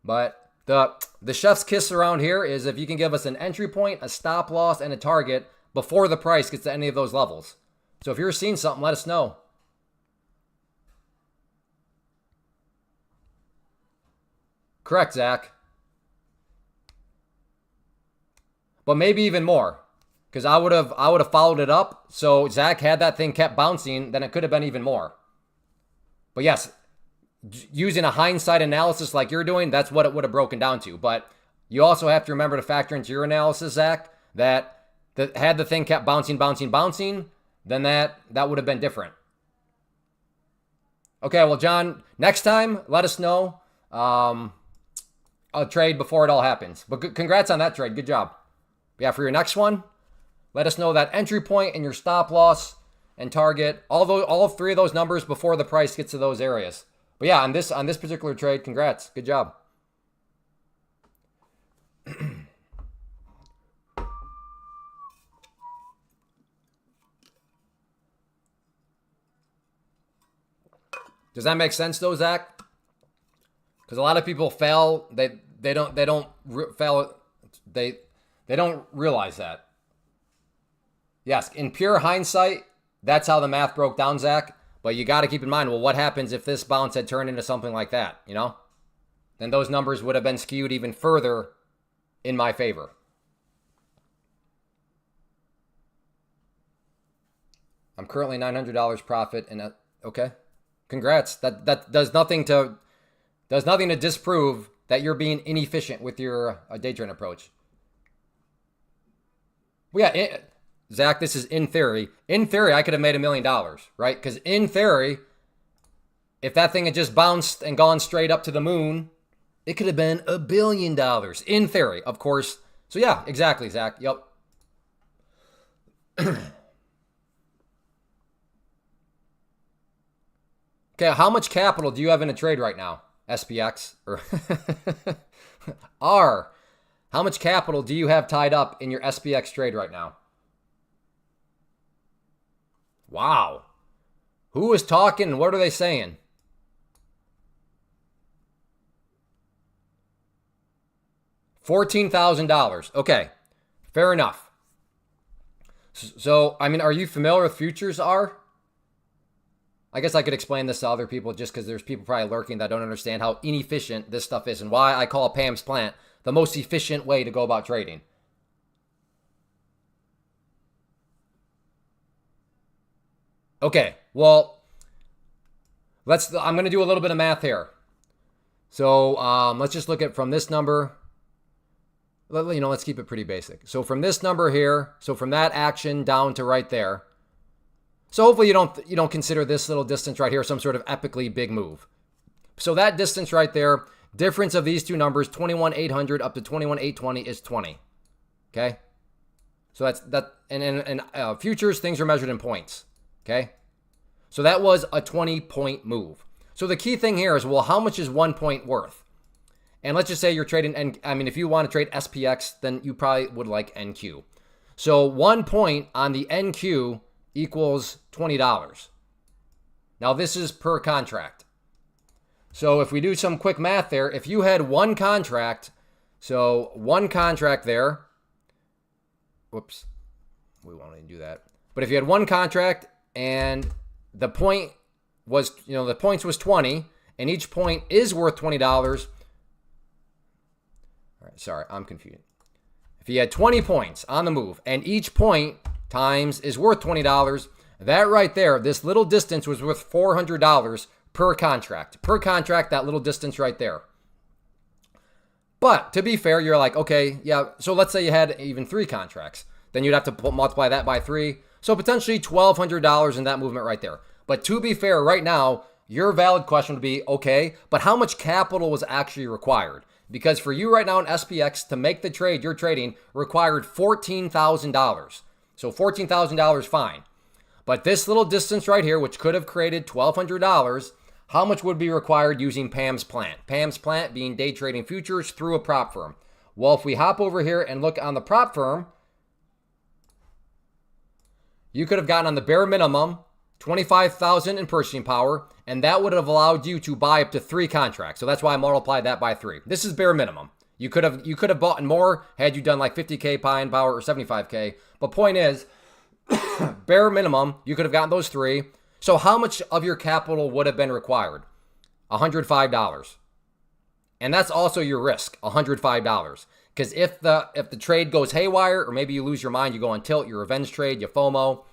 But the chef's kiss around here is if you can give us an entry point, a stop loss, and a target before the price gets to any of those levels. So if you're seeing something, let us know. Correct, Zach. But maybe even more, because I would have followed it up. So Zach had that thing kept bouncing, then it could have been even more. But yes, using a hindsight analysis like you're doing, that's what it would have broken down to. But you also have to remember to factor into your analysis, Zach, that had the thing kept bouncing, then that would have been different. Okay, well, John, next time, let us know a trade before it all happens. But congrats on that trade. Good job. But yeah, for your next one, let us know that entry point and your stop loss and target, all 3 of those numbers before the price gets to those areas. But yeah, on this particular trade, congrats. Good job. Does that make sense though, Zach? Because a lot of people fail. They don't fail. They don't realize that. Yes, in pure hindsight, that's how the math broke down, Zach. But you got to keep in mind, well, what happens if this bounce had turned into something like that, you know? Then those numbers would have been skewed even further in my favor. I'm currently $900 profit, and okay, congrats. That does nothing to disprove that you're being inefficient with your day trade approach. Well, yeah, Zach, this is in theory. In theory, I could have made $1 million, right? Because in theory, if that thing had just bounced and gone straight up to the moon, it could have been $1 billion. In theory, of course. So yeah, exactly, Zach. Yep. Okay, how much capital do you have in a trade right now? SPX or R. How much capital do you have tied up in your SPX trade right now? Wow. Who is talking? What are they saying? $14,000. Okay, fair enough. So, I mean, are you familiar with futures R? I guess I could explain this to other people just because there's people probably lurking that don't understand how inefficient this stuff is and why I call Pam's plant the most efficient way to go about trading. Okay, well, I'm going to do a little bit of math here. So let's just look at from this number. Let's keep it pretty basic. So from this number here, so from that action down to right there. So hopefully you don't consider this little distance right here some sort of epically big move. So that distance right there, difference of these two numbers, 21,800 up to 21,820 is 20. Okay? So that's that. And futures, things are measured in points. Okay? So that was a 20-point move. So the key thing here is, well, how much is 1 point worth? And let's just say you're trading, if you want to trade SPX, then you probably would like NQ. So 1 point on the NQ equals $20. Now this is per contract. So if we do some quick math there, if you had one contract, so one contract there, whoops, we won't even do that. But if you had one contract and the point was, the points was 20, and each point is worth $20. All right, sorry, I'm confused. If you had 20 points on the move, and each point times is worth $20, that right there, this little distance was worth $400 per contract. Per contract, that little distance right there. But to be fair, you're like, okay, yeah, so let's say you had even 3 contracts. Then you'd have to multiply that by 3. So potentially $1,200 in that movement right there. But to be fair, right now, your valid question would be, okay, but how much capital was actually required? Because for you right now in SPX, to make the trade you're trading required $14,000. So $14,000, fine. But this little distance right here, which could have created $1,200, how much would be required using Pam's plant? Pam's plant being day trading futures through a prop firm. Well, if we hop over here and look on the prop firm, you could have gotten on the bare minimum $25,000 in purchasing power, and that would have allowed you to buy up to 3 contracts. So that's why I multiplied that by 3. This is bare minimum. You could have bought more had you done like 50K buying power or 75K. But point is, bare minimum, you could have gotten those 3. So how much of your capital would have been required? $105. And that's also your risk, $105. Because if the trade goes haywire, or maybe you lose your mind, you go on tilt, you revenge trade, you FOMO,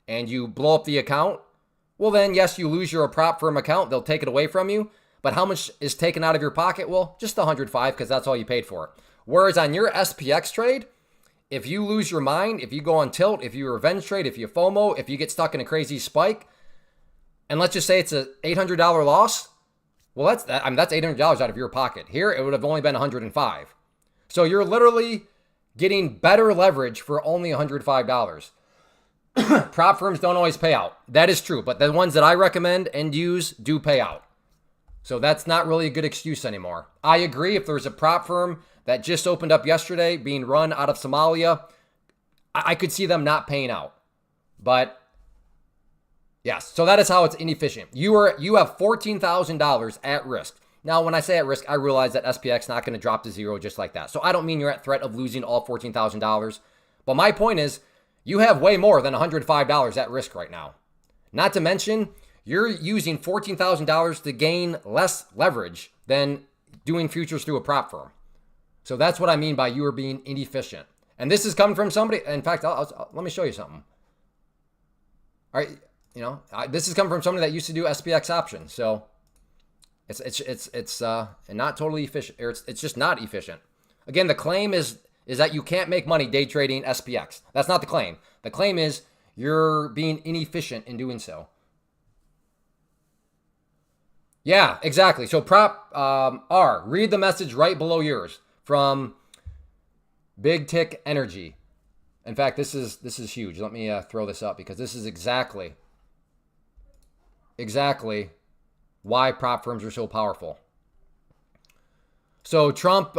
and you blow up the account, well then, yes, you lose your prop firm account. They'll take it away from you. But how much is taken out of your pocket? Well, just $105 because that's all you paid for it. Whereas on your SPX trade, if you lose your mind, if you go on tilt, if you revenge trade, if you FOMO, if you get stuck in a crazy spike, and let's just say it's an $800 loss, well, that's $800 out of your pocket. Here, it would have only been $105. So you're literally getting better leverage for only $105. Prop firms don't always pay out. That is true, but the ones that I recommend and use do pay out. So that's not really a good excuse anymore. I agree, if there's a prop firm that just opened up yesterday being run out of Somalia, I could see them not paying out. But yes, so that is how it's inefficient. You have $14,000 at risk. Now, when I say at risk, I realize that SPX is not going to drop to 0 just like that. So I don't mean you're at threat of losing all $14,000. But my point is, you have way more than $105 at risk right now. Not to mention, you're using $14,000 to gain less leverage than doing futures through a prop firm. So that's what I mean by you are being inefficient. And this is coming from somebody. In fact, let me show you something. All right, this is coming from somebody that used to do SPX options. So it's not totally efficient. Or it's just not efficient. Again, the claim is that you can't make money day trading SPX. That's not the claim. The claim is you're being inefficient in doing so. Yeah, exactly. So prop R, read the message right below yours from Big Tick Energy. In fact, this is huge. Let me throw this up because this is exactly why prop firms are so powerful. So Trump,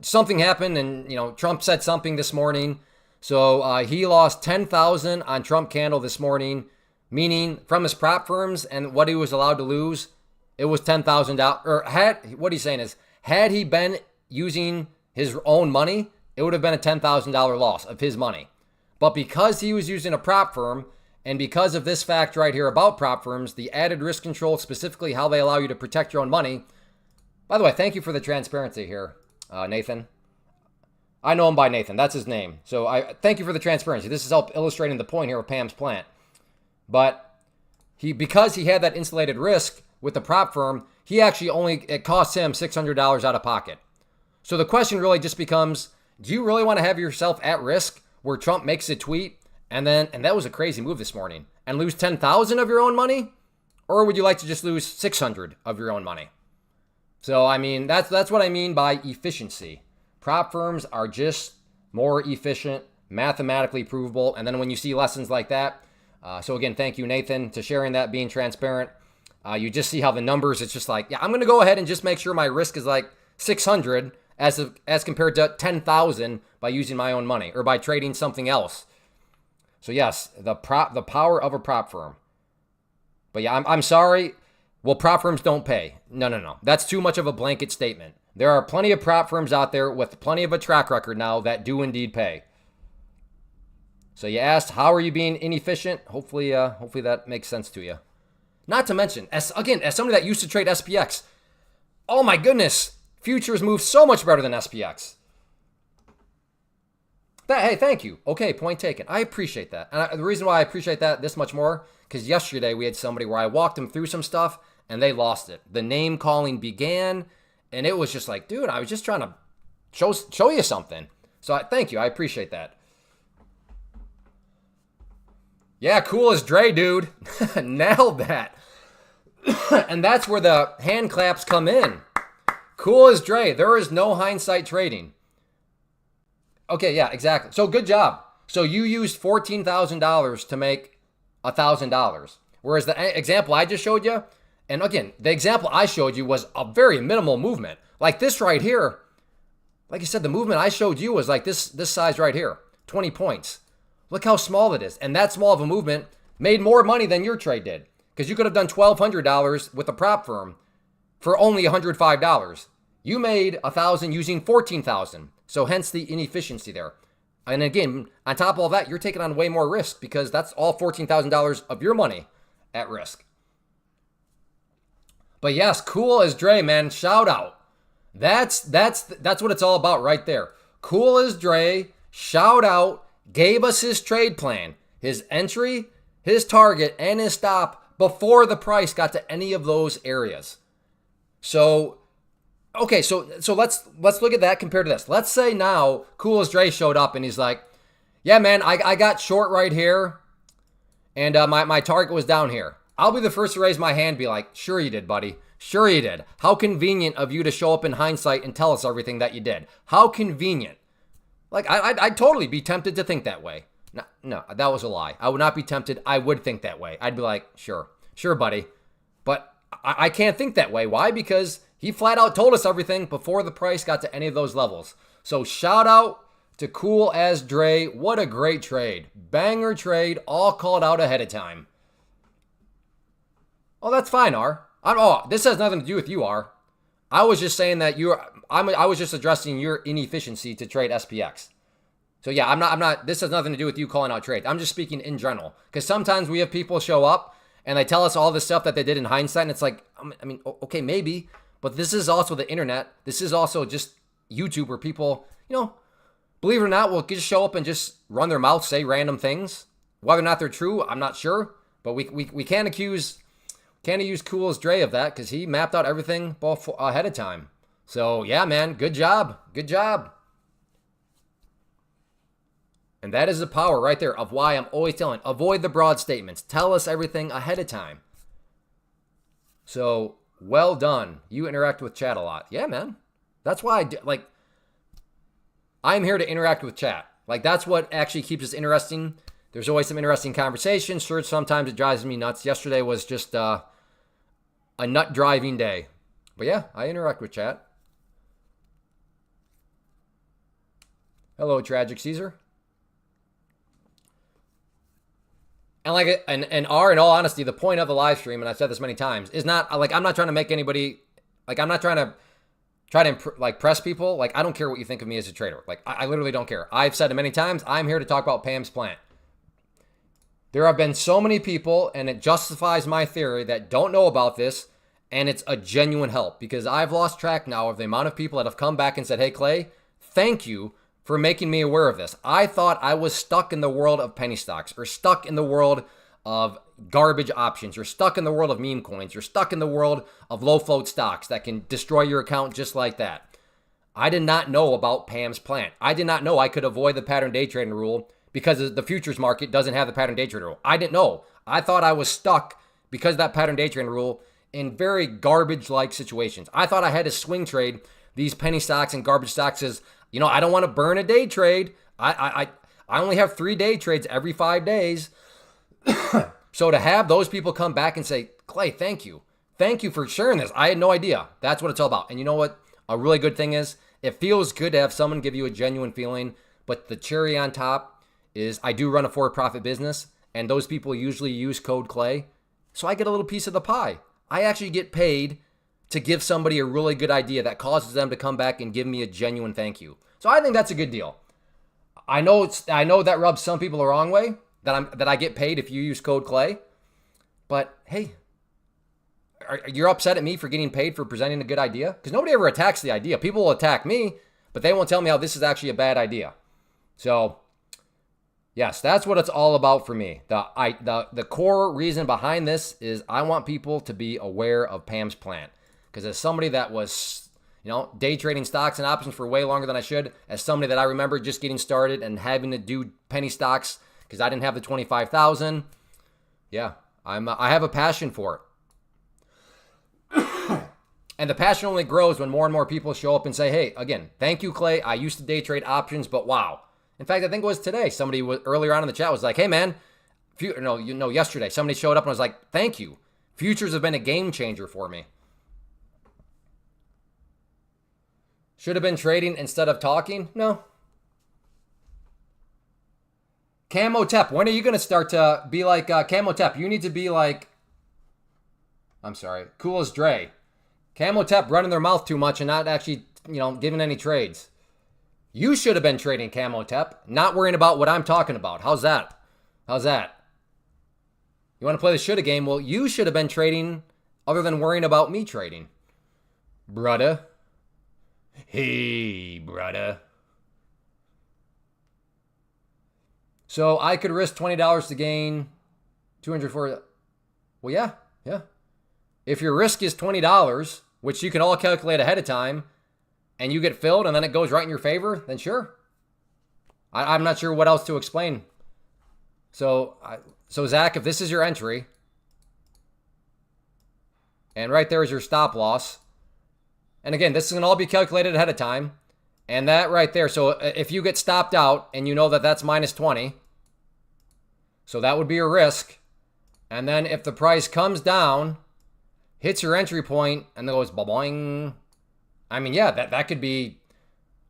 something happened, and Trump said something this morning. So he lost $10,000 on Trump candle this morning, meaning from his prop firms and what he was allowed to lose, it was $10,000. Or what he's saying is, had he been using his own money, it would have been a $10,000 loss of his money. But because he was using a prop firm, and because of this fact right here about prop firms, the added risk control, specifically how they allow you to protect your own money. By the way, thank you for the transparency here, Nathan. I know him by Nathan. That's his name. So I thank you for the transparency. This is help illustrating the point here of Pam's plant. But because he had that insulated risk with the prop firm, he actually it costs him $600 out of pocket. So the question really just becomes, do you really want to have yourself at risk where Trump makes a tweet and that was a crazy move this morning, and lose 10,000 of your own money? Or would you like to just lose 600 of your own money? So, I mean, that's what I mean by efficiency. Prop firms are just more efficient, mathematically provable. And then when you see lessons like that, so again, thank you, Nathan, to sharing that, being transparent. You just see how the numbers, it's just like, yeah, I'm going to go ahead and just make sure my risk is like 600 as compared to 10,000 by using my own money or by trading something else. So yes, the power of a prop firm. But yeah, I'm sorry. Well, prop firms don't pay. No. That's too much of a blanket statement. There are plenty of prop firms out there with plenty of a track record now that do indeed pay. So you asked, how are you being inefficient? Hopefully that makes sense to you. Not to mention, as somebody that used to trade SPX, oh my goodness, futures move so much better than SPX. Hey, thank you. Okay, point taken. I appreciate that. And the reason why I appreciate that this much more, because yesterday we had somebody where I walked them through some stuff and they lost it. The name calling began, and it was just like, dude, I was just trying to show you something. So thank you. I appreciate that. Yeah, cool as Dre, dude. Nailed that. And that's where the hand claps come in. Cool as Dre. There is no hindsight trading. Okay, yeah, exactly. So good job. So you used $14,000 to make $1,000. Whereas the example I just showed you, and again, the example I showed you was a very minimal movement. Like this right here, like I said, the movement I showed you was like this size right here, 20 points. Look how small it is. And that small of a movement made more money than your trade did. Because you could have done $1,200 with a prop firm for only $105. You made $1,000 using $14,000. So hence the inefficiency there. And again, on top of all that, you're taking on way more risk because that's all $14,000 of your money at risk. But yes, cool as Dre, man. Shout out. That's what it's all about right there. Cool as Dre, shout out, gave us his trade plan, his entry, his target, and his stop before the price got to any of those areas. So, okay, so let's look at that compared to this. Let's say now Cool as Dre showed up and he's like, yeah, man, I got short right here, and my target was down here. I'll be the first to raise my hand and be like, sure you did, buddy. Sure you did. How convenient of you to show up in hindsight and tell us everything that you did. How convenient. Like, I'd totally be tempted to think that way. No, that was a lie. I would not be tempted. I would think that way. I'd be like, sure, buddy. But I can't think that way. Why? Because he flat out told us everything before the price got to any of those levels. So shout out to Cool as Dre. What a great trade. Banger trade, all called out ahead of time. Oh, that's fine, R. This has nothing to do with you, R. I was just saying that I was just addressing your inefficiency to trade SPX. So yeah, I'm not, this has nothing to do with you calling out trades. I'm just speaking in general. Because sometimes we have people show up and they tell us all the stuff that they did in hindsight. And it's like, I mean, okay, maybe. But this is also the internet. This is also just YouTube where people, believe it or not, will just show up and just run their mouth, say random things. Whether or not they're true, I'm not sure. But we can't accuse Cool as Dre of that because he mapped out everything ahead of time. So yeah, man, good job. Good job. And that is the power right there of why I'm always telling, avoid the broad statements. Tell us everything ahead of time. So, well done. You interact with chat a lot. Yeah, man. That's why I'm here to interact with chat. Like, that's what actually keeps us interesting. There's always some interesting conversations. Sure, sometimes it drives me nuts. Yesterday was just a nut-driving day. But yeah, I interact with chat. Hello, Tragic Caesar. And R, in all honesty, the point of the live stream, and I've said this many times, is not like I'm not trying to make anybody, like I'm not trying to press people. Like I don't care what you think of me as a trader. Like I literally don't care. I've said it many times. I'm here to talk about Pam's plant. There have been so many people, and it justifies my theory that don't know about this, and it's a genuine help because I've lost track now of the amount of people that have come back and said, "Hey Clay, thank you for making me aware of this. I thought I was stuck in the world of penny stocks or stuck in the world of garbage options. You're stuck in the world of meme coins. You're stuck in the world of low float stocks that can destroy your account just like that. I did not know about Pam's plan. I did not know I could avoid the pattern day trading rule because the futures market doesn't have the pattern day trading rule. I didn't know. I thought I was stuck because of that pattern day trading rule in very garbage-like situations. I thought I had to swing trade these penny stocks and garbage stocks as, I don't want to burn a day trade. I only have 3 day trades every 5 days. So to have those people come back and say, Clay, thank you. Thank you for sharing this. I had no idea. That's what it's all about. And you know what a really good thing is? It feels good to have someone give you a genuine feeling, but the cherry on top is I do run a for-profit business, and those people usually use code Clay, so I get a little piece of the pie. I actually get paid to give somebody a really good idea that causes them to come back and give me a genuine thank you. So I think that's a good deal. I know that rubs some people the wrong way, that I get paid if you use code Clay, but hey, you're upset at me for getting paid for presenting a good idea? Because nobody ever attacks the idea. People will attack me, but they won't tell me how this is actually a bad idea. So, yes, that's what it's all about for me. The core reason behind this is I want people to be aware of Pam's plan. Because as somebody that was, day trading stocks and options for way longer than I should, as somebody that I remember just getting started and having to do penny stocks because I didn't have the 25,000, yeah, I have a passion for it. And the passion only grows when more and more people show up and say, hey, again, thank you, Clay. I used to day trade options, but wow. In fact, I think it was today. Somebody earlier on in the chat was like, hey, man, yesterday, somebody showed up and was like, thank you. Futures have been a game changer for me. Should have been trading instead of talking? No. Camotep, when are you going to start to be like Camotep? You need to be like, Cool as Dre. Camotep running their mouth too much and not actually, giving any trades. You should have been trading Camotep, not worrying about what I'm talking about. How's that? You want to play the shoulda game? Well, you should have been trading other than worrying about me trading. Brudda. Hey, brudda. So I could risk $20 to gain $204. Well, yeah. If your risk is $20, which you can all calculate ahead of time, and you get filled and then it goes right in your favor, then sure. I'm not sure what else to explain. So Zach, if this is your entry, and right there is your stop loss, and again, this is going to all be calculated ahead of time, and that right there, so if you get stopped out and you know that that's minus 20, so that would be your risk, and then if the price comes down, hits your entry point, and then goes boing. I mean, yeah, that could be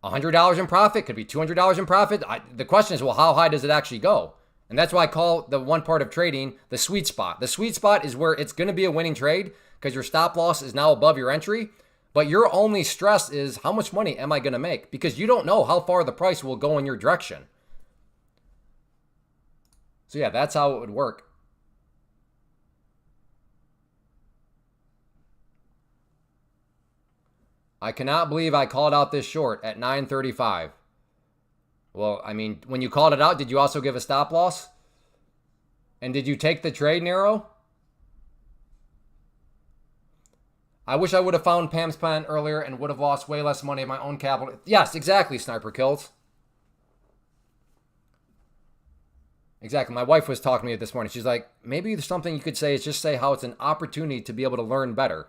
$100 in profit, could be $200 in profit. The question is, well, how high does it actually go? And that's why I call the one part of trading the sweet spot. The sweet spot is where it's going to be a winning trade because your stop loss is now above your entry, but your only stress is how much money am I going to make? Because you don't know how far the price will go in your direction. So yeah, that's how it would work. I cannot believe I called out this short at 9:35. Well, I mean, when you called it out, did you also give a stop loss? And did you take the trade, Nero? I wish I would have found Pam's plan earlier and would have lost way less money in my own capital. Yes, exactly, Sniper Kills. Exactly. My wife was talking to me this morning. She's like, maybe there's something you could say is just say how it's an opportunity to be able to learn better.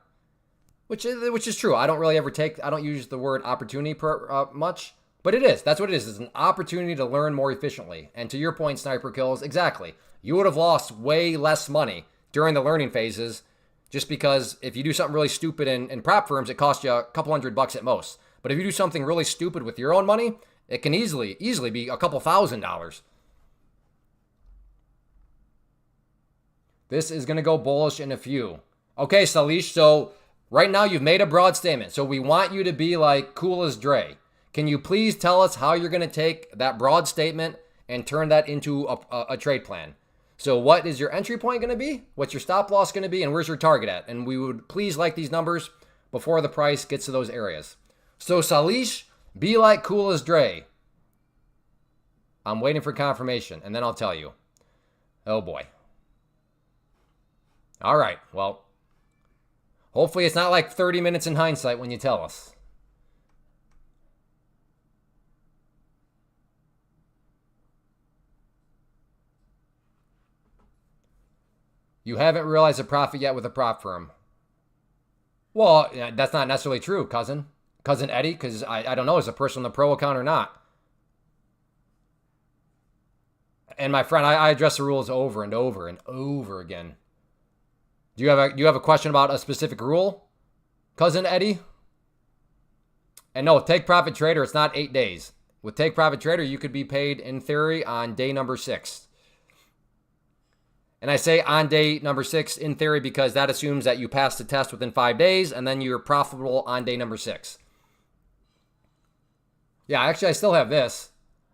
Which is true. I don't use the word opportunity much, but it is. That's what it is. It's an opportunity to learn more efficiently. And to your point, Sniper Kills, exactly. You would have lost way less money during the learning phases just because if you do something really stupid in prop firms, it costs you a couple $100 at most. But if you do something really stupid with your own money, it can easily be a couple $1,000. This is going to go bullish in a few. Okay, Salish, so right now you've made a broad statement. So we want you to be like Cool as Dre. Can you please tell us how you're going to take that broad statement and turn that into a trade plan? So what is your entry point going to be? What's your stop loss going to be? And where's your target at? And we would please like these numbers before the price gets to those areas. So Salish, be like Cool as Dre. I'm waiting for confirmation, and then I'll tell you. Oh boy. All right. Well, hopefully it's not like 30 minutes in hindsight when you tell us. You haven't realized a profit yet with a prop firm. Well, that's not necessarily true, cousin. Cousin Eddie, because I don't know, is the person on the pro account or not? And my friend, I address the rules over and over and over again. Do you have a question about a specific rule, cousin Eddie? And no, with Take Profit Trader, it's not 8 days. With Take Profit Trader, you could be paid in theory on day number 6. And I say on day number 6 in theory because that assumes that you pass the test within 5 days and then you're profitable on day number 6. Yeah, actually, I still have this.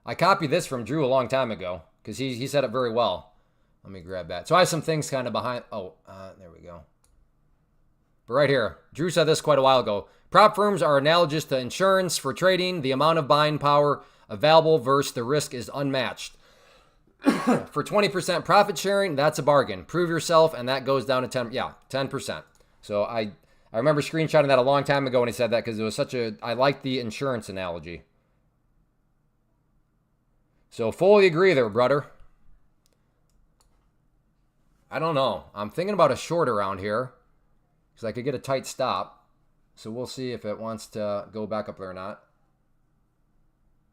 I copied this from Drew a long time ago because he said it very well. Let me grab that. So I have some things kind of behind. Oh, there we go. But right here, Drew said this quite a while ago. Prop firms are analogous to insurance for trading. The amount of buying power available versus the risk is unmatched. For 20% profit sharing, that's a bargain. Prove yourself, and that goes down to 10%. So I remember screenshotting that a long time ago when he said that because it was I like the insurance analogy. So fully agree there, brother. I don't know. I'm thinking about a short around here because I could get a tight stop. So we'll see if it wants to go back up there or not.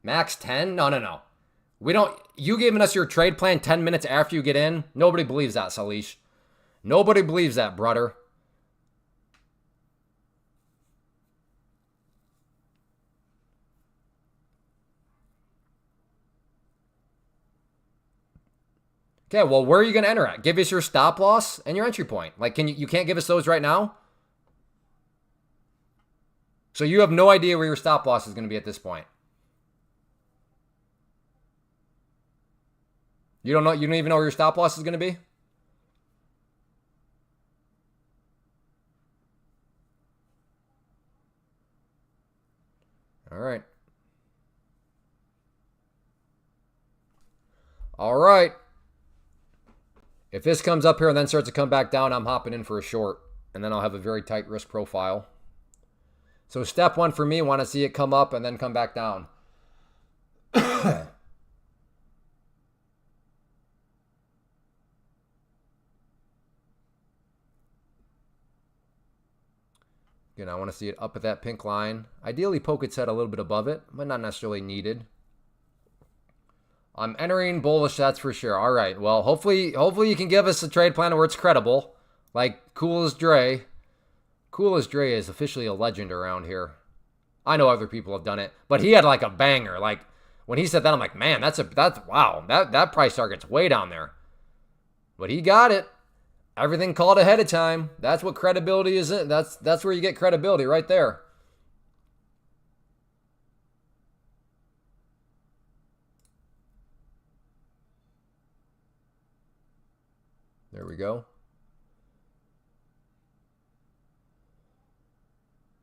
Max 10? No. We don't. You giving us your trade plan 10 minutes after you get in? Nobody believes that, Salish. Nobody believes that, brother. Okay, well, where are you going to enter at? Give us your stop loss and your entry point. Like, you can't give us those right now? So you have no idea where your stop loss is going to be at this point. You don't know. You don't even know where your stop loss is going to be? All right. All right. If this comes up here and then starts to come back down, I'm hopping in for a short. And then I'll have a very tight risk profile. So step 1 for me, want to see it come up and then come back down. Again, I want to see it up at that pink line. Ideally, poke its head a little bit above it, but not necessarily needed. I'm entering bullish, that's for sure. All right, well, hopefully you can give us a trade plan where it's credible. Like Cool as Dre. Cool as Dre is officially a legend around here. I know other people have done it, but he had like a banger. Like when he said that, I'm like, man, that's wow. That price target's way down there. But he got it. Everything called ahead of time. That's what credibility is. That's where you get credibility right there. There we go.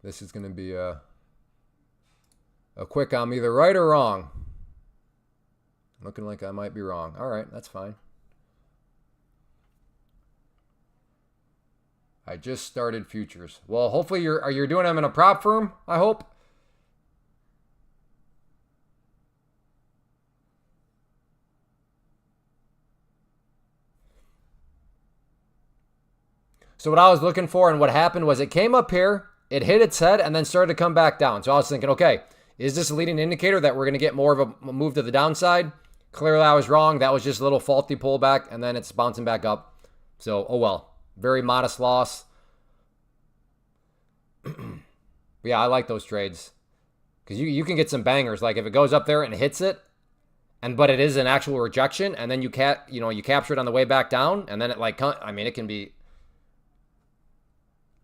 This is going to be a quick I'm either right or wrong. Looking like I might be wrong. All right, that's fine. I just started futures. Well, hopefully you're doing them in a prop firm, I hope. So what I was looking for and what happened was it came up here, it hit its head, and then started to come back down. So I was thinking, okay, is this a leading indicator that we're going to get more of a move to the downside? Clearly I was wrong. That was just a little faulty pullback, and then it's bouncing back up. So, oh well. Very modest loss. But yeah, I like those trades. Because you can get some bangers. Like if it goes up there and hits it, but it is an actual rejection, and then you capture it on the way back down, and then it can be.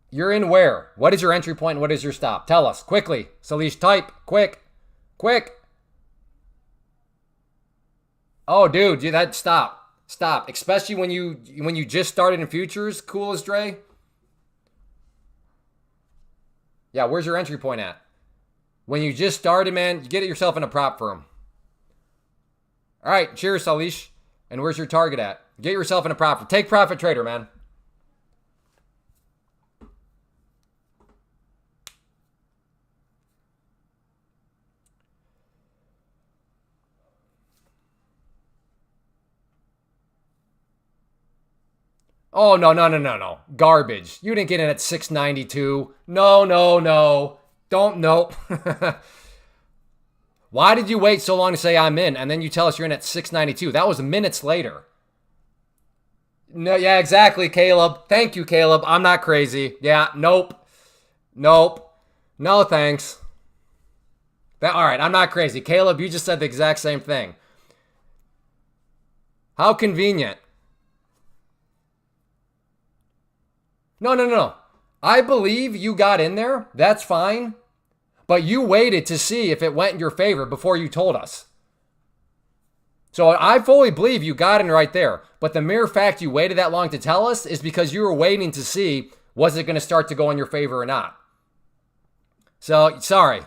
You're in where? What is your entry point and what is your stop? Tell us quickly. Salish, type quick. Oh, dude, that stop. Especially when you just started in futures, Cool as Dre. Yeah, where's your entry point at? When you just started, man, you get yourself in a prop firm. All right, cheers, Salish. And where's your target at? Get yourself in a prop firm. Take Profit Trader, man. Oh, no, no, no, no, no. Garbage. You didn't get in at 692. No, no, no. Don't, nope. Why did you wait so long to say I'm in, and then you tell us you're in at 692? That was minutes later. No, yeah, exactly, Caleb. Thank you, Caleb. I'm not crazy. Yeah, nope. Nope. No, thanks. All right, I'm not crazy. Caleb, you just said the exact same thing. How convenient. No, no, no, no. I believe you got in there. That's fine. But you waited to see if it went in your favor before you told us. So I fully believe you got in right there. But the mere fact you waited that long to tell us is because you were waiting to see was it going to start to go in your favor or not. So, sorry.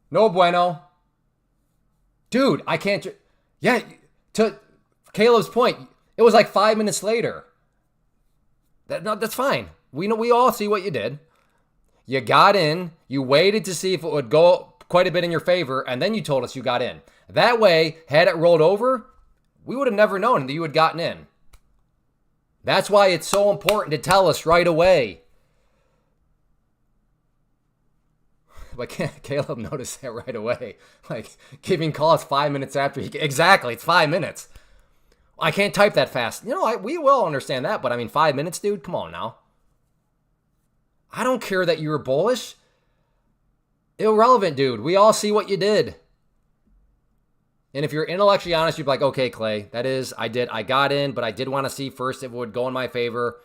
No bueno. Dude, I can't. Yeah, to Caleb's point, it was like 5 minutes later. No, that's fine. We know, we all see what you did. You got in, you waited to see if it would go quite a bit in your favor, and then you told us you got in. That way, had it rolled over, we would have never known that you had gotten in. That's why it's so important to tell us right away. But Caleb noticed that right away. Like, giving calls 5 minutes after he... Exactly, it's 5 minutes. I can't type that fast. You know, we will understand that, but I mean, 5 minutes, dude? Come on now. I don't care that you were bullish. Irrelevant, dude. We all see what you did. And if you're intellectually honest, you'd be like, okay, Clay, that is, I got in, but I did want to see first if it would go in my favor.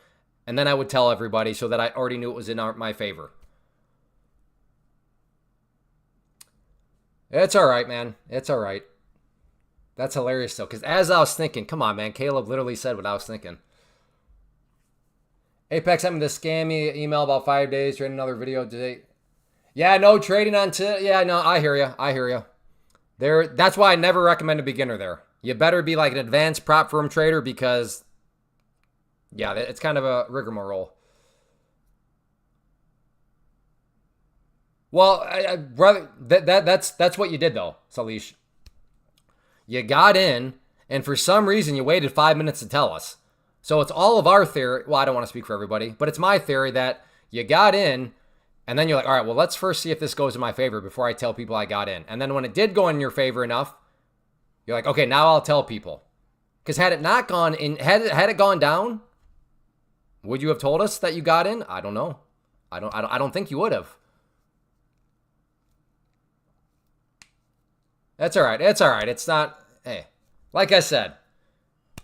And then I would tell everybody so that I already knew it was in my favor. It's all right, man. It's all right. That's hilarious, though, because as I was thinking, come on, man, Caleb literally said what I was thinking. Apex sent me this scammy email about 5 days, trading another video today. Yeah, no trading until, yeah, no, I hear you. I hear you. That's why I never recommend a beginner there. You better be like an advanced prop firm trader because, yeah, it's kind of a rigmarole. Well, brother, that's what you did though, Salish. You got in, and for some reason you waited 5 minutes to tell us. So it's all of our theory. Well, I don't want to speak for everybody, but it's my theory that you got in, and then you're like, all right, well, let's first see if this goes in my favor before I tell people I got in. And then when it did go in your favor enough, you're like, okay, now I'll tell people. Because had it not gone in, had it gone down, would you have told us that you got in? I don't know. I don't think you would have. That's all right. It's all right. It's not, hey, like I said,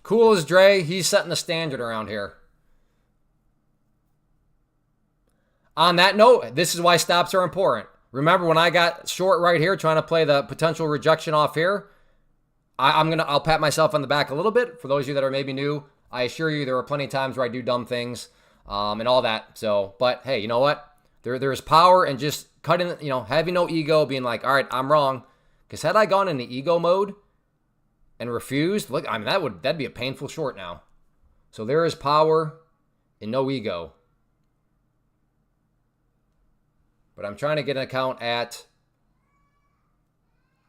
cool as Dre, he's setting the standard around here. On that note, this is why stops are important. Remember when I got short right here trying to play the potential rejection off here? I'll pat myself on the back a little bit. For those of you that are maybe new, I assure you there are plenty of times where I do dumb things and all that. So, but hey, you know what? There's power in just cutting, having no ego, being like, all right, I'm wrong. Because had I gone into ego mode and refused, look, I mean, that'd be a painful short now. So there is power in no ego. But I'm trying to get an account at,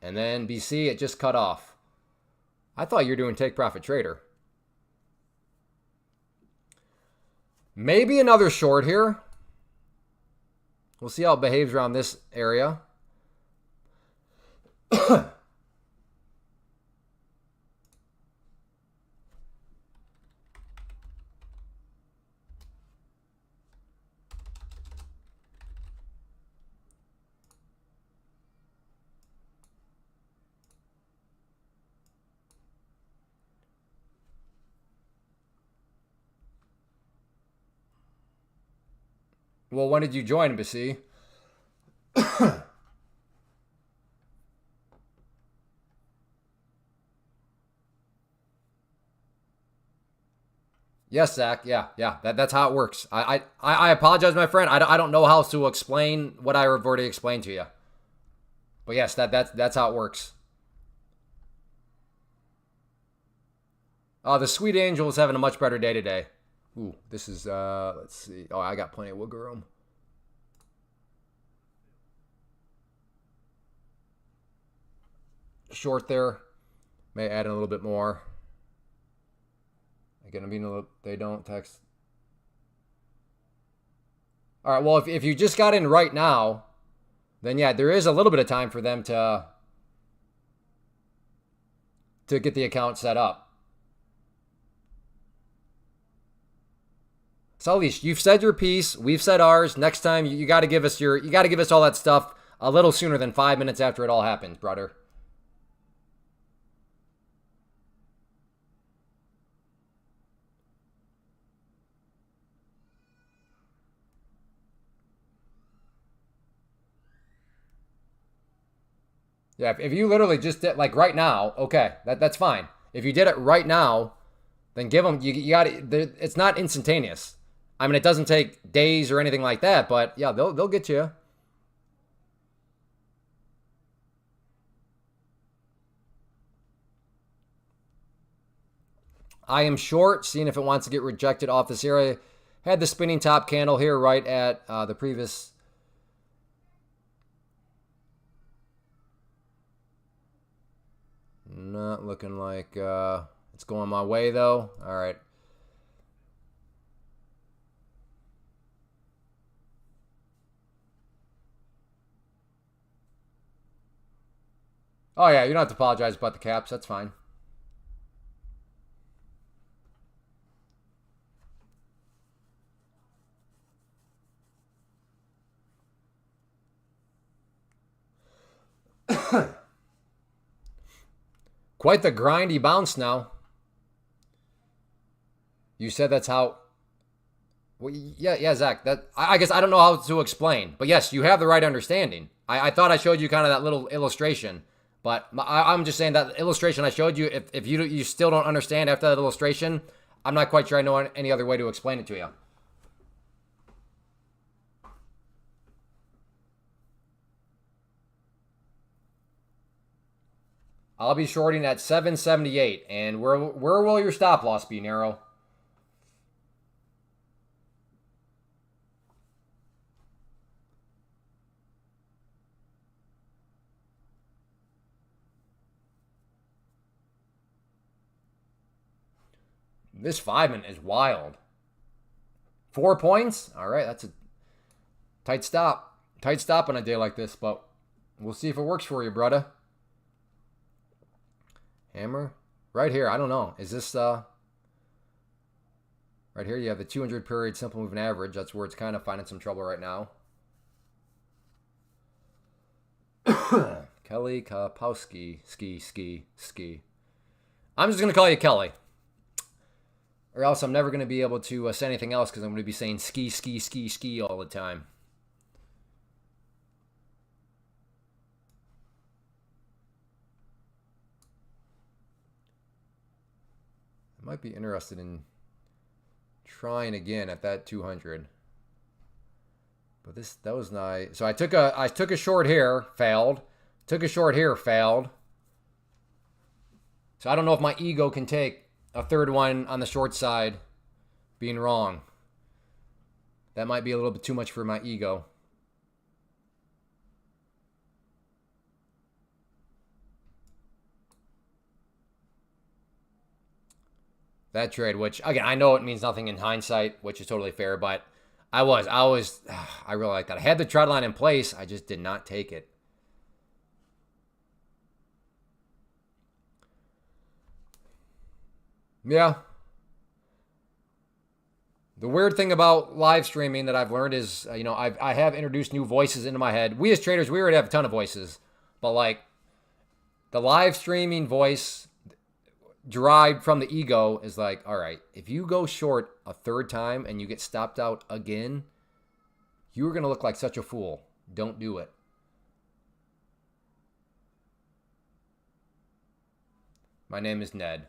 and then BC, it just cut off. I thought you were doing Take Profit Trader. Maybe another short here. We'll see how it behaves around this area. Well, when did you join, BC? Yes, Zach. Yeah. That's how it works. I apologize, my friend. I don't know how to explain what I've already explained to you. But yes, that's how it works. The Sweet Angel is having a much better day today. Ooh, this is, let's see. Oh, I got plenty of wiggle room. Short there. May add in a little bit more. They're gonna be in a little, they don't text. All right. Well, if you just got in right now, then yeah, there is a little bit of time for them to get the account set up. So at least you've said your piece, we've said ours. Next time you got to give us all that stuff a little sooner than 5 minutes after it all happens, brother. Yeah, if you literally just did like right now, okay, that's fine. If you did it right now, then give them. You got it. It's not instantaneous. I mean, it doesn't take days or anything like that, but yeah, they'll get you. I am short, seeing if it wants to get rejected off this area. Had the spinning top candle here right at the previous. Not looking like it's going my way, though. All right. Oh, yeah, you don't have to apologize about the caps. That's fine. Quite the grindy bounce now. You said that's how. Well, yeah, Zach. That I guess I don't know how to explain, but yes, you have the right understanding. I thought I showed you kind of that little illustration, but I'm just saying that illustration I showed you. If you still don't understand after that illustration, I'm not quite sure I know any other way to explain it to you. I'll be shorting at 778, and where will your stop loss be, Nero? This 5-minute is wild. 4 points? All right, that's a tight stop. Tight stop on a day like this, but we'll see if it works for you, brother. Hammer? Right here, I don't know. Is this, right here, you have the 200 period simple moving average. That's where it's kind of finding some trouble right now. Kelly Kapowski. Ski. I'm just going to call you Kelly. Or else I'm never going to be able to say anything else because I'm going to be saying ski all the time. I might be interested in trying again at that 200. But that was nice. So I took a short here, failed. Took a short here, failed. So I don't know if my ego can take a third one on the short side being wrong. That might be a little bit too much for my ego. That trade, which, again, I know it means nothing in hindsight, which is totally fair, but I really like that. I had the trend line in place. I just did not take it. Yeah. The weird thing about live streaming that I've learned is, I have introduced new voices into my head. We as traders, we already have a ton of voices, but like the live streaming voice derived from the ego is like, all right, if you go short a third time and you get stopped out again, you're going to look like such a fool. Don't do it. My name is Ned.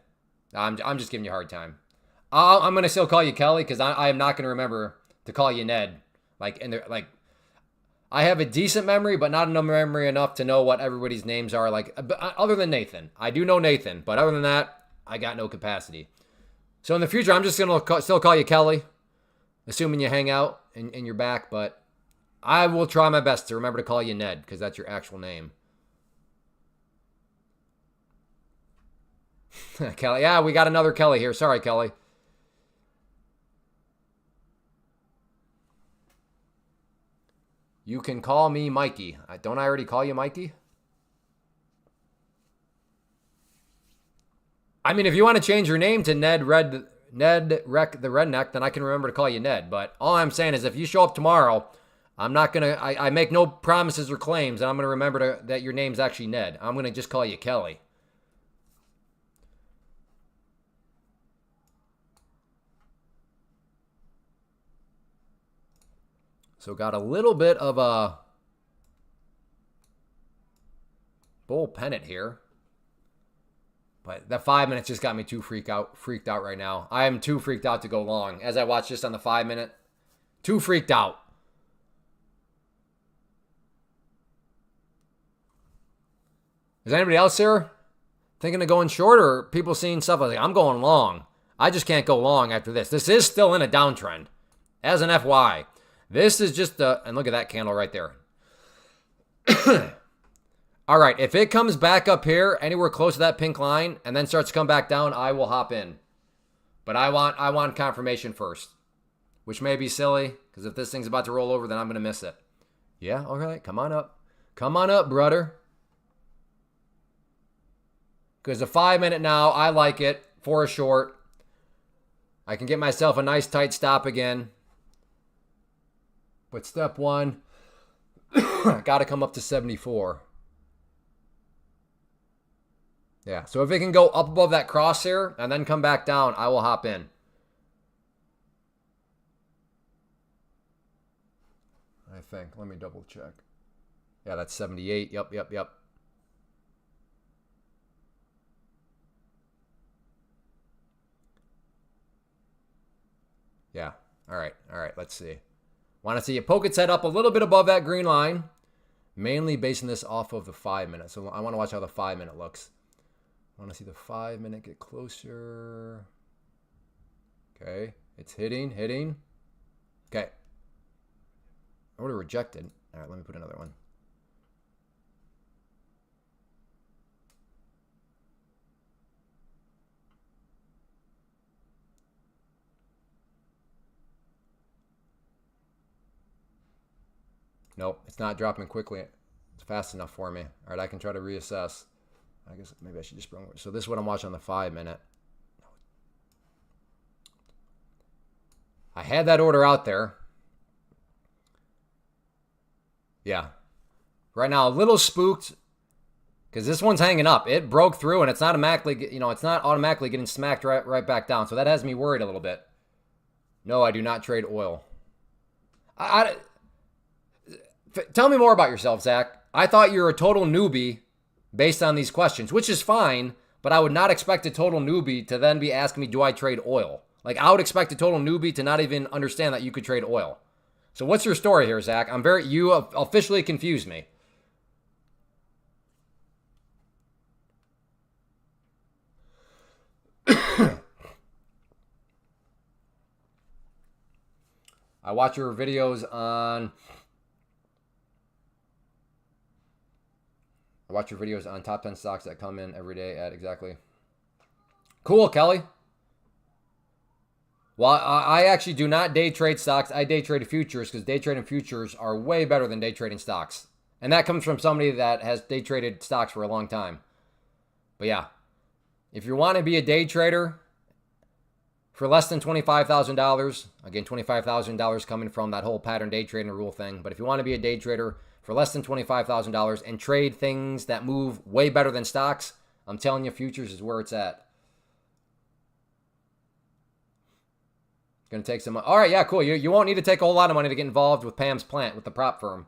I'm just giving you a hard time. I'm going to still call you Kelly because I am not going to remember to call you Ned. I have a decent memory, but not enough memory enough to know what everybody's names are. Like, other than Nathan. I do know Nathan, but other than that, I got no capacity. So in the future, I'm just going to still call you Kelly, assuming you hang out and you're back, but I will try my best to remember to call you Ned because that's your actual name. Kelly. Yeah, we got another Kelly here. Sorry, Kelly. You can call me Mikey. Don't I already call you Mikey? I mean, if you want to change your name to Ned Rec the Redneck, then I can remember to call you Ned. But all I'm saying is if you show up tomorrow, I'm not going to, I make no promises or claims, and I'm going to remember that your name's actually Ned. I'm going to just call you Kelly. So got a little bit of a bull pennant here. But that 5 minutes just got me too freaked out right now. I am too freaked out to go long. As I watch this on the 5 minute, too freaked out. Is anybody else here thinking of going short, or people seeing stuff like I'm going long? I just can't go long after this. This is still in a downtrend. As an FY, this is just and look at that candle right there. All right, if it comes back up here anywhere close to that pink line and then starts to come back down, I will hop in. But I want confirmation first, which may be silly because if this thing's about to roll over, then I'm going to miss it. Yeah, all right, come on up. Come on up, brother. Because the 5 minute now, I like it for a short. I can get myself a nice tight stop again. But step one, got to come up to 74. Yeah, so if it can go up above that crosshair and then come back down, I will hop in. I think. Let me double check. Yeah, that's 78. Yep. Yeah. All right. Let's see. Want to see it poke its head up a little bit above that green line, mainly basing this off of the 5 minute. So I want to watch how the 5 minute looks. I want to see the 5 minute get closer. Okay. It's hitting. Okay. I would have rejected. All right, let me put another one. Nope, it's not dropping quickly. It's fast enough for me. All right, I can try to reassess. I guess maybe I should just bring. So this is what I'm watching on the 5 minute. I had that order out there. Yeah. Right now, a little spooked because this one's hanging up. It broke through, and it's not automatically getting smacked right back down. So that has me worried a little bit. No, I do not trade oil. Tell me more about yourself, Zach. I thought you were a total newbie based on these questions, which is fine, but I would not expect a total newbie to then be asking me, do I trade oil? Like, I would expect a total newbie to not even understand that you could trade oil. So what's your story here, Zach? You officially confused me. I watch your videos on top 10 stocks that come in every day at exactly. Cool, Kelly. Well, I actually do not day trade stocks. I day trade futures because day trading futures are way better than day trading stocks. And that comes from somebody that has day traded stocks for a long time. But yeah, if you want to be a day trader for less than $25,000, again, $25,000 coming from that whole pattern day trading rule thing. But if you want to be a day trader for less than $25,000 and trade things that move way better than stocks, I'm telling you, futures is where it's at. Going to take some. All right, yeah, cool. You won't need to take a whole lot of money to get involved with Pam's plant with the prop firm.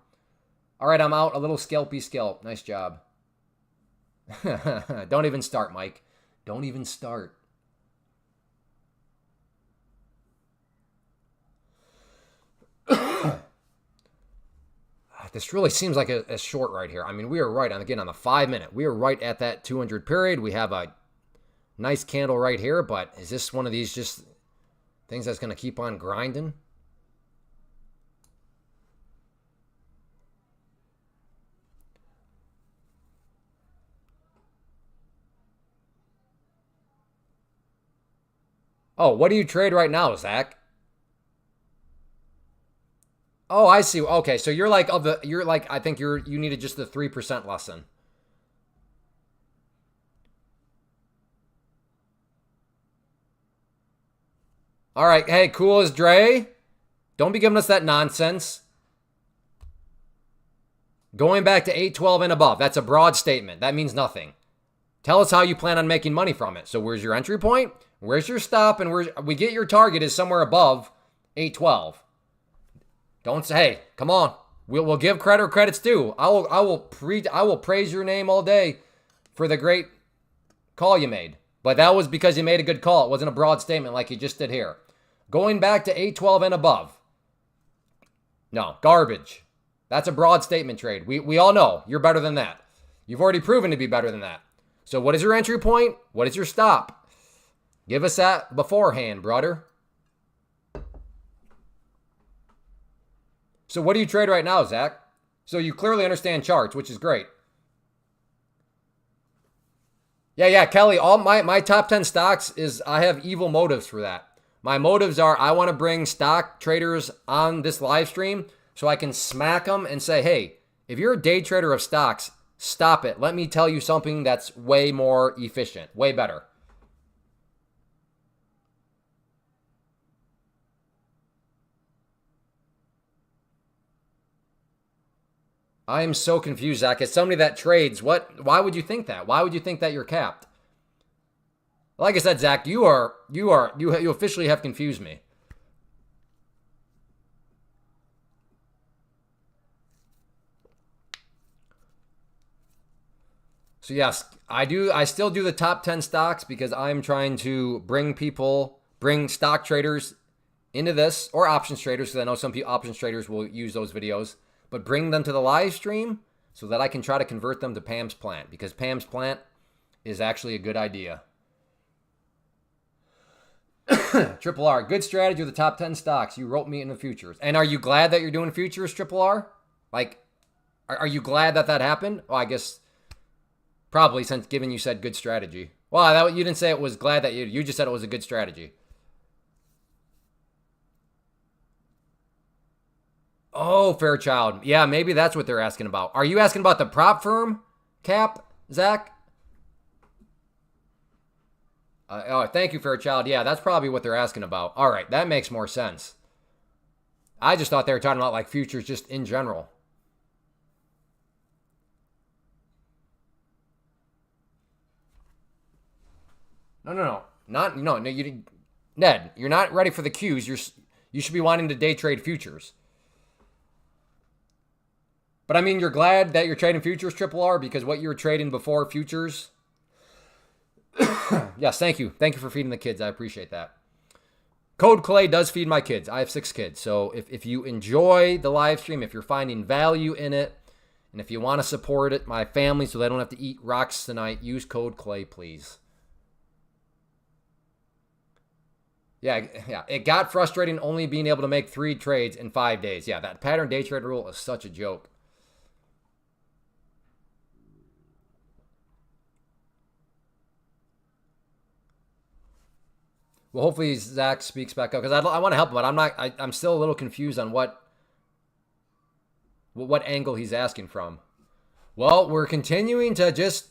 All right, I'm out. A little scalpy scalp. Nice job. Don't even start, Mike. Don't even start. This really seems like a short right here. I mean, we are right on, again, on the 5 minute. We are right at that 200 period. We have a nice candle right here, but is this one of these just things that's going to keep on grinding? Oh, what do you trade right now, Zach? Oh, I see. Okay, so you're like you're like I think you needed just the 3% lesson. All right, hey, cool as Dre. Don't be giving us that nonsense. Going back to 812 and above, that's a broad statement. That means nothing. Tell us how you plan on making money from it. So where's your entry point? Where's your stop? And we get your target is somewhere above 812. Don't say, hey, come on. We'll give credit where credit's due. I will praise your name all day for the great call you made. But that was because you made a good call. It wasn't a broad statement like you just did here. Going back to 812 and above. No, garbage. That's a broad statement trade. We all know you're better than that. You've already proven to be better than that. So what is your entry point? What is your stop? Give us that beforehand, brother. So what do you trade right now, Zach? So you clearly understand charts, which is great. Yeah, Kelly, all my top 10 stocks is I have evil motives for that. My motives are I want to bring stock traders on this live stream so I can smack them and say, hey, if you're a day trader of stocks, stop it. Let me tell you something that's way more efficient, way better. I am so confused, Zach. As somebody that trades, why would you think that? Why would you think that you're capped? Like I said, Zach, you officially have confused me. So yes, I still do the top 10 stocks because I'm trying to bring stock traders into this, or options traders, because I know some options traders will use those videos, but bring them to the live stream so that I can try to convert them to Pam's plant, because Pam's plant is actually a good idea. Triple R, good strategy with the top 10 stocks. You wrote me in the futures. And are you glad that you're doing futures, Triple R? Like, are you glad that happened? Well, I guess probably, since given you said good strategy. Well, you didn't say it was glad that you just said it was a good strategy. Oh, Fairchild. Yeah, maybe that's what they're asking about. Are you asking about the prop firm cap, Zach? Oh, thank you, Fairchild. Yeah, that's probably what they're asking about. All right, that makes more sense. I just thought they were talking about like futures just in general. No. Ned, you're not ready for the cues. You should be wanting to day trade futures. But I mean, you're glad that you're trading futures, Triple R, because what you were trading before futures. Yes, thank you. Thank you for feeding the kids. I appreciate that. Code Clay does feed my kids. I have 6 kids. So if you enjoy the live stream, if you're finding value in it, and if you want to support it, my family, so they don't have to eat rocks tonight, use Code Clay, please. Yeah. It got frustrating only being able to make 3 trades in 5 days. Yeah, that pattern day trade rule is such a joke. Well, hopefully Zach speaks back up because I want to help him, but I'm still a little confused on what angle he's asking from. Well, we're continuing to just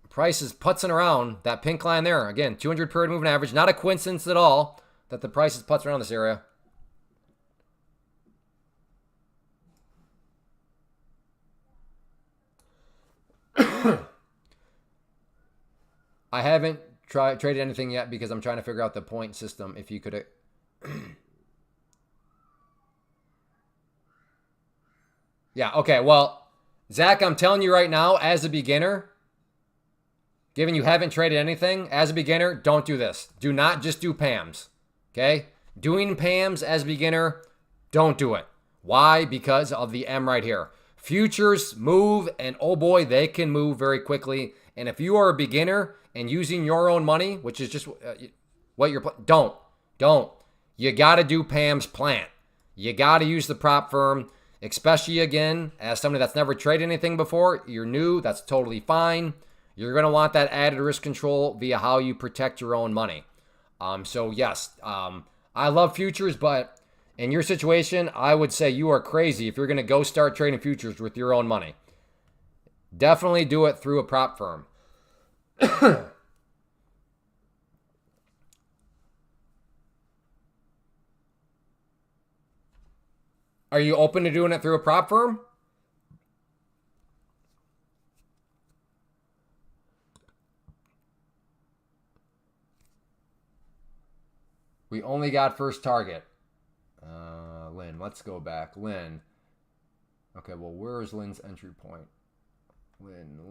prices putzing around that pink line there. Again, 200 period moving average. Not a coincidence at all that the prices putz around this area. I haven't traded anything yet because I'm trying to figure out the point system. If you could. Yeah, okay. Well, Zach, I'm telling you right now, as a beginner, given you haven't traded anything, as a beginner, don't do this. Do not just do PAMs. Okay? Doing PAMs as a beginner, don't do it. Why? Because of the M right here. Futures move, and oh boy, they can move very quickly. And if you are a beginner and using your own money, which is just what you're, don't. You got to do Pam's plant. You got to use the prop firm, especially again, as somebody that's never traded anything before. You're new, that's totally fine. You're going to want that added risk control via how you protect your own money. So yes, I love futures, but In your situation, I would say you are crazy if you're going to go start trading futures with your own money. Definitely do it through a prop firm. Are you open to doing it through a prop firm? We only got first target. Lynn, let's go back. Lynn. Okay, well, where is Lynn's entry point? Lynn.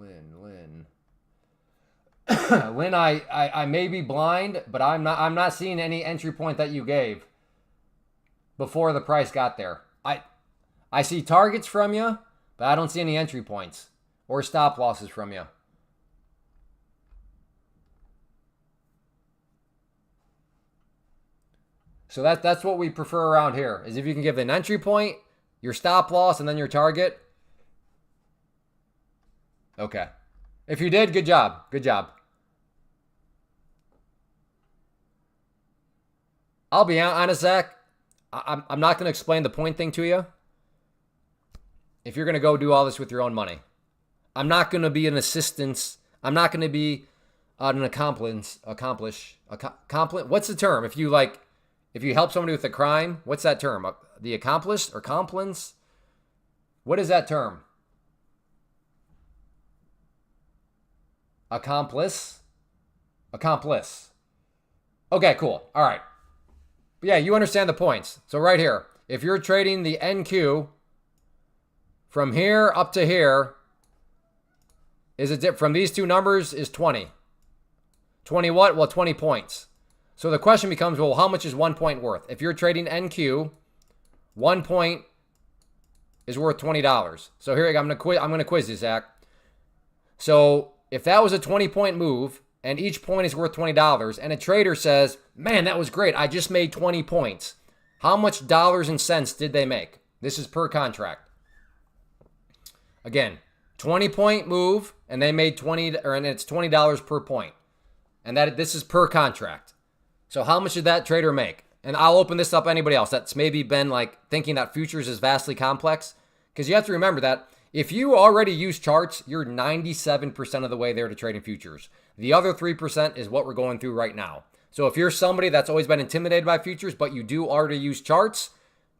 Lynn, I may be blind, but I'm not seeing any entry point that you gave before the price got there. I see targets from you, but I don't see any entry points or stop losses from you. So that's what we prefer around here, is if you can give an entry point, your stop loss, and then your target. Okay. If you did, good job. Good job. I'll be honest, Zach. I'm not going to explain the point thing to you if you're going to go do all this with your own money. I'm not going to be an assistance. I'm not going to be an accomplice. What's the term? If you help somebody with a crime, what's that term? The accomplice or compliance? What is that term? Accomplice. Okay, cool. All right. But yeah, you understand the points. So right here, if you're trading the NQ from here up to here, from these two numbers is 20. 20 what? Well, 20 points. So the question becomes, well, how much is 1 point worth? If you're trading NQ, 1 point is worth $20. So here I'm going to quiz you, Zach. So if that was a 20-point move and each point is worth $20 and a trader says, man, that was great, I just made 20 points. How much dollars and cents did they make? This is per contract. Again, 20-point move and they made and it's $20 per point. And this is per contract. So how much did that trader make? And I'll open this up to anybody else that's maybe been thinking that futures is vastly complex. Because you have to remember that if you already use charts, you're 97% of the way there to trading futures. The other 3% is what we're going through right now. So if you're somebody that's always been intimidated by futures, but you do already use charts,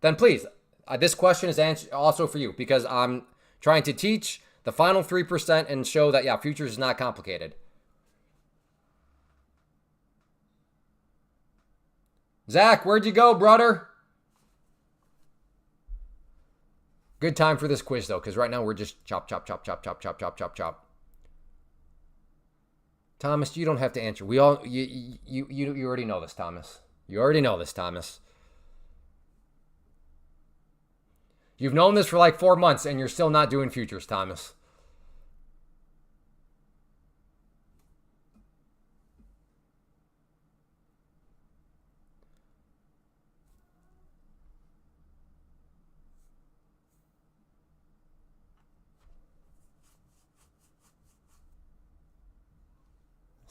then please, this question is also for you, because I'm trying to teach the final 3% and show that, yeah, futures is not complicated. Zach, where'd you go, brother? Good time for this quiz, though, because right now we're just chop. Thomas, you don't have to answer. You already know this, Thomas. You already know this, Thomas. You've known this for 4 months, and you're still not doing futures, Thomas.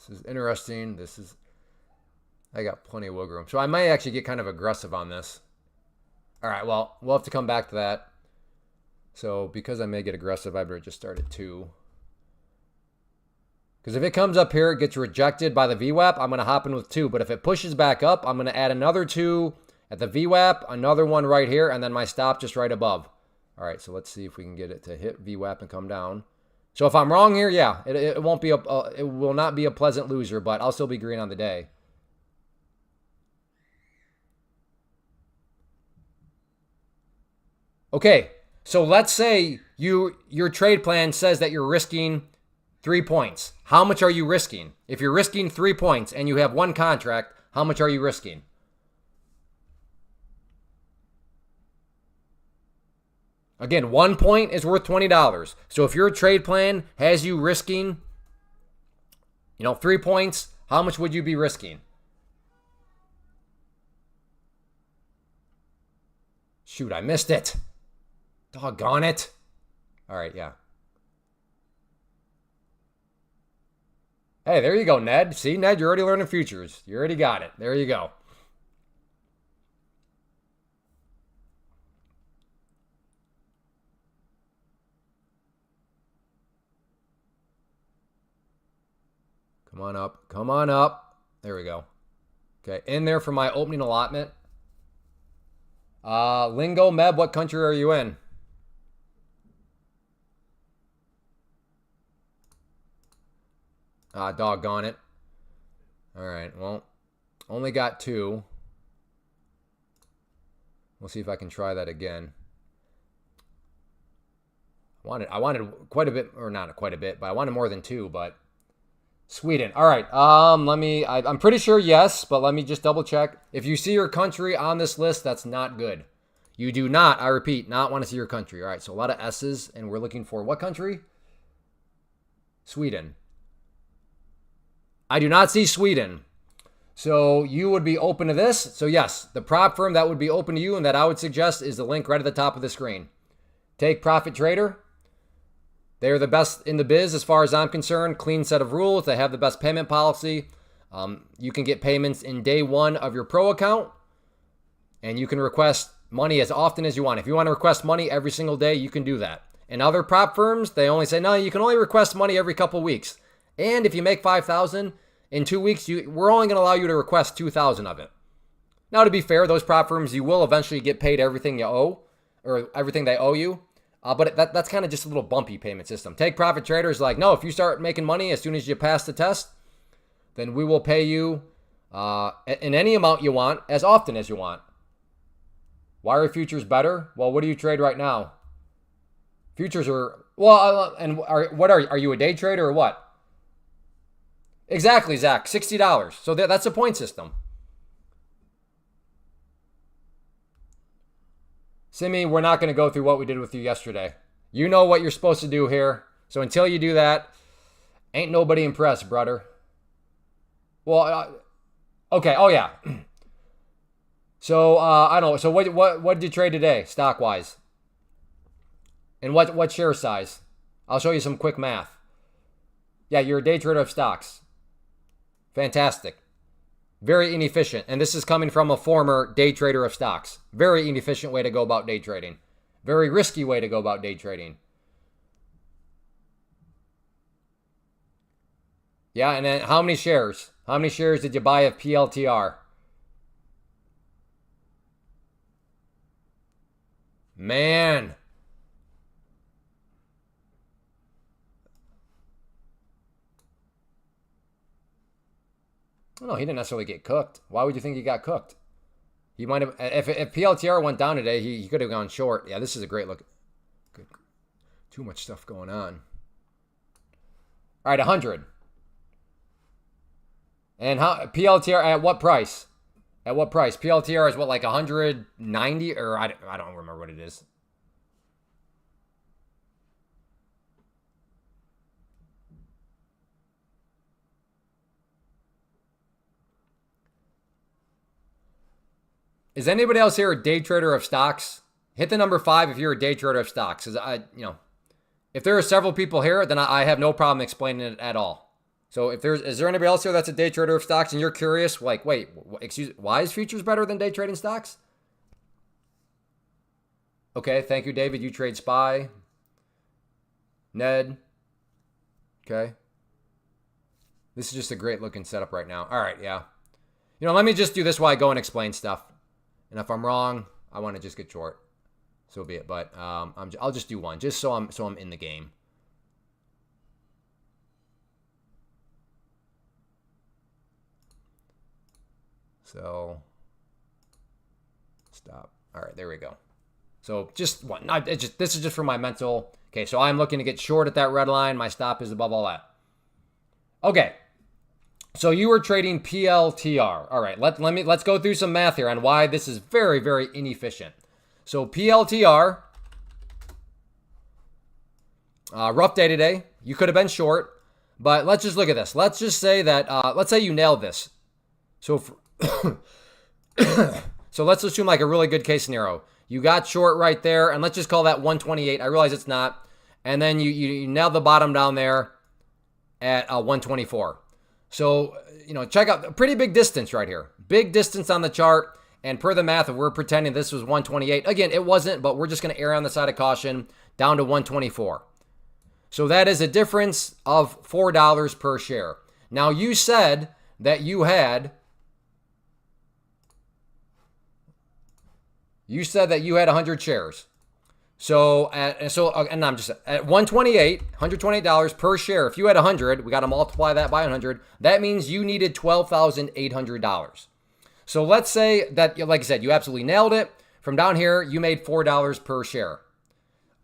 This is interesting. I got plenty of wiggle room. So I might actually get kind of aggressive on this. All right, well, we'll have to come back to that. So because I may get aggressive, I better just start at 2. Because if it comes up here, it gets rejected by the VWAP, I'm going to hop in with 2. But if it pushes back up, I'm going to add another 2 at the VWAP, another one right here, and then my stop just right above. All right, so let's see if we can get it to hit VWAP and come down. So if I'm wrong here, yeah, it won't be it will not be a pleasant loser, but I'll still be green on the day. Okay, so let's say your trade plan says that you're risking 3 points. How much are you risking? If you're risking 3 points and you have one contract, how much are you risking? Again, 1 point is worth $20. So if your trade plan has you risking, 3 points, how much would you be risking? Shoot, I missed it. Doggone it. All right, yeah. Hey, there you go, Ned. See, Ned, you're already learning futures. You already got it. There you go. Come on up. Come on up. There we go. Okay, in there for my opening allotment. Lingo Meb, what country are you in? Doggone it. All right, well, only got 2. We'll see if I can try that again. I wanted quite a bit, or not quite a bit, but I wanted more than 2, but Sweden. All right, I'm pretty sure yes, but let me just double check. If you see your country on this list, that's not good. You do not, I repeat, not want to see your country. All right, so a lot of S's, and we're looking for what country? Sweden. I do not see Sweden. So you would be open to this. So yes, the prop firm that would be open to you and that I would suggest is the link right at the top of the screen. Take Profit Trader. They are the best in the biz as far as I'm concerned. Clean set of rules. They have the best payment policy. You can get payments in day 1 of your pro account. And you can request money as often as you want. If you want to request money every single day, you can do that. In other prop firms, they only say, no, you can only request money every couple weeks. And if you make $5,000 in 2 weeks, we're only going to allow you to request $2,000 of it. Now, to be fair, those prop firms, you will eventually get paid everything you owe, or everything they owe you. But that's kind of just a little bumpy payment system. Take Profit Trader is like, no, if you start making money as soon as you pass the test, then we will pay you in any amount you want, as often as you want. Why are futures better? Well, what do you trade right now? Futures are, well, and what are you a day trader or what? Exactly, Zach, $60. So that's a point system. Simi, we're not going to go through what we did with you yesterday. You know what you're supposed to do here. So until you do that, ain't nobody impressed, brother. Well, okay. Oh, yeah. So, I don't know. So what did you trade today, stock-wise? And what share size? I'll show you some quick math. Yeah, you're a day trader of stocks. Fantastic. Very inefficient. And this is coming from a former day trader of stocks. Very inefficient way to go about day trading. Very risky way to go about day trading. Yeah, and then how many shares? How many shares did you buy of PLTR? Man. No, he didn't necessarily get cooked. Why would you think he got cooked? He might have, if PLTR went down today, he could have gone short. Yeah, this is a great look. Good. Too much stuff going on. All right, 100. And how PLTR at what price? At what price? PLTR is what, like 190, or I don't remember what it is. Is anybody else here a day trader of stocks? Hit the number 5 if you're a day trader of stocks. If there are several people here, then I have no problem explaining it at all. So is there anybody else here that's a day trader of stocks and you're curious, like, wait, why is futures better than day trading stocks? Okay, thank you, David. You trade SPY. Ned. Okay. This is just a great looking setup right now. All right, yeah. Let me just do this while I go and explain stuff. And if I'm wrong, I want to just get short. So be it. But I'll just do one, just so I'm in the game. So stop. All right, there we go. So just one. This is just for my mental. Okay, so I'm looking to get short at that red line. My stop is above all that. Okay. So you were trading PLTR. All right, let's go through some math here on why this is very, very inefficient. So PLTR, rough day today. You could have been short, but let's just look at this. Let's just say that, let's say you nailed this. So, so let's assume like a really good case scenario. You got short right there, and let's just call that 128. I realize it's not. And then you nailed the bottom down there at 124. So, check out a pretty big distance right here. Big distance on the chart. And per the math, if we're pretending this was 128. Again, it wasn't, but we're just going to err on the side of caution down to 124. So that is a difference of $4 per share. Now, you said that you had 100 shares. So and I'm just at $128 per share. If you had 100, we got to multiply that by 100. That means you needed $12,800. So let's say that, like I said, you absolutely nailed it. From down here, you made $4 per share.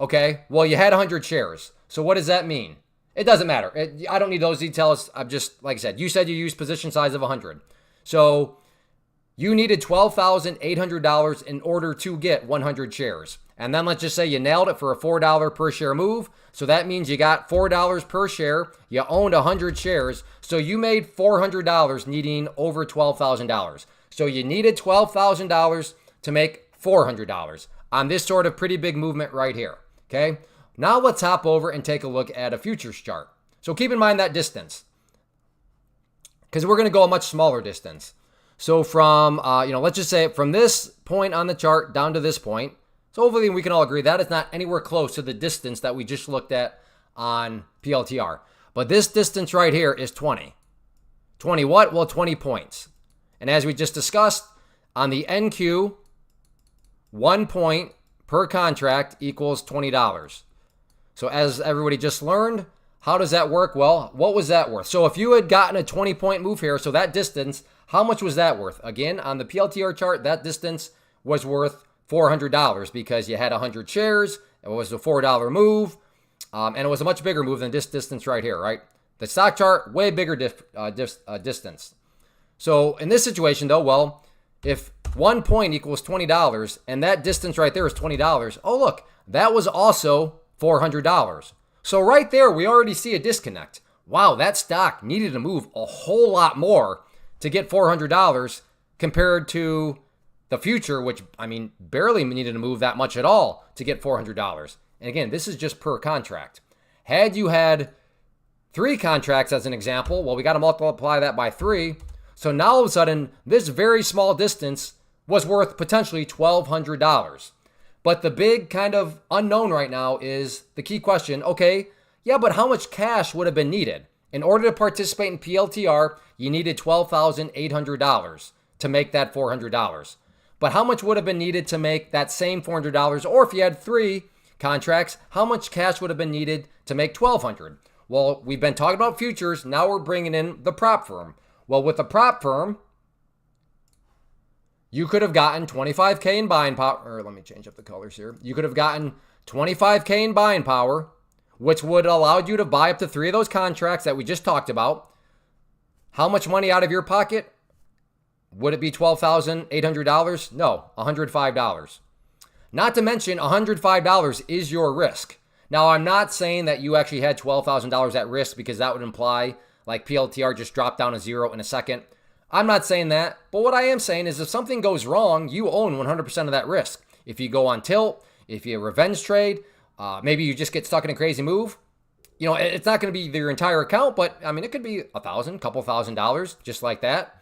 Okay, well, you had 100 shares. So what does that mean? It doesn't matter. I don't need those details. I'm just, like I said, you said you used position size of 100. So you needed $12,800 in order to get 100 shares. And then let's just say you nailed it for a $4 per share move. So that means you got $4 per share. You owned 100 shares. So you made $400 needing over $12,000. So you needed $12,000 to make $400 on this sort of pretty big movement right here. Okay. Now let's hop over and take a look at a futures chart. So keep in mind that distance, because we're going to go a much smaller distance. So from, let's just say from this point on the chart down to this point. So hopefully we can all agree that is not anywhere close to the distance that we just looked at on PLTR. But this distance right here is 20. 20 what? Well, 20 points. And as we just discussed, on the NQ, 1 point per contract equals $20. So as everybody just learned, how does that work? Well, what was that worth? So if you had gotten a 20-point move here, so that distance, how much was that worth? Again, on the PLTR chart, that distance was worth $400 because you had 100 shares. It was a $4 move, and it was a much bigger move than this distance right here, right? The stock chart, way bigger distance. So in this situation, though, well, if 1 point equals $20 and that distance right there is $20, oh, look, that was also $400. So right there, we already see a disconnect. Wow, that stock needed to move a whole lot more to get $400 compared to the future, which, I mean, barely needed to move that much at all to get $400. And again, this is just per contract. Had you had 3 contracts as an example, well, we got to multiply that by 3. So now all of a sudden, this very small distance was worth potentially $1,200. But the big kind of unknown right now is the key question. Okay, yeah, but how much cash would have been needed? In order to participate in PLTR, you needed $12,800 to make that $400. But how much would have been needed to make that same $400? Or if you had 3 contracts, how much cash would have been needed to make $1,200? Well, we've been talking about futures. Now we're bringing in the prop firm. Well, with the prop firm, you could have gotten $25K in buying power. Or let me change up the colors here. You could have gotten $25K in buying power, which would allow you to buy up to 3 of those contracts that we just talked about. How much money out of your pocket? Would it be $12,800? No, $105. Not to mention, $105 is your risk. Now, I'm not saying that you actually had $12,000 at risk, because that would imply like PLTR just dropped down to 0 in a second. I'm not saying that, but what I am saying is if something goes wrong, you own 100% of that risk. If you go on tilt, if you revenge trade, maybe you just get stuck in a crazy move, it's not going to be your entire account, but I mean, it could be $1,000, couple $1,000, just like that.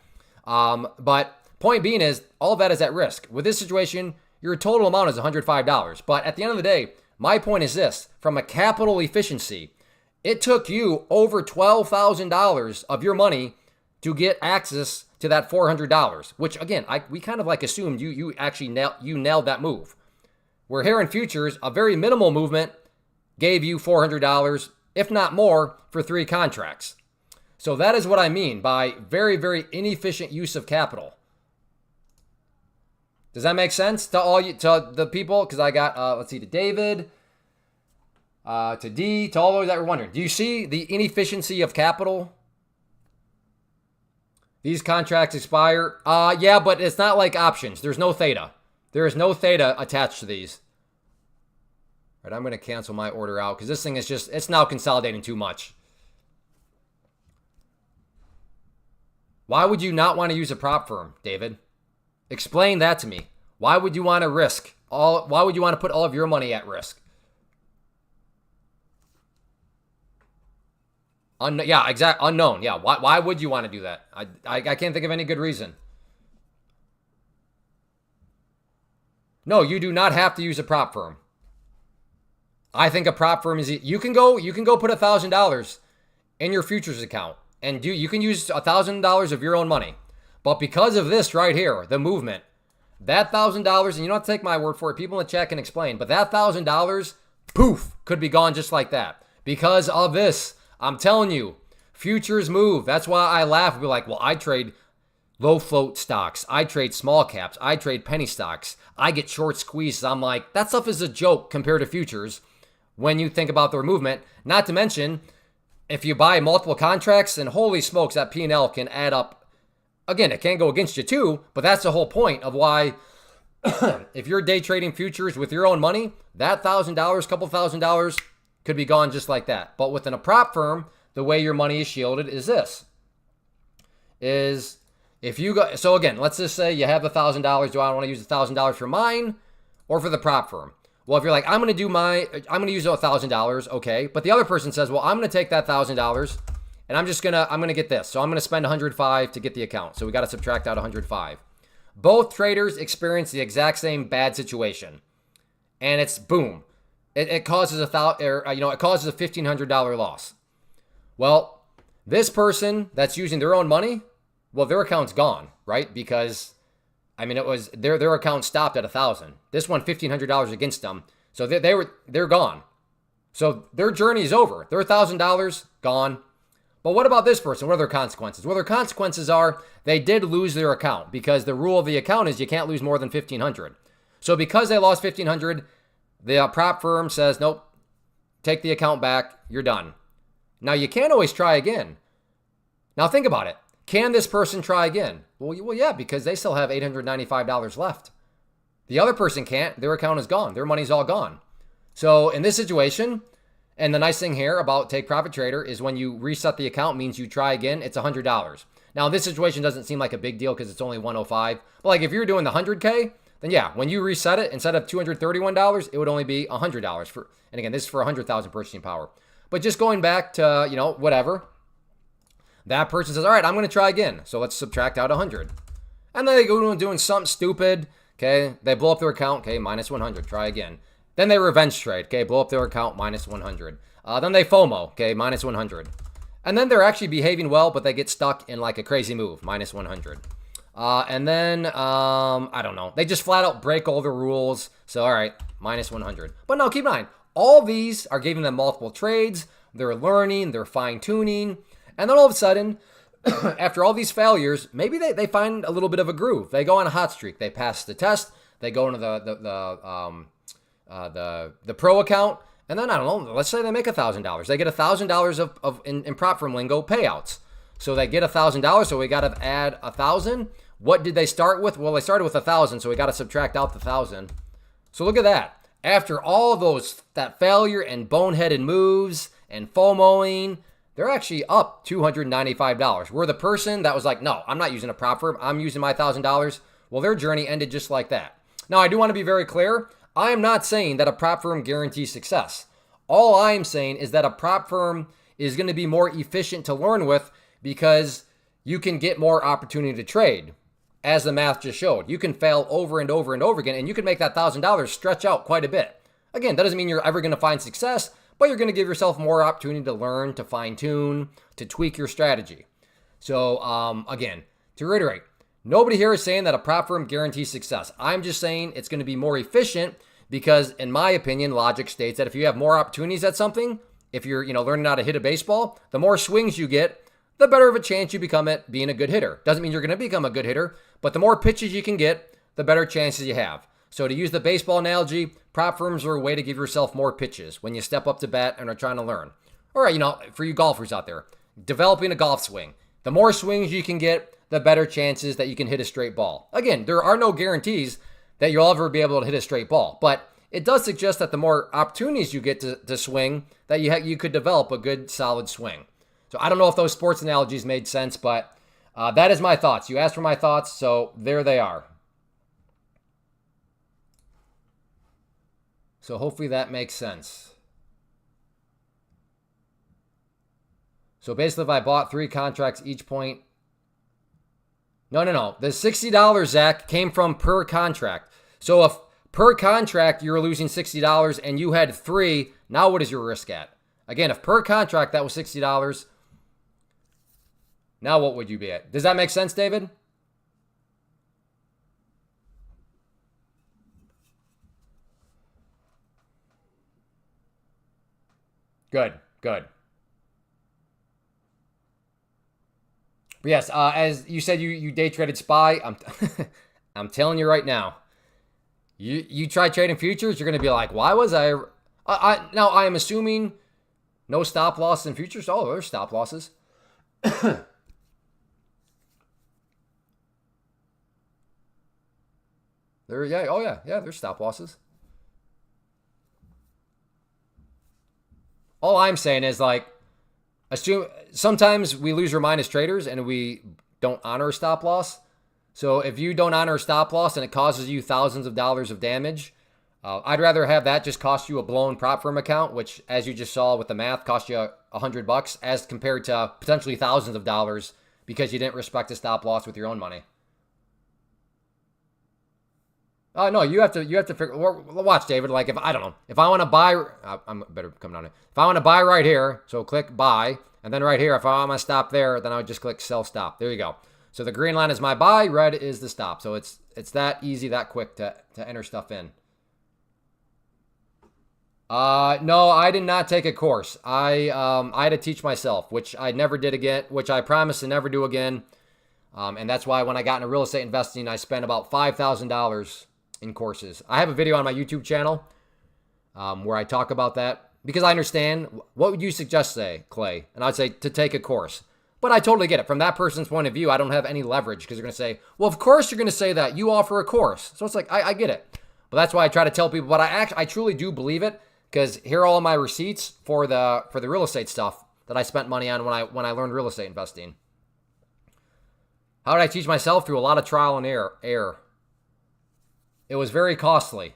But point being is all of that is at risk. With this situation, your total amount is $105. But at the end of the day, my point is this: from a capital efficiency, it took you over $12,000 of your money to get access to that $400, which again, we kind of like assumed you actually nailed that move. Where here in futures, a very minimal movement gave you $400, if not more, for 3 contracts. So that is what I mean by very, very inefficient use of capital. Does that make sense to the people? Because I got, let's see, to David, to D, to all those that were wondering. Do you see the inefficiency of capital? These contracts expire. Yeah, but it's not like options. There's no theta. There is no theta attached to these. All right, I'm going to cancel my order out because this thing is it's now consolidating too much. Why would you not want to use a prop firm, David? Explain that to me. Why would you want to why would you want to put all of your money at risk? Yeah, exactly. Unknown. Yeah. Why would you want to do that? I can't think of any good reason. No, you do not have to use a prop firm. I think a prop firm is, you can go put $1,000 in your futures account. and you can use $1,000 of your own money. But because of this right here, the movement, that $1,000, and you don't have to take my word for it, people in the chat can explain, but that $1,000, poof, could be gone just like that. Because of this, I'm telling you, futures move. That's why I laugh and be like, well, I trade low float stocks. I trade small caps. I trade penny stocks. I get short squeezes. I'm like, that stuff is a joke compared to futures when you think about their movement. Not to mention, if you buy multiple contracts, then holy smokes, that P&L can add up. Again, it can go against you too, but that's the whole point of why if you're day trading futures with your own money, that $1,000, couple $1,000 could be gone just like that. But within a prop firm, the way your money is shielded is this. If you go, so again, let's just say you have the $1,000. Do I want to use $1,000 for mine or for the prop firm? Well, if you're like, I'm going to use $1,000, okay. But the other person says, well, I'm going to take that $1,000 and I'm going to get this. So I'm going to spend 105 to get the account. So we got to subtract out 105. Both traders experience the exact same bad situation. And it's boom. It causes it causes a $1,500 loss. Well, this person that's using their own money, well, their account's gone, right? Because, I mean, it was their account stopped at 1,000. This one, $1,500 against them. So they're gone. So their journey is over. Their $1,000 gone. But what about this person? What are their consequences? Well, their consequences are they did lose their account because the rule of the account is you can't lose more than $1,500. So because they lost $1,500, the prop firm says, nope, take the account back. You're done. Now, you can't always try again. Now, think about it. Can this person try again? Well, yeah, because they still have $895 left. The other person can't. Their account is gone. Their money's all gone. So in this situation, and the nice thing here about Take Profit Trader is when you reset the account means you try again, it's $100. Now, this situation doesn't seem like a big deal because it's only 105. But like if you're doing the 100K, then yeah, when you reset it, instead of $231, it would only be $100 for, and again, this is for 100,000 purchasing power. But just going back to, whatever, that person says, all right, I'm going to try again. So let's subtract out 100. And then they go doing something stupid. Okay. They blow up their account. Okay. Minus 100. Try again. Then they revenge trade. Okay. Blow up their account. Minus 100. Then they FOMO. Okay. Minus 100. And then they're actually behaving well, but they get stuck in like a crazy move. Minus 100. And then, I don't know. They just flat out break all the rules. So, all right. Minus 100. But no, keep in mind, all these are giving them multiple trades. They're learning. They're fine tuning. And then all of a sudden, after all these failures, maybe they find a little bit of a groove. They go on a hot streak. They pass the test. They go into the pro account, and then I don't know. Let's say they make $1,000. They get $1,000 of in prop firm lingo payouts. So they get $1,000. So we got to add 1,000. What did they start with? Well, they started with 1,000. So we got to subtract out the 1,000. So look at that. After all of that failure and boneheaded moves and FOMOing, they're actually up $295. Where the person that was like, no, I'm not using a prop firm. I'm using my $1,000. Well, their journey ended just like that. Now, I do want to be very clear. I am not saying that a prop firm guarantees success. All I am saying is that a prop firm is going to be more efficient to learn with because you can get more opportunity to trade. As the math just showed, you can fail over and over and over again, and you can make that $1,000 stretch out quite a bit. Again, that doesn't mean you're ever going to find success, but you're going to give yourself more opportunity to learn, to fine tune, to tweak your strategy. So again, to reiterate, nobody here is saying that a prop firm guarantees success. I'm just saying it's going to be more efficient because, in my opinion, logic states that if you have more opportunities at something, if you're learning how to hit a baseball, the more swings you get, the better of a chance you become at being a good hitter. Doesn't mean you're going to become a good hitter, but the more pitches you can get, the better chances you have. So to use the baseball analogy, prop firms are a way to give yourself more pitches when you step up to bat and are trying to learn. All right, for you golfers out there, developing a golf swing. The more swings you can get, the better chances that you can hit a straight ball. Again, there are no guarantees that you'll ever be able to hit a straight ball, but it does suggest that the more opportunities you get to swing, that you could develop a good, solid swing. So I don't know if those sports analogies made sense, but that is my thoughts. You asked for my thoughts, so there they are. So hopefully that makes sense. So basically, if I bought 3 contracts each point. No. The $60, Zach, came from per contract. So if per contract you were losing $60 and you had 3, now what is your risk at? Again, if per contract that was $60, Now what would you be at? Does that make sense, David? Good, good. But yes, as you said, you day traded SPY. I'm telling you right now, you try trading futures, you're gonna be like, why was now I am assuming no stop loss in futures. Oh, there's stop losses. Yeah, oh yeah, there's stop losses. All I'm saying is like, assume sometimes we lose our mind as traders and we don't honor a stop loss. So if you don't honor a stop loss and it causes you thousands of dollars of damage, I'd rather have that just cost you a blown prop firm account, which, as you just saw with the math, cost you $100, as compared to potentially thousands of dollars because you didn't respect a stop loss with your own money. No, you have to figure. Watch, David. Like, if I don't know, if I want to buy, I'm better come down here. If I want to buy right here, so click buy, and then right here, if I want to stop there, then I would just click sell stop. There you go. So the green line is my buy, red is the stop. So it's that easy, that quick to enter stuff in. No, I did not take a course. I had to teach myself, which I never did again, which I promise to never do again. And that's why when I got into real estate investing, I spent about $5,000 in courses. I have a video on my YouTube channel where I talk about that because I understand. What would you suggest, say, Clay? And I'd say to take a course. But I totally get it. From that person's point of view, I don't have any leverage because they're going to say, well, of course you're going to say that. You offer a course. So it's like, I get it. But that's why I try to tell people, but I truly do believe it because here are all my receipts for the real estate stuff that I spent money on when I learned real estate investing. How did I teach myself? Through a lot of trial and error. It was very costly,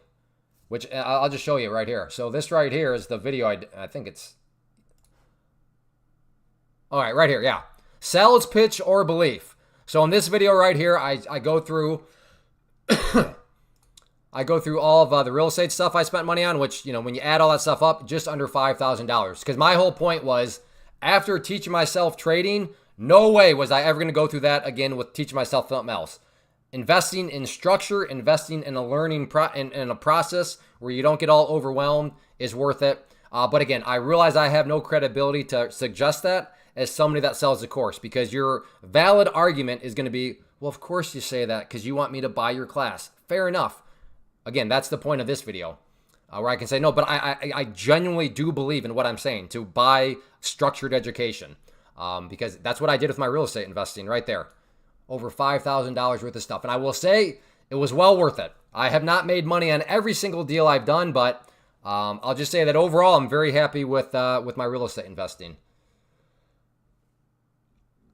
which I'll just show you right here. So this right here is the video. I think it's... All right here, yeah. Sales, pitch, or belief. So in this video right here, I go through... I go through all of the real estate stuff I spent money on, which, when you add all that stuff up, just under $5,000. Because my whole point was, after teaching myself trading, no way was I ever going to go through that again with teaching myself something else. Investing in structure, investing in a learning in a process where you don't get all overwhelmed is worth it. But again, I realize I have no credibility to suggest that as somebody that sells a course, because your valid argument is going to be, well, of course you say that because you want me to buy your class. Fair enough. Again, that's the point of this video, where I can say, no, but I genuinely do believe in what I'm saying, to buy structured education, because that's what I did with my real estate investing right there. Over $5,000 worth of stuff. And I will say it was well worth it. I have not made money on every single deal I've done, but I'll just say that overall, I'm very happy with my real estate investing.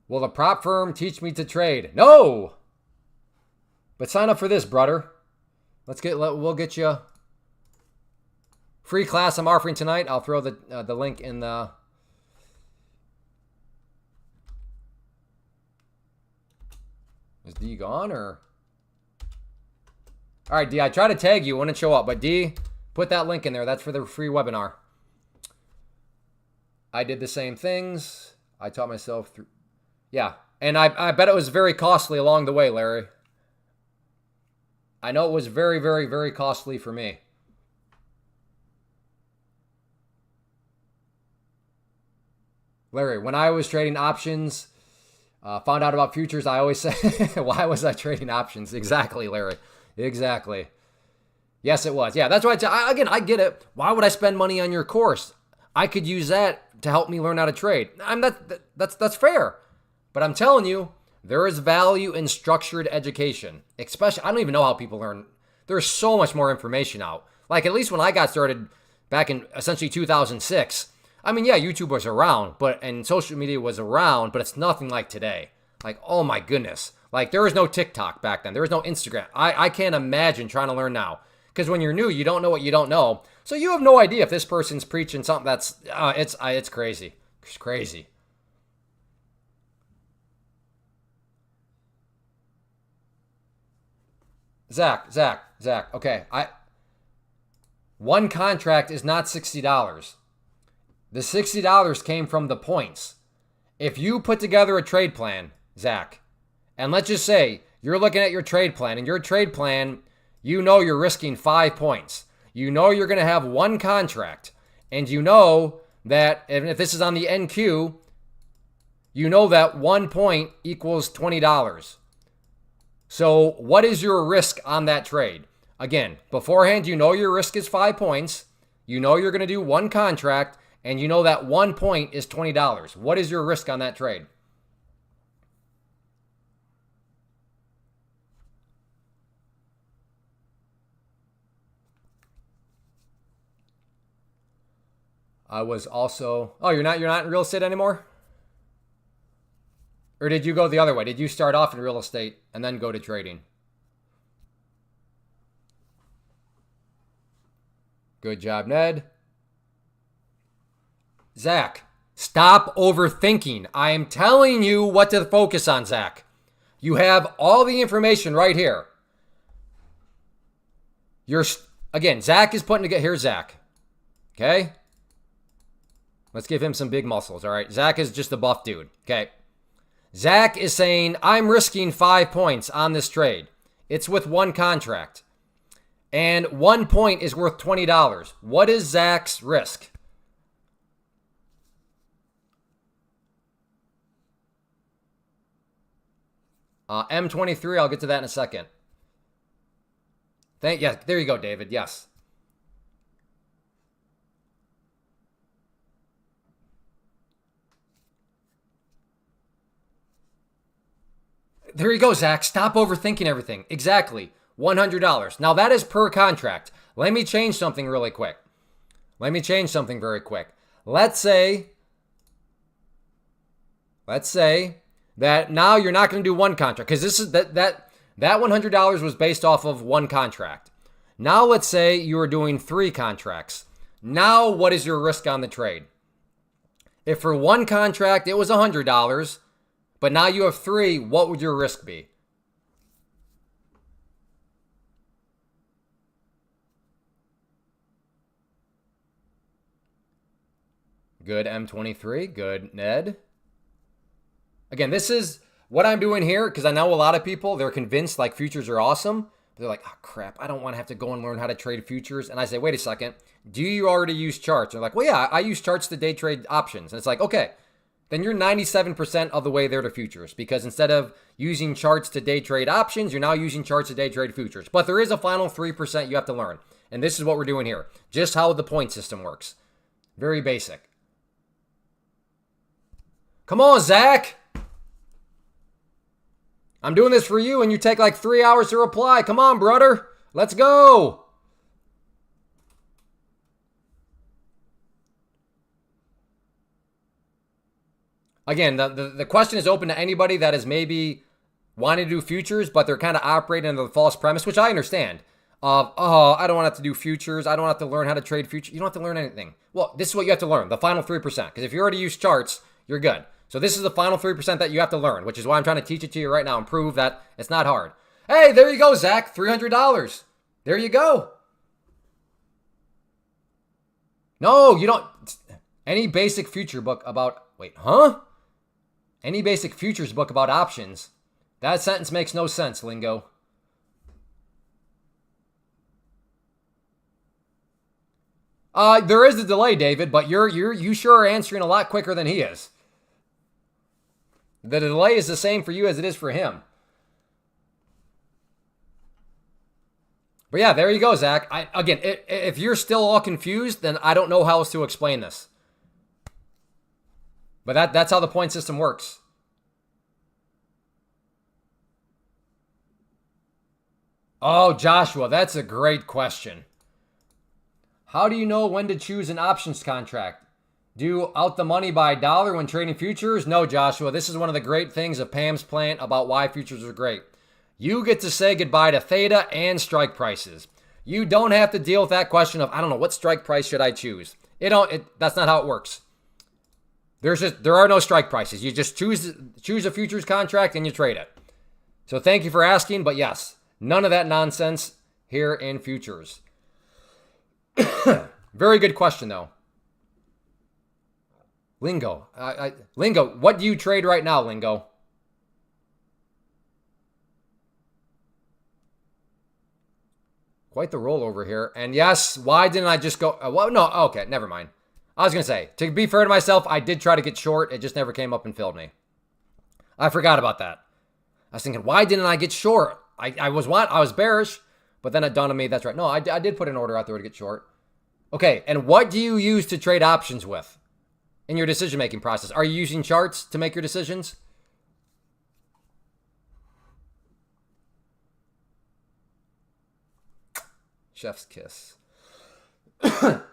Will the prop firm teach me to trade? No! But sign up for this, brother. We'll get you free class I'm offering tonight. I'll throw the link in the... Is D gone or? All right, D, I tried to tag you, wouldn't show up, but D, put that link in there. That's for the free webinar. I did the same things. I taught myself through, yeah. And I bet it was very costly along the way, Larry. I know it was very, very, very costly for me. Larry, when I was trading options, found out about futures, I always say, why was I trading options? Exactly, Larry. Exactly. Yes, it was. Yeah, that's why I get it. Why would I spend money on your course? I could use that to help me learn how to trade. That's fair. But I'm telling you, there is value in structured education. Especially, I don't even know how people learn. There's so much more information out. Like, at least when I got started back in essentially 2006, I mean, yeah, YouTube was around, and social media was around, but it's nothing like today. Like, oh my goodness. Like, there was no TikTok back then. There was no Instagram. I can't imagine trying to learn now. Because when you're new, you don't know what you don't know. So you have no idea if this person's preaching something that's, it's crazy. It's crazy. Zach. Okay, one contract is not $60. The $60 came from the points. If you put together a trade plan, Zach, and let's just say you're looking at your trade plan, and your trade plan, you know you're risking 5 points. You know you're going to have one contract, and you know that if this is on the NQ, you know that 1 point equals $20. So what is your risk on that trade? Again, beforehand, you know your risk is 5 points. You know you're going to do one contract, and you know that 1 point is $20. What is your risk on that trade? I was also, oh, you're not in real estate anymore? Or did you go the other way? Did you start off in real estate and then go to trading? Good job, Ned. Zach, stop overthinking. I am telling you what to focus on, Zach. You have all the information right here. Again, Zach is putting together, here's Zach. Okay? Let's give him some big muscles, all right? Zach is just a buff dude, okay? Zach is saying, I'm risking 5 points on this trade. It's with one contract. And 1 point is worth $20. What is Zach's risk? M23, I'll get to that in a second. Yeah, there you go, David. Yes. There you go, Zach. Stop overthinking everything. Exactly. $100. Now, that is per contract. Let me change something really quick. Let me change something very quick. Let's say that now you're not going to do one contract, because this is that $100 was based off of one contract. Now let's say you are doing 3 contracts. Now what is your risk on the trade? If for one contract it was $100, but now you have 3, what would your risk be? Good, M23. Good, Ned. Again, this is what I'm doing here, because I know a lot of people, they're convinced like futures are awesome. They're like, oh crap, I don't want to have to go and learn how to trade futures. And I say, wait a second, do you already use charts? And they're like, well, yeah, I use charts to day trade options. And it's like, okay, then you're 97% of the way there to futures, because instead of using charts to day trade options, you're now using charts to day trade futures. But there is a final 3% you have to learn. And this is what we're doing here. Just how the point system works. Very basic. Come on, Zach. I'm doing this for you, and you take like 3 hours to reply. Come on, brother. Let's go. Again, the question is open to anybody that is maybe wanting to do futures, but they're kind of operating under the false premise, which I understand. Of, oh, I don't want to have to do futures. I don't have to learn how to trade futures. You don't have to learn anything. Well, this is what you have to learn, the final 3%. Because if you already use charts, you're good. So this is the final 3% that you have to learn, which is why I'm trying to teach it to you right now and prove that it's not hard. Hey, there you go, Zach. $300. There you go. No, you don't. Any basic future book about, wait, huh? Any basic futures book about options. That sentence makes no sense, Lingo. There is a delay, David, but you sure are answering a lot quicker than he is. The delay is the same for you as it is for him. But yeah, there you go, Zach. Again, if you're still all confused, then I don't know how else to explain this. But that's how the point system works. Oh, Joshua, that's a great question. How do you know when to choose an options contract? Do you out the money by a dollar when trading futures? No, Joshua. This is one of the great things of Pam's plan about why futures are great. You get to say goodbye to theta and strike prices. You don't have to deal with that question of, I don't know, what strike price should I choose? That's not how it works. There are no strike prices. You just choose a futures contract and you trade it. So thank you for asking, but yes, none of that nonsense here in futures. Very good question, though. Lingo. Lingo, what do you trade right now, Lingo? Quite the rollover here. And yes, why didn't I just go? Well, no, okay, never mind. I was going to say, to be fair to myself, I did try to get short. It just never came up and filled me. I forgot about that. I was thinking, why didn't I get short? I was bearish, but then it dawned on me, that's right. No, I did put an order out there to get short. Okay, and what do you use to trade options with in your decision-making process? Are you using charts to make your decisions? Chef's kiss.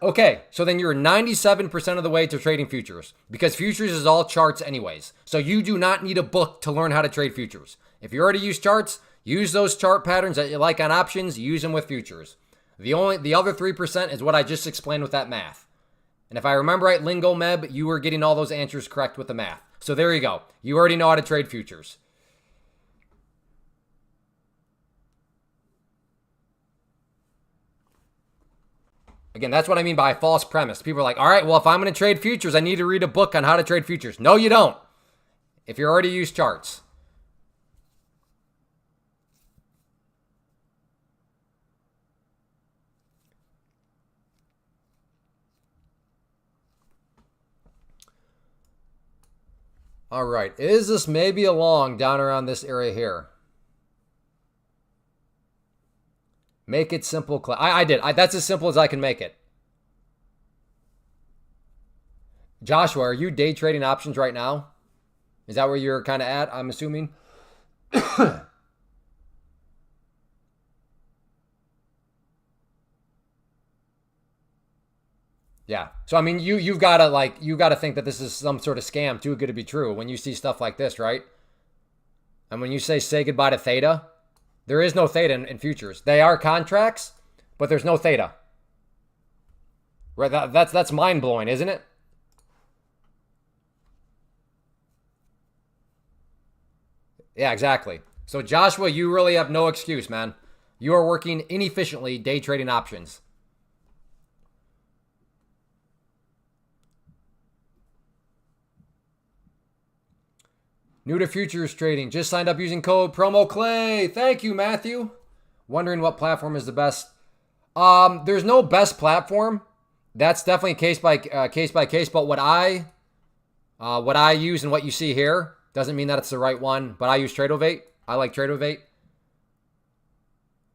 Okay, so then you're 97% of the way to trading futures because futures is all charts anyways. So you do not need a book to learn how to trade futures. If you already use charts, use those chart patterns that you like on options, use them with futures. The other 3% is what I just explained with that math. And if I remember right, Lingo Meb, you were getting all those answers correct with the math. So there you go. You already know how to trade futures. Again, that's what I mean by a false premise. People are like, all right, well, if I'm going to trade futures, I need to read a book on how to trade futures. No, you don't. If you already use charts. All right, is this maybe a long down around this area here? Make it simple. I did. That's as simple as I can make it. Joshua, are you day trading options right now? Is that where you're kind of at, I'm assuming? Yeah. So I mean, you've got to think that this is some sort of scam too good to be true when you see stuff like this, right? And when you say goodbye to theta, there is no theta in futures. They are contracts, but there's no theta. Right? That's mind blowing, isn't it? Yeah, exactly. So Joshua, you really have no excuse, man. You are working inefficiently day trading options. New to futures trading. Just signed up using code promo Clay. Thank you, Matthew. Wondering what platform is the best. There's no best platform. That's definitely case by case. But what I use and what you see here doesn't mean that it's the right one. But I use Tradeovate. I like Tradeovate.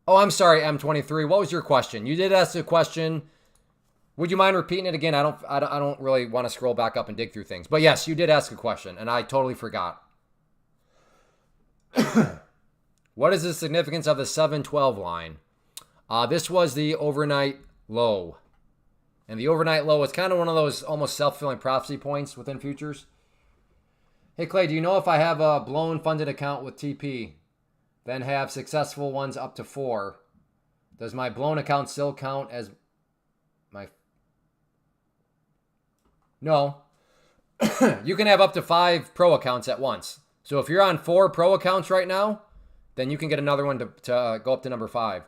Oh, I'm sorry, M23. What was your question? You did ask a question. Would you mind repeating it again? I don't really want to scroll back up and dig through things. But yes, you did ask a question, and I totally forgot. What is the significance of the 712 line? This was the overnight low. And the overnight low is kind of one of those almost self-fulfilling prophecy points within futures. Hey, Clay, do you know if I have a blown funded account with TP, then have successful ones up to 4, does my blown account still count as my... No. You can have up to 5 pro accounts at once. So if you're on 4 pro accounts right now, then you can get another one to go up to number 5.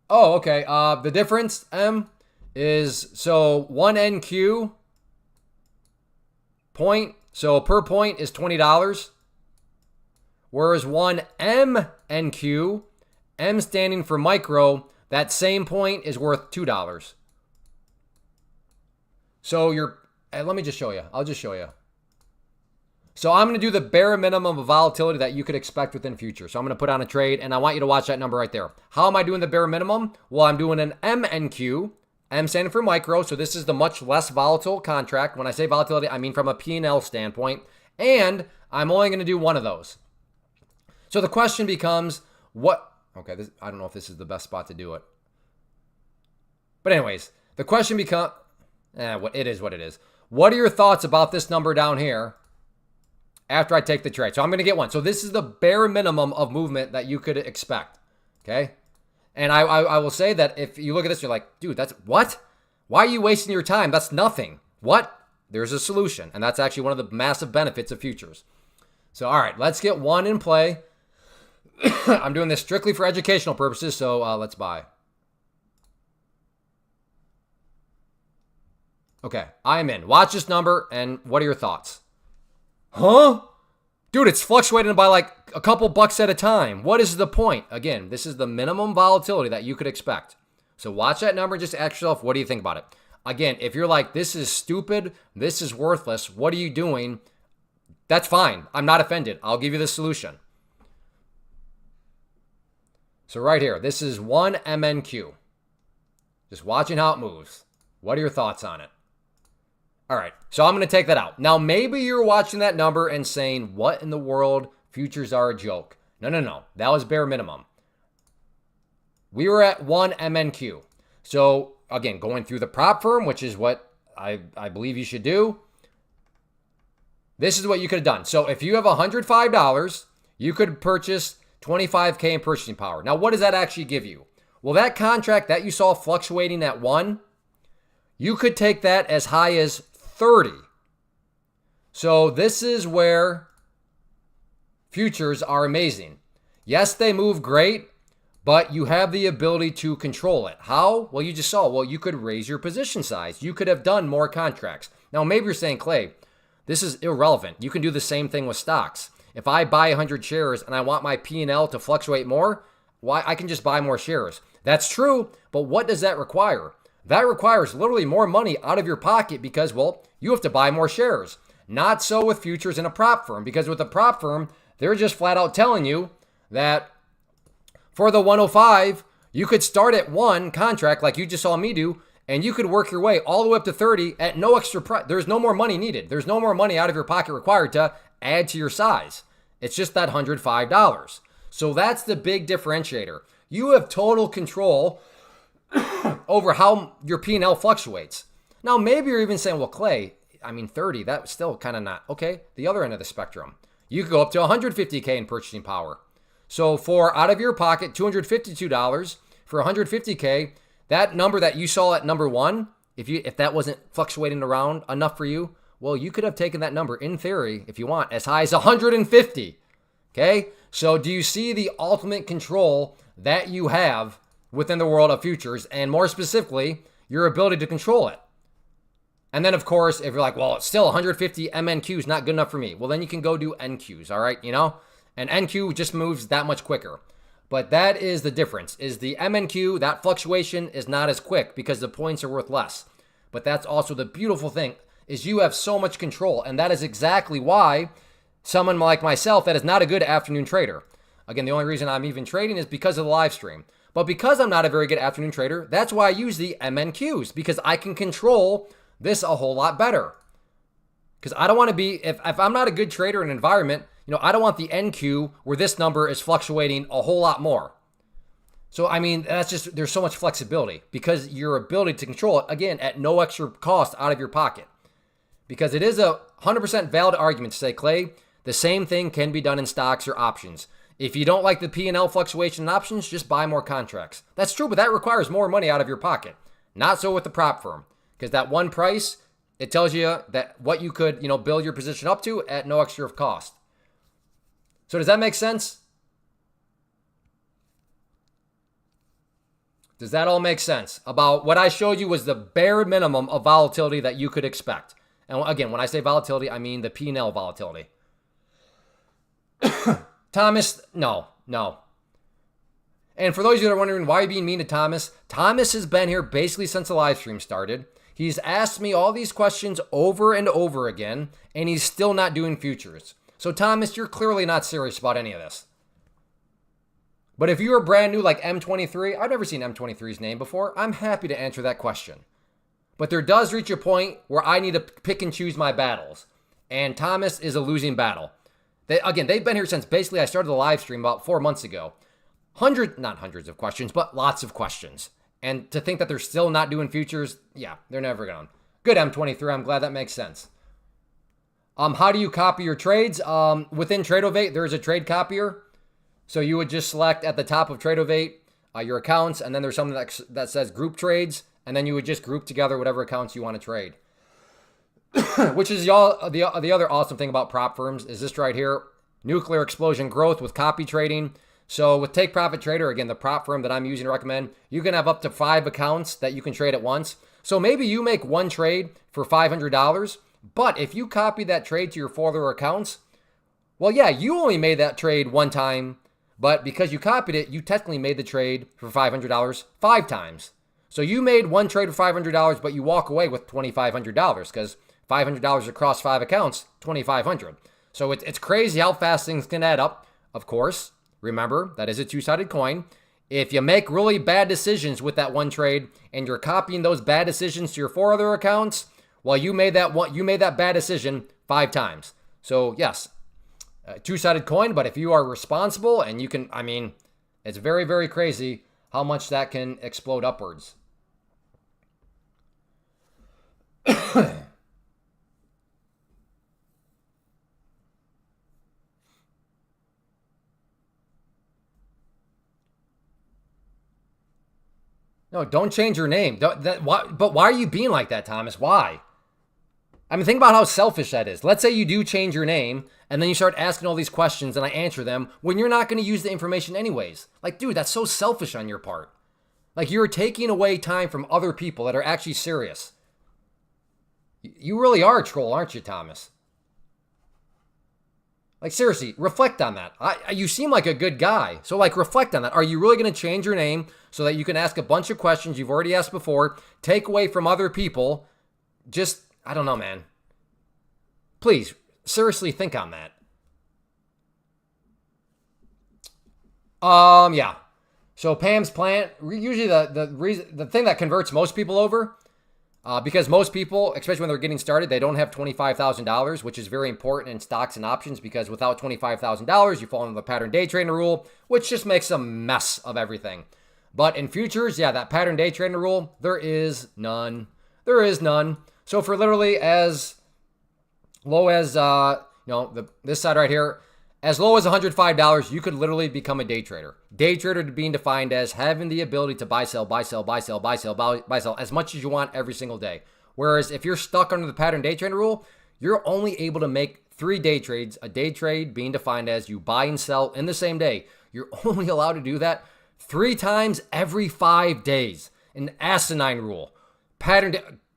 Oh, okay. The difference, M, is so 1 NQ point. So per point is $20. Whereas 1 MNQ, M standing for micro, that same point is worth $2. So let me just show you. I'll just show you. So I'm going to do the bare minimum of volatility that you could expect within future. So I'm going to put on a trade, and I want you to watch that number right there. How am I doing the bare minimum? Well, I'm doing an MNQ. M standing for micro, so this is the much less volatile contract. When I say volatility, I mean from a P&L standpoint. And I'm only going to do one of those. So the question becomes, what... Okay, I don't know if this is the best spot to do it. But anyways, the question becomes... it is what it is. What are your thoughts about this number down here after I take the trade? So I'm going to get one. So this is the bare minimum of movement that you could expect. Okay? And I will say that if you look at this, you're like, dude, that's what? Why are you wasting your time? That's nothing. What? There's a solution. And that's actually one of the massive benefits of futures. So, all right, let's get one in play. I'm doing this strictly for educational purposes, so let's buy. Okay, I'm in. Watch this number, and what are your thoughts? Huh? Dude, it's fluctuating by like a couple bucks at a time. What is the point? Again, this is the minimum volatility that you could expect. So watch that number and just ask yourself, what do you think about it? Again, if you're like, this is stupid, this is worthless, what are you doing? That's fine. I'm not offended. I'll give you the solution. So right here, this is 1 MNQ. Just watching how it moves. What are your thoughts on it? All right, so I'm going to take that out. Now, maybe you're watching that number and saying, what in the world? Futures are a joke. No. That was bare minimum. We were at 1 MNQ. So, again, going through the prop firm, which is what I believe you should do. This is what you could have done. So, if you have $105, you could purchase 25K in purchasing power. Now, what does that actually give you? Well, that contract that you saw fluctuating at 1, you could take that as high as 30. So this is where futures are amazing. Yes, they move great, but you have the ability to control it. How? Well, you just saw. Well, you could raise your position size. You could have done more contracts. Now, maybe you're saying, Clay, this is irrelevant. You can do the same thing with stocks. If I buy 100 shares and I want my P&L to fluctuate more, why? I can just buy more shares. That's true, but what does that require? That requires literally more money out of your pocket because, well, you have to buy more shares. Not so with futures in a prop firm, because with a prop firm, they're just flat out telling you that for the 105, you could start at 1 contract like you just saw me do, and you could work your way all the way up to 30 at no extra price. There's no more money needed. There's no more money out of your pocket required to add to your size. It's just that $105. So that's the big differentiator. You have total control over how your P&L fluctuates. Now, maybe you're even saying, well, Clay, 30, that's still kind of not. Okay, the other end of the spectrum. You could go up to 150K in purchasing power. So for out of your pocket, $252 for 150K, that number that you saw at number 1, if that wasn't fluctuating around enough for you, well, you could have taken that number, in theory, if you want, as high as 150. Okay, so do you see the ultimate control that you have within the world of futures, and more specifically, your ability to control it? And then, of course, if you're like, well, it's still 150 MNQs, not good enough for me. Well, then you can go do NQs, all right? And NQ just moves that much quicker. But that is the difference, is the MNQ, that fluctuation is not as quick because the points are worth less. But that's also the beautiful thing, is you have so much control. And that is exactly why someone like myself that is not a good afternoon trader. Again, the only reason I'm even trading is because of the live stream. But because I'm not a very good afternoon trader, that's why I use the MNQs, because I can control this a whole lot better. Because I don't want to be, if I'm not a good trader in an environment, I don't want the NQ where this number is fluctuating a whole lot more. So, that's just, there's so much flexibility because your ability to control it, again, at no extra cost out of your pocket. Because it is a 100% valid argument to say, Clay, the same thing can be done in stocks or options. If you don't like the P&L fluctuation in options, just buy more contracts. That's true, but that requires more money out of your pocket. Not so with the prop firm. Because that one price, it tells you that what you could, build your position up to at no extra cost. So does that make sense? Does that all make sense? About what I showed you was the bare minimum of volatility that you could expect. And again, when I say volatility, I mean the P&L volatility. Thomas, no. And for those of you that are wondering why you're being mean to Thomas, Thomas has been here basically since the live stream started. He's asked me all these questions over and over again, and he's still not doing futures. So Thomas, you're clearly not serious about any of this. But if you are brand new like M23, I've never seen M23's name before, I'm happy to answer that question. But there does reach a point where I need to pick and choose my battles. And Thomas is a losing battle. They've been here since basically I started the live stream about 4 months ago. Not hundreds of questions, but lots of questions. And to think that they're still not doing futures, yeah, they're never going. Good, M23. I'm glad that makes sense. How do you copy your trades? Within Tradeovate, there's a trade copier. So you would just select at the top of Tradeovate your accounts, and then there's something that says group trades, and then you would just group together whatever accounts you want to trade. Which is the other awesome thing about prop firms is this right here, nuclear explosion growth with copy trading. So with Take Profit Trader, again, the prop firm that I'm using to recommend, you can have up to 5 accounts that you can trade at once. So maybe you make one trade for $500, but if you copy that trade to your 4 other accounts, well, yeah, you only made that trade one time, but because you copied it, you technically made the trade for $500 5 times. So you made one trade for $500, but you walk away with $2,500 because $500 across 5 accounts, $2,500. So it's crazy how fast things can add up. Of course, remember, that is a two-sided coin. If you make really bad decisions with that one trade and you're copying those bad decisions to your 4 other accounts, well, you made that bad decision 5 times. So yes, two-sided coin, but if you are responsible and you can, I mean, it's very, very crazy how much that can explode upwards. No, don't change your name. But why are you being like that, Thomas? Why? I mean, think about how selfish that is. Let's say you do change your name and then you start asking all these questions and I answer them when you're not going to use the information anyways. Like, dude, that's so selfish on your part. Like, you're taking away time from other people that are actually serious. You really are a troll, aren't you, Thomas? Like, seriously, reflect on that. You seem like a good guy. So, like, reflect on that. Are you really going to change your name so that you can ask a bunch of questions you've already asked before, take away from other people? Just, I don't know, man. Please, seriously think on that. Yeah. So Pam's plant, usually the thing that converts most people over, because most people, especially when they're getting started, they don't have $25,000, which is very important in stocks and options because without $25,000, you fall into the pattern day trader rule, which just makes a mess of everything. But in futures, yeah, that pattern day trader rule, there is none. There is none. So for literally as low as, this side right here, as low as $105, you could literally become a day trader. Day trader being defined as having the ability to buy, sell, buy, sell, buy, sell, buy, sell, buy, sell as much as you want every single day. Whereas if you're stuck under the pattern day trader rule, you're only able to make 3 day trades. A day trade being defined as you buy and sell in the same day. You're only allowed to do that 3 times every 5 days. An asinine rule.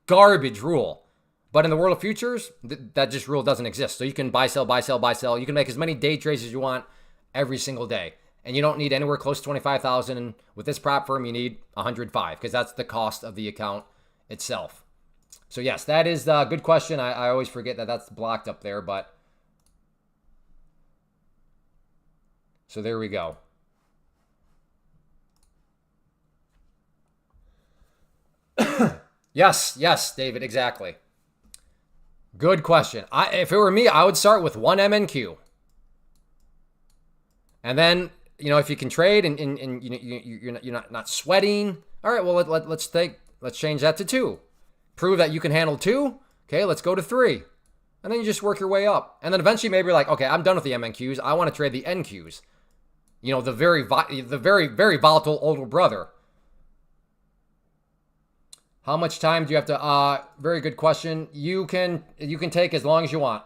Garbage rule. But in the world of futures, that just rule doesn't exist. So you can buy, sell, buy, sell, buy, sell. You can make as many day trades as you want every single day. And you don't need anywhere close to 25,000. And with this prop firm, you need 105 because that's the cost of the account itself. So yes, that is a good question. I always forget that that's blocked up there, but so there we go. Yes, David, exactly. Good question. If it were me, I would start with 1 MNQ. And then, if you can trade and you're not sweating, all right, well, let's change that to 2. Prove that you can handle 2. Okay, let's go to 3. And then you just work your way up. And then eventually maybe you're like, okay, I'm done with the MNQs. I want to trade the NQs. The very, very volatile older brother. How much time do you have to, very good question. You can take as long as you want.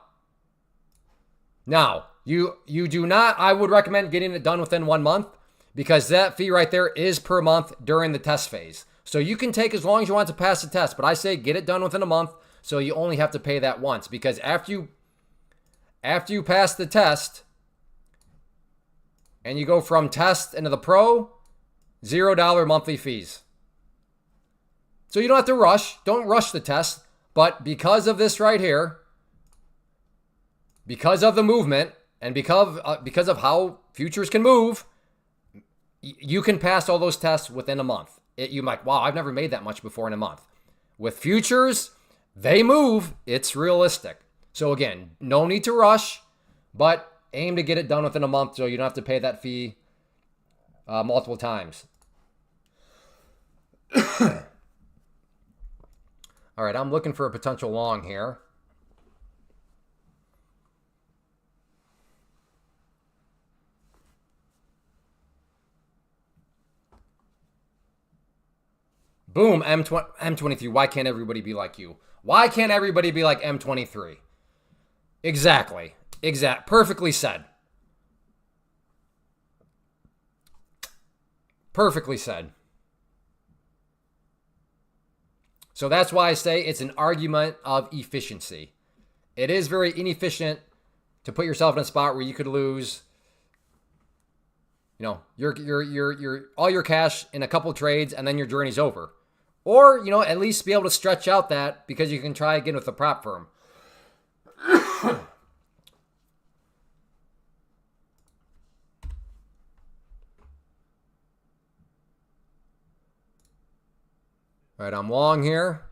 Now, you do not, I would recommend getting it done within 1 month because that fee right there is per month during the test phase. So you can take as long as you want to pass the test, but I say get it done within a month so you only have to pay that once because after you pass the test and you go from test into the pro, $0 monthly fees. So you don't have to rush. Don't rush the test. But because of this right here, because of the movement, and because of how futures can move, you can pass all those tests within a month. You're like, wow, I've never made that much before in a month. With futures, they move. It's realistic. So again, no need to rush, but aim to get it done within a month so you don't have to pay that fee multiple times. All right, I'm looking for a potential long here. Boom, M23. Why can't everybody be like you? Why can't everybody be like M23? Exactly. Perfectly said. Perfectly said. So that's why I say it's an argument of efficiency. It is very inefficient to put yourself in a spot where you could lose, you know, your all your cash in a couple trades and then your journey's over. Or, you know, at least be able to stretch out that because you can try again with the prop firm. All right, I'm long here.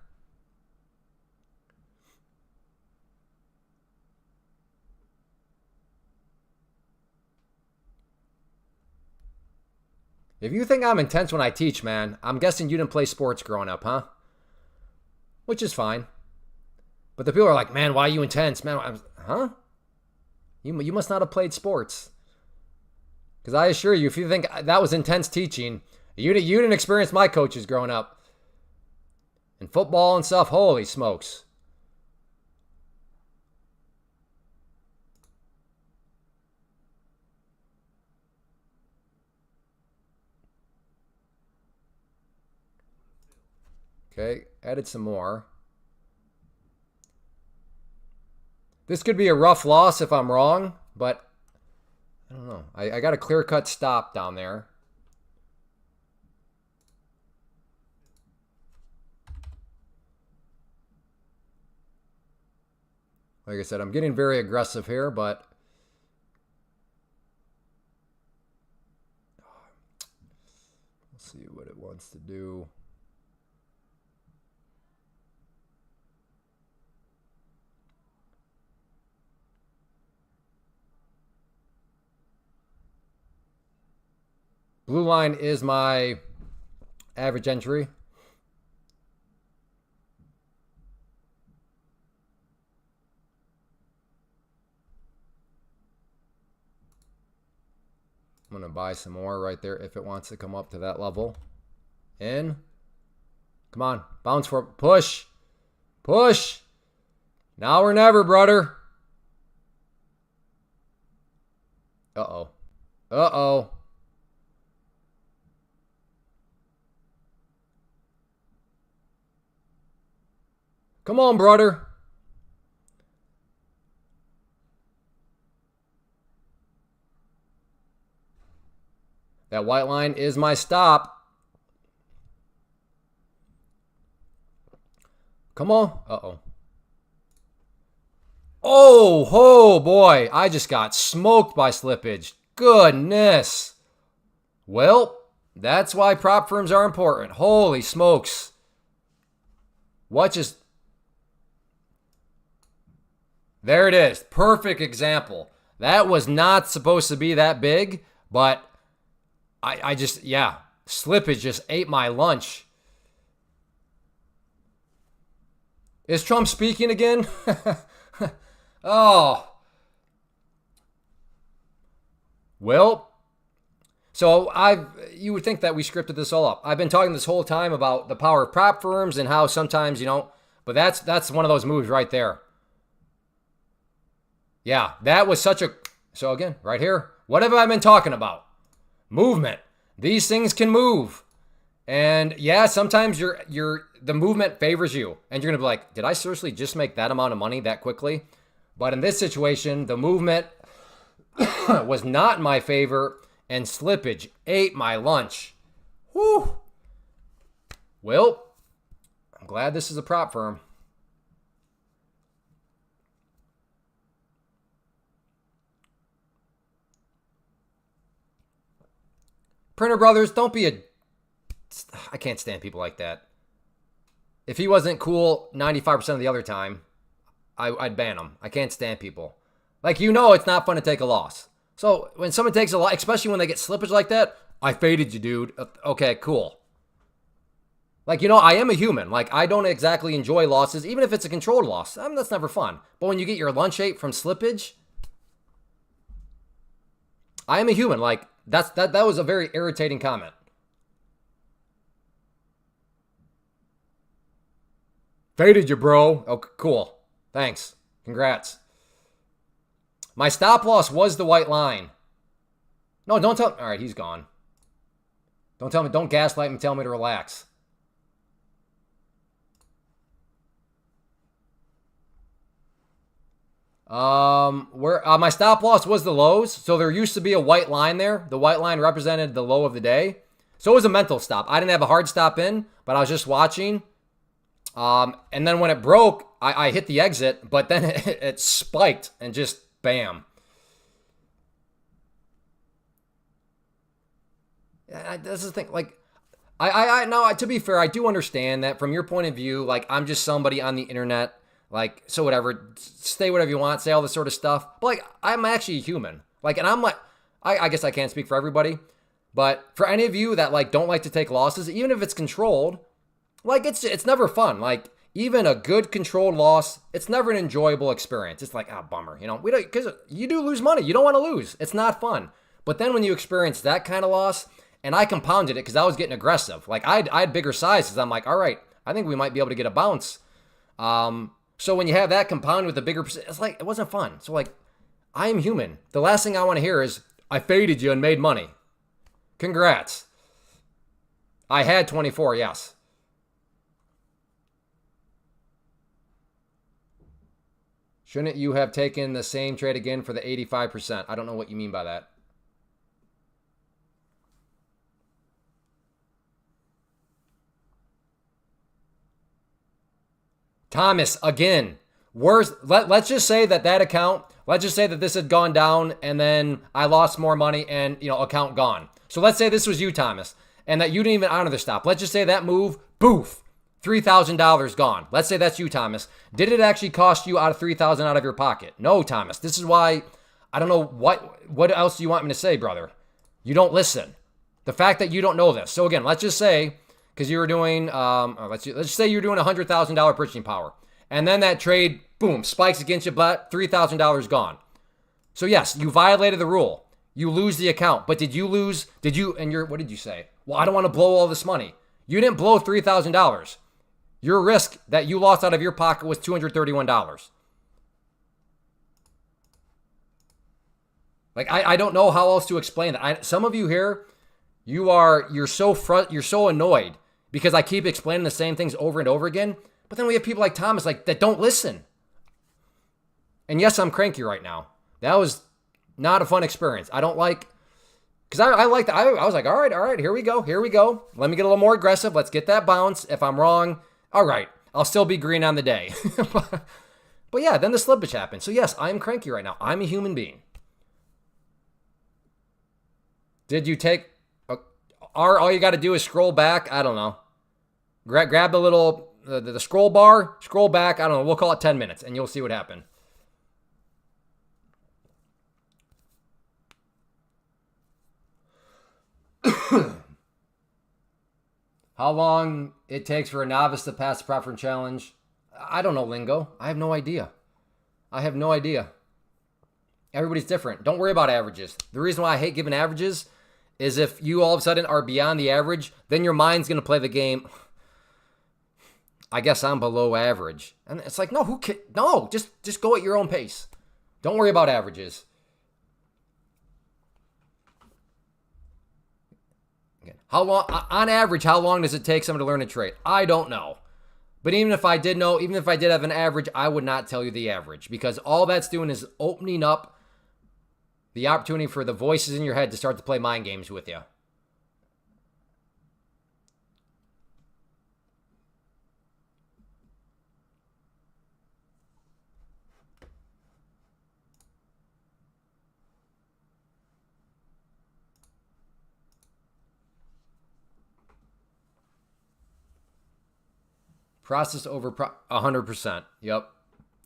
If you think I'm intense when I teach, man, I'm guessing you didn't play sports growing up, huh? Which is fine. But the people are like, man, why are you intense? Man, huh? You must not have played sports. Because I assure you, if you think that was intense teaching, you didn't experience my coaches growing up. And football and stuff, holy smokes. Okay, added some more. This could be a rough loss if I'm wrong, but I don't know. I got a clear-cut stop down there. Like I said, I'm getting very aggressive here, but let's see what it wants to do. Blue line is my average entry. I'm going to buy some more right there if it wants to come up to that level. In. Come on. Bounce for it. Push. Push. Now or never, brother. Uh-oh. Uh-oh. Come on, brother. That white line is my stop. Come on. Uh-oh. Oh boy. I just got smoked by slippage. Goodness. Well, that's why prop firms are important. Holy smokes. What just... There it is. Perfect example. That was not supposed to be that big, but I just, yeah, slippage just ate my lunch. Is Trump speaking again? Oh. Well, so you would think that we scripted this all up. I've been talking this whole time about the power of prop firms and how sometimes, you know, but that's one of those moves right there. Yeah, that was such a... So again, right here, what have I been talking about? Movement. These things can move. And yeah, sometimes the movement favors you. And you're going to be like, did I seriously just make that amount of money that quickly? But in this situation, the movement was not in my favor and slippage ate my lunch. Whew. Well, I'm glad this is a prop firm. Printer Brothers, don't be a... I can't stand people like that. If he wasn't cool 95% of the other time, I'd ban him. I can't stand people. Like, you know it's not fun to take a loss. So when someone takes a loss, especially when they get slippage like that, I faded you, dude. Okay, cool. Like, you know, I am a human. Like, I don't exactly enjoy losses, even if it's a controlled loss. I mean, that's never fun. But when you get your lunch ate from slippage, I am a human. Like, that was a very irritating comment. Faded you, bro. Okay, cool. Thanks. Congrats. My stop loss was the white line. No, don't tell... All right, he's gone. Don't tell me... Don't gaslight me and tell me to relax. Where my stop loss was the lows. So there used to be a white line there. The white line represented the low of the day. So it was a mental stop. I didn't have a hard stop in, but I was just watching. And then when it broke, I hit the exit, but then it spiked and just bam. That's the thing. Like, now, to be fair, I do understand that from your point of view. Like, I'm just somebody on the internet. Like, so whatever, say whatever you want, say all this sort of stuff. But like, I'm actually a human. Like, and I'm like, I guess I can't speak for everybody, but for any of you that like don't like to take losses, even if it's controlled, like it's never fun. Like even a good controlled loss, it's never an enjoyable experience. It's like, ah, bummer, you know, we don't, because you do lose money. You don't want to lose. It's not fun. But then when you experience that kind of loss, and I compounded it because I was getting aggressive. Like I had bigger sizes. I'm like, all right, I think we might be able to get a bounce. So when you have that compounded with the bigger, it's like, it wasn't fun. So like, I am human. The last thing I want to hear is, I faded you and made money. Congrats. I had 24, yes. Shouldn't you have taken the same trade again for the 85%? I don't know what you mean by that. Thomas, again, worse. Let's just say that account, let's just say that this had gone down and then I lost more money and, you know, account gone. So let's say this was you, Thomas, and that you didn't even honor the stop. Let's just say that move, poof, $3,000 gone. Let's say that's you, Thomas. Did it actually cost you out of $3,000 out of your pocket? No, Thomas. This is why I don't know what else do you want me to say, brother? You don't listen. The fact that you don't know this. So again, let's just say, because you were doing, let's just say you're doing $100,000 purchasing power. And then that trade, boom, spikes against you, but $3,000 gone. So yes, you violated the rule. You lose the account. But what did you say? Well, I don't want to blow all this money. You didn't blow $3,000. Your risk that you lost out of your pocket was $231. Like, I don't know how else to explain that. Some of you here, you're so annoyed because I keep explaining the same things over and over again. But then we have people like Thomas that don't listen. And yes, I'm cranky right now. That was not a fun experience. I don't like, because I was like, all right, here we go. Let me get a little more aggressive. Let's get that bounce. If I'm wrong, all right, I'll still be green on the day. But yeah, then the slippage happened. So yes, I'm cranky right now. I'm a human being. Did you take, all you got to do is scroll back. I don't know. Grab the little, the scroll bar, scroll back. I don't know. We'll call it 10 minutes and you'll see what happened. How long it takes for a novice to pass the preference challenge? I don't know lingo. I have no idea. Everybody's different. Don't worry about averages. The reason why I hate giving averages is if you all of a sudden are beyond the average, then your mind's going to play the game. I guess I'm below average. And it's like, no, just go at your own pace. Don't worry about averages. How long, on average, how long does it take someone to learn a trade? I don't know. But even if I did know, even if I did have an average, I would not tell you the average because all that's doing is opening up the opportunity for the voices in your head to start to play mind games with you. Process over 100%. Yep.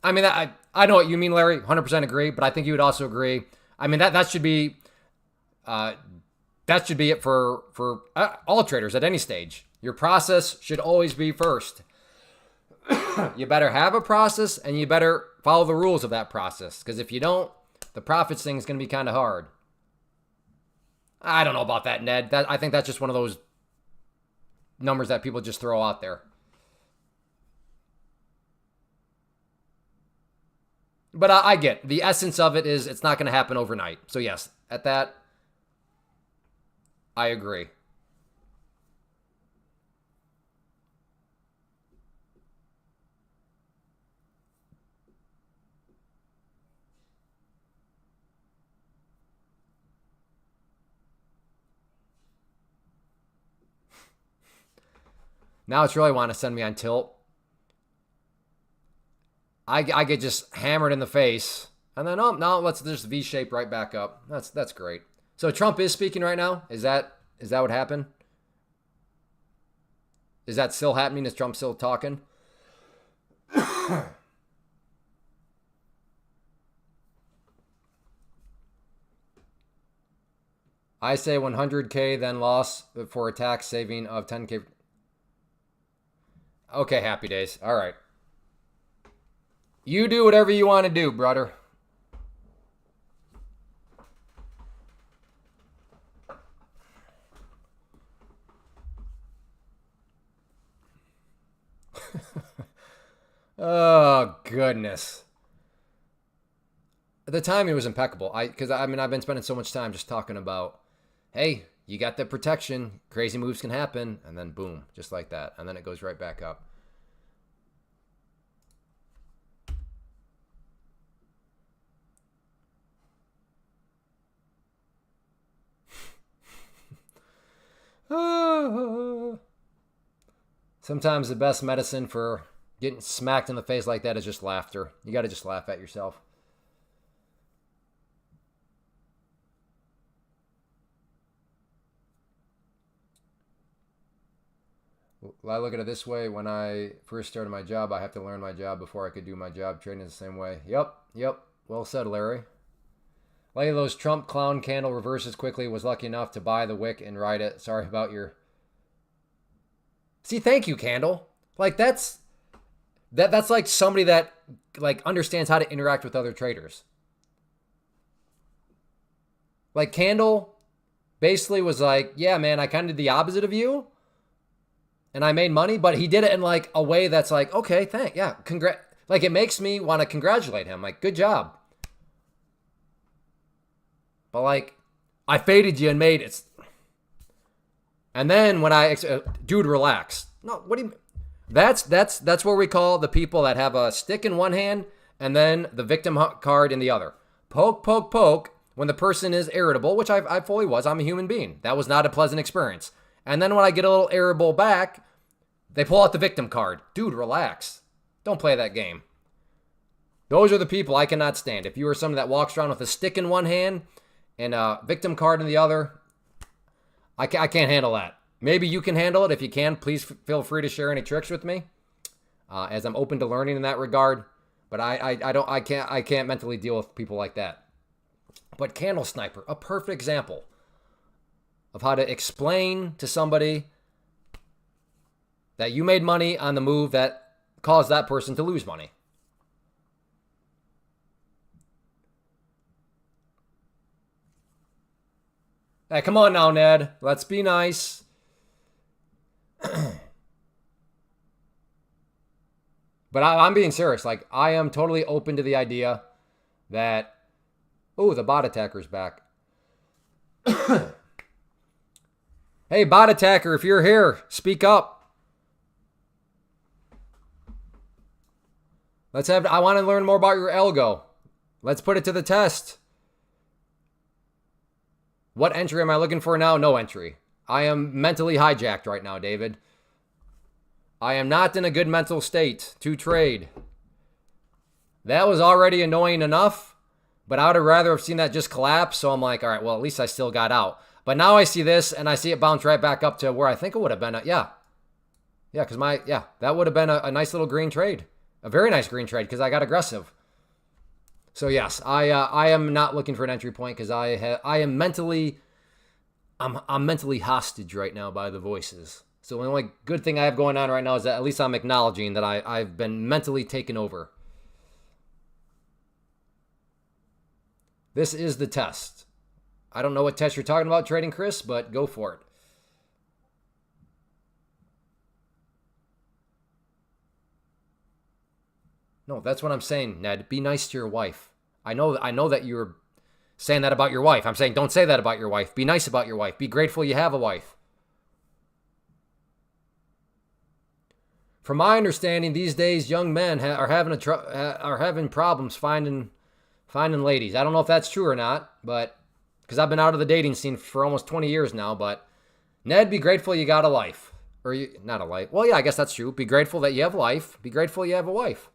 I mean, I know what you mean, Larry. 100% agree, but I think you would also agree. I mean, that should be it for all traders at any stage. Your process should always be first. You better have a process and you better follow the rules of that process because if you don't, the profits thing is going to be kind of hard. I don't know about that, Ned. I think that's just one of those numbers that people just throw out there. But I get the essence of it is it's not going to happen overnight. So yes, at that, I agree. Now it's really want to send me on tilt. I get just hammered in the face. And then, oh, no, let's just V-shape right back up. That's great. So Trump is speaking right now? Is that what happened? Is that still happening? Is Trump still talking? I say 100K, then loss for a tax saving of 10K. Okay, happy days. All right. You do whatever you want to do, brother. Oh, goodness. The timing was impeccable. Because I've been spending so much time just talking about, hey, you got the protection, crazy moves can happen, and then boom, just like that. And then it goes right back up. Sometimes the best medicine for getting smacked in the face like that is just laughter. You got to just laugh at yourself. I look at it this way. When I first started my job, I have to learn my job before I could do my job. Trading the same way. Yep. Well said, Larry. Like those Trump clown candle reverses quickly. Was lucky enough to buy the wick and ride it. Sorry about your... See, thank you, Candle. Like, that's like somebody that like understands how to interact with other traders. Like, Candle basically was like, yeah, man, I kind of did the opposite of you. And I made money, but he did it in like a way that's like, okay, like, it makes me want to congratulate him. Like, good job. But like, I faded you and made it. And then when dude, relax. No, what do you? That's where we call the people that have a stick in one hand and then the victim card in the other. Poke, poke, poke. When the person is irritable, which I fully was. I'm a human being. That was not a pleasant experience. And then when I get a little irritable back, they pull out the victim card. Dude, relax. Don't play that game. Those are the people I cannot stand. If you are someone that walks around with a stick in one hand and a victim card in the other, I can't handle that. Maybe you can handle it. If you can, please feel free to share any tricks with me, as I'm open to learning in that regard. But I can't mentally deal with people like that. But Candle Sniper, a perfect example of how to explain to somebody that you made money on the move that caused that person to lose money. Hey, come on now, Ned. Let's be nice. But I'm being serious. Like, I am totally open to the idea that, oh, the bot attacker's back. Hey, bot attacker, if you're here, speak up. I want to learn more about your algo. Let's put it to the test. What entry am I looking for now? No entry. I am mentally hijacked right now, David. I am not in a good mental state to trade. That was already annoying enough, but I would have rather have seen that just collapse. So I'm like, all right, well, at least I still got out. But now I see this, and I see it bounce right back up to where I think it would have been. Because that would have been a nice little green trade. A very nice green trade, because I got aggressive. So yes, I am not looking for an entry point, because I am mentally, I'm mentally hostage right now by the voices. So the only good thing I have going on right now is that at least I'm acknowledging that I've been mentally taken over. This is the test. I don't know what test you're talking about, Trading Chris, but go for it. No, that's what I'm saying, Ned. Be nice to your wife. I know that you're saying that about your wife. I'm saying don't say that about your wife. Be nice about your wife. Be grateful you have a wife. From my understanding, these days young men are having problems finding ladies. I don't know if that's true or not, but because I've been out of the dating scene for almost 20 years now. But Ned, be grateful you got a life, Or you, not a life. Well, yeah, I guess that's true. Be grateful that you have life. Be grateful you have a wife.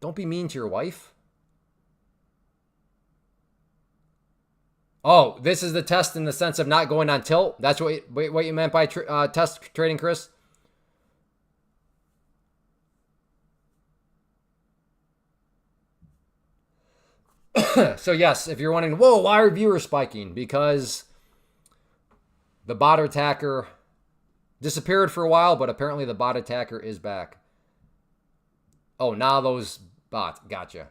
Don't be mean to your wife. Oh, this is the test in the sense of not going on tilt. That's what you meant by test trading, Chris? So yes, if you're wondering, whoa, why are viewers spiking? Because the bot attacker disappeared for a while, but apparently the bot attacker is back. Oh, now those bots. Gotcha.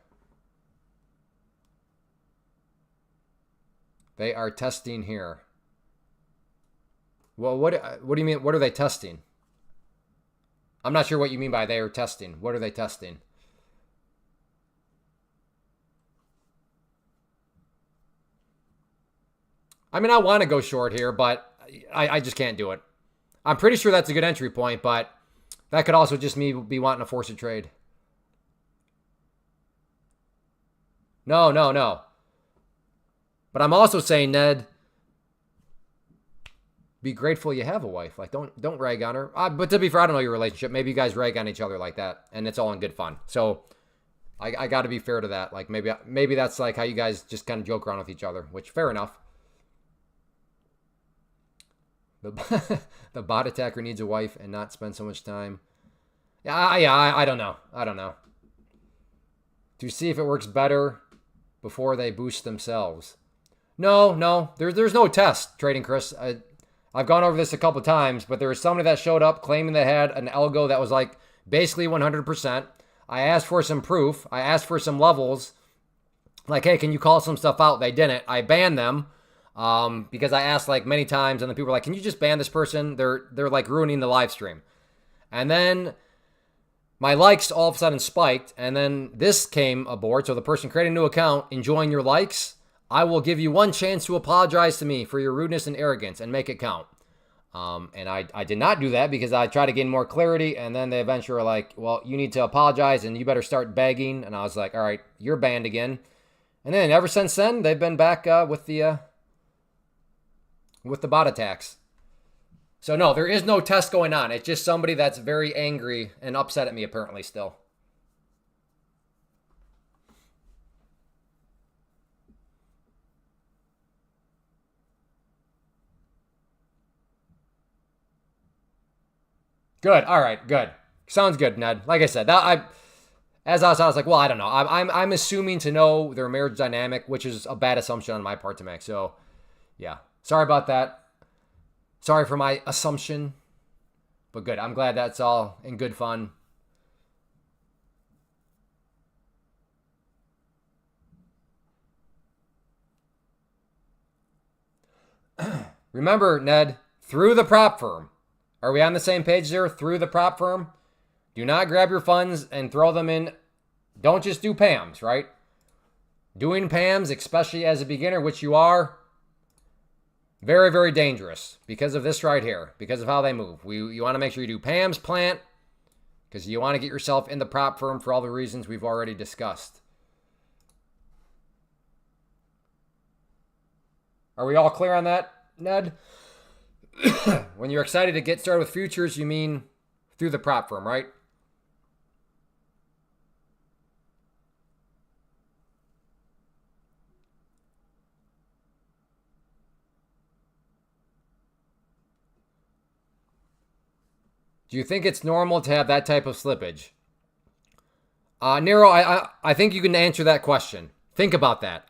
They are testing here. Well, what do you mean? What are they testing? I'm not sure what you mean by they are testing. What are they testing? I mean, I want to go short here, but I just can't do it. I'm pretty sure that's a good entry point, but that could also just me be wanting to force a trade. No, no, no. But I'm also saying, Ned, be grateful you have a wife. Like, don't rag on her. But to be fair, I don't know your relationship. Maybe you guys rag on each other like that, and it's all in good fun. So I got to be fair to that. Like, maybe that's like how you guys just kind of joke around with each other, which fair enough. The bot attacker needs a wife and not spend so much time. I don't know. I don't know. To see if it works better before they boost themselves. No. There's no test, Trading Chris. I've gone over this a couple times, but there was somebody that showed up claiming they had an algo that was like basically 100%. I asked for some proof. I asked for some levels. Like, hey, can you call some stuff out? They didn't. I banned them. Because I asked like many times, and the people were like, "Can you just ban this person? They're like ruining the live stream." And then my likes all of a sudden spiked, and then this came aboard. So the person creating a new account, enjoying your likes, I will give you one chance to apologize to me for your rudeness and arrogance and make it count. And I did not do that because I tried to gain more clarity, and then they eventually were like, "Well, you need to apologize, and you better start begging." And I was like, "All right, you're banned again." And then ever since then, they've been back with the bot attacks. So no, there is no test going on. It's just somebody that's very angry and upset at me apparently still. Good. All right. Good. Sounds good, Ned. Like I said, as I was like, well, I don't know. I'm assuming to know their marriage dynamic, which is a bad assumption on my part to make. So, yeah. Sorry about that. Sorry for my assumption. But good. I'm glad that's all in good fun. Remember, Ned, through the prop firm. Are we on the same page there? Through the prop firm? Do not grab your funds and throw them in. Don't just do PAMs, right? Doing PAMs, especially as a beginner, which you are, very, very dangerous because of this right here, because of how they move. You want to make sure you do PAMs, plant, because you want to get yourself in the prop firm for all the reasons we've already discussed. Are we all clear on that, Ned? When you're excited to get started with futures, you mean through the prop firm, right? Do you think it's normal to have that type of slippage? Nero, I think you can answer that question. Think about that.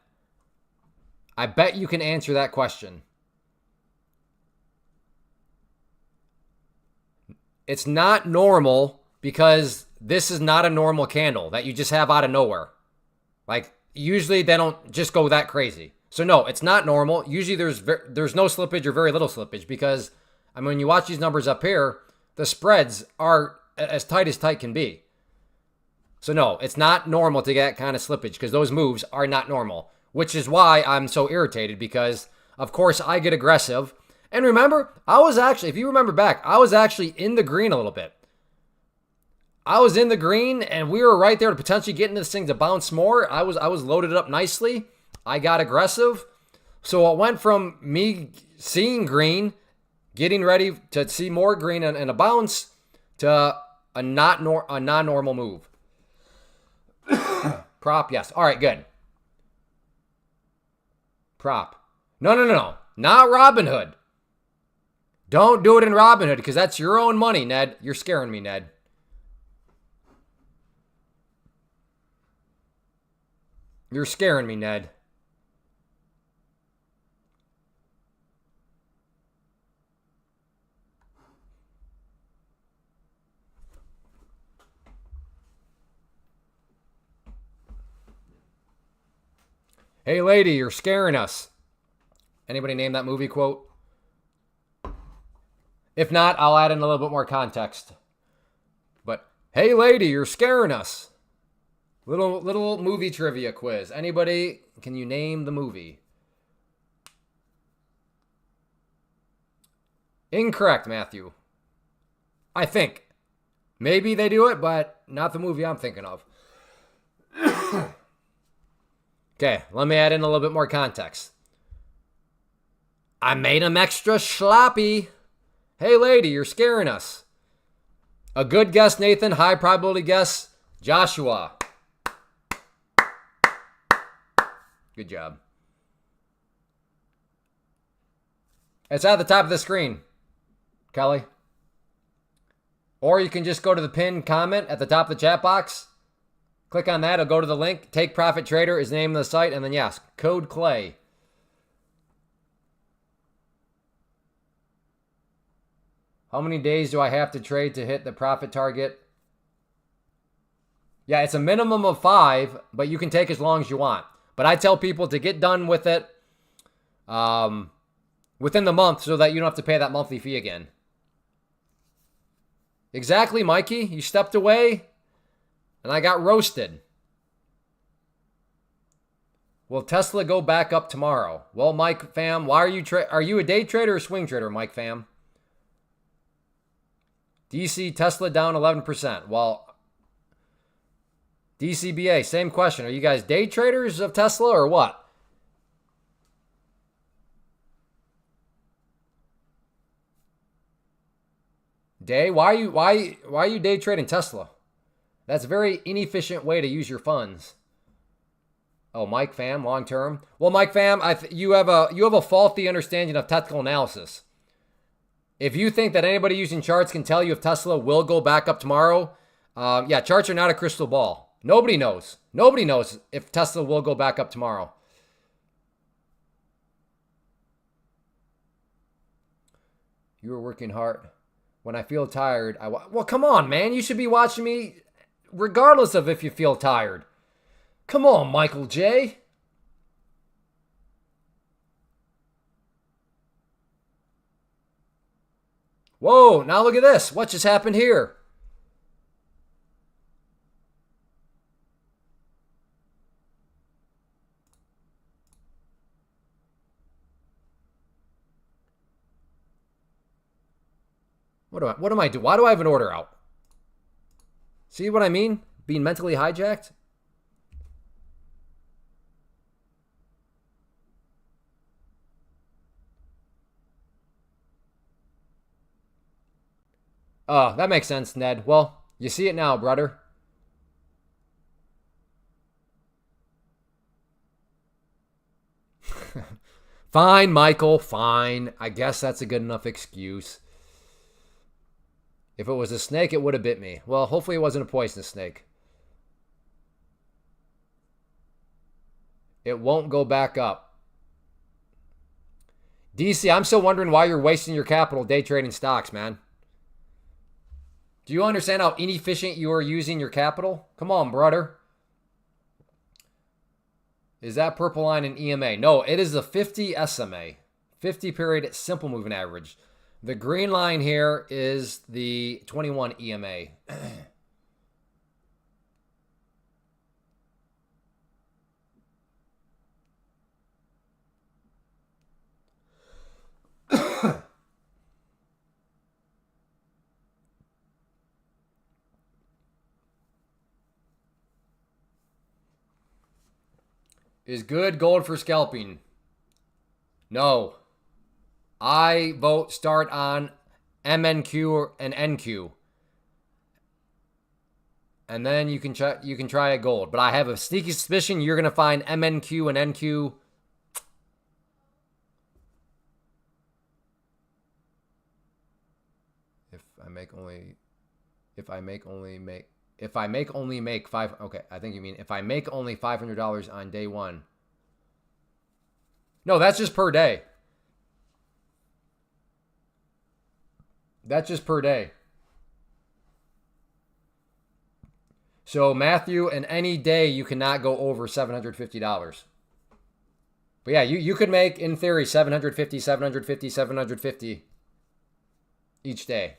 I bet you can answer that question. It's not normal because this is not a normal candle that you just have out of nowhere. Like, usually they don't just go that crazy. So no, it's not normal. Usually there's no slippage or very little slippage because, I mean, when you watch these numbers up here, the spreads are as tight can be. So no, it's not normal to get that kind of slippage because those moves are not normal, which is why I'm so irritated because, of course, I get aggressive. And remember, I was actually, if you remember back, I was actually in the green a little bit. I was in the green and we were right there to potentially get into this thing to bounce more. I was loaded up nicely. I got aggressive. So it went from me seeing green, getting ready to see more green and a bounce to a non-normal move. Prop, yes. All right, good. Prop. No. Not Robinhood. Don't do it in Robinhood because that's your own money, Ned. You're scaring me, Ned. You're scaring me, Ned. Hey, lady, you're scaring us. Anybody name that movie quote? If not, I'll add in a little bit more context. But, hey, lady, you're scaring us. Little movie trivia quiz. Anybody, can you name the movie? Incorrect, Matthew. I think. Maybe they do it, but not the movie I'm thinking of. Okay, let me add in a little bit more context. I made him extra sloppy. Hey, lady, you're scaring us. A good guess, Nathan. High probability guess, Joshua. Good job. It's at the top of the screen, Kelly. Or you can just go to the pinned comment at the top of the chat box. Click on that. It'll go to the link. Take Profit Trader is the name of the site. And then, yes, code Clay. How many days do I have to trade to hit the profit target? Yeah, it's a minimum of 5, but you can take as long as you want. But I tell people to get done with it within the month so that you don't have to pay that monthly fee again. Exactly, Mikey. You stepped away, and I got roasted. Will Tesla go back up tomorrow? Well, Mike fam, why are you a day trader or swing trader, Mike fam? DC Tesla down 11%. Well, DCBA, same question. Are you guys day traders of Tesla or what? Day? Why are you day trading Tesla? That's a very inefficient way to use your funds. Oh, Mike fam, long term. Well, Mike fam, you have a faulty understanding of technical analysis. If you think that anybody using charts can tell you if Tesla will go back up tomorrow, yeah, charts are not a crystal ball. Nobody knows. Nobody knows if Tesla will go back up tomorrow. You were working hard. When I feel tired, well, come on, man. You should be watching me regardless of if you feel tired. Come on, Michael J. Whoa, now look at this. What just happened here? What am I doing? Why do I have an order out? See what I mean? Being mentally hijacked? Oh, that makes sense, Ned. Well, you see it now, brother. Fine, Michael, fine. I guess that's a good enough excuse. If it was a snake, it would have bit me. Well, hopefully it wasn't a poisonous snake. It won't go back up. DC, I'm still wondering why you're wasting your capital day trading stocks, man. Do you understand how inefficient you are using your capital? Come on, brother. Is that purple line an EMA? No, it is the 50 SMA. 50 period simple moving average. The green line here is the 21 EMA. Is good gold for scalping? No. I vote start on MNQ and NQ. And then you can try a gold. But I have a sneaky suspicion you're going to find MNQ and NQ. If I make only make five. Okay, I think you mean if I make only $500 on day one. No, that's just per day. That's just per day. So Matthew, in any day, you cannot go over $750. But yeah, you could make, in theory, $750 each day.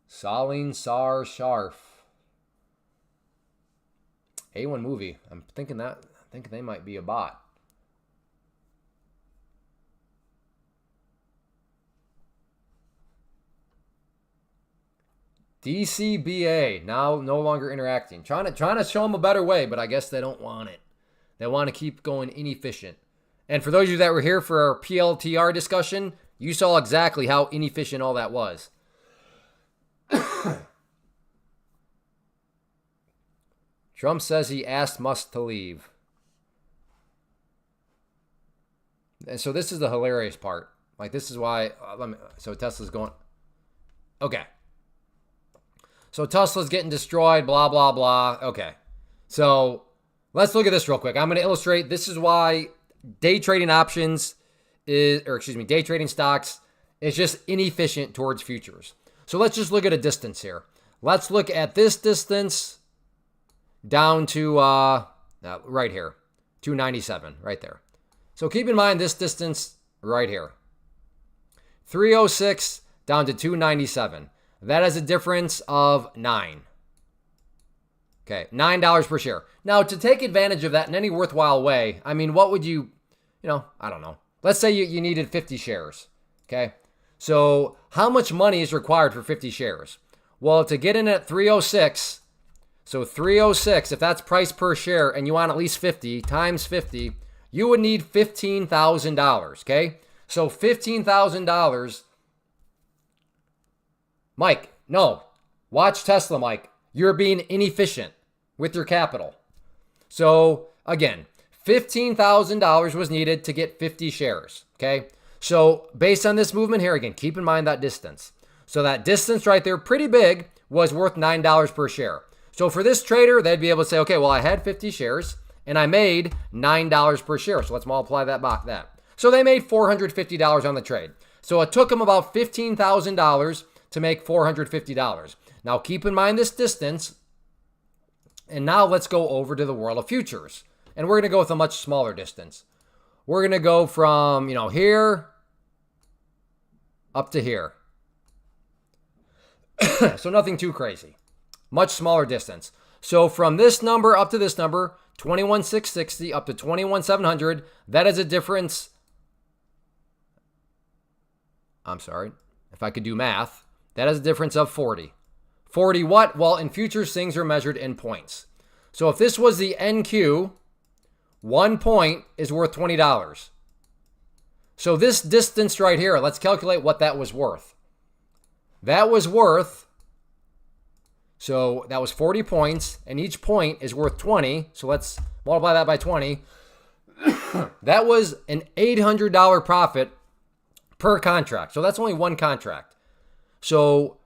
Salim Sar Sharf. A1 movie. I'm thinking they might be a bot. DCBA, now no longer interacting. Trying to show them a better way, but I guess they don't want it. They want to keep going inefficient. And for those of you that were here for our PLTR discussion, you saw exactly how inefficient all that was. Trump says he asked Musk to leave. And so this is the hilarious part. Like, this is why, so Tesla's going, okay. So Tesla's getting destroyed, blah, blah, blah. Okay. So let's look at this real quick. I'm going to illustrate. This is why day trading options day trading stocks is just inefficient towards futures. So let's just look at a distance here. Let's look at this distance down to right here, 297, right there. So keep in mind this distance right here, 306 down to 297. That is a difference of $9. Okay, $9 per share. Now, to take advantage of that in any worthwhile way, I mean, what would you I don't know. Let's say you needed 50 shares, okay? So how much money is required for 50 shares? Well, to get in at 306, so 306, if that's price per share and you want at least 50 times 50, you would need $15,000, okay? So $15,000. Mike, no. Watch Tesla, Mike. You're being inefficient with your capital. So, again, $15,000 was needed to get 50 shares, okay? So, based on this movement here, again, keep in mind that distance. So, that distance right there, pretty big, was worth $9 per share. So, for this trader, they'd be able to say, okay, well, I had 50 shares, and I made $9 per share. So, let's multiply that by that. So, they made $450 on the trade. So, it took them about $15,000 to make $450. Now, keep in mind this distance. And now let's go over to the world of futures. And we're going to go with a much smaller distance. We're going to go from, here up to here. So nothing too crazy. Much smaller distance. So from this number up to this number, 21,660 up to 21,700, that is a difference. I'm sorry. If I could do math. That is a difference of 40. 40 what? Well, in futures, things are measured in points. So if this was the NQ, 1 point is worth $20. So this distance right here, let's calculate what that was worth. That was worth, so that was 40 points, and each point is worth 20. So let's multiply that by 20. That was an $800 profit per contract. So that's only one contract. So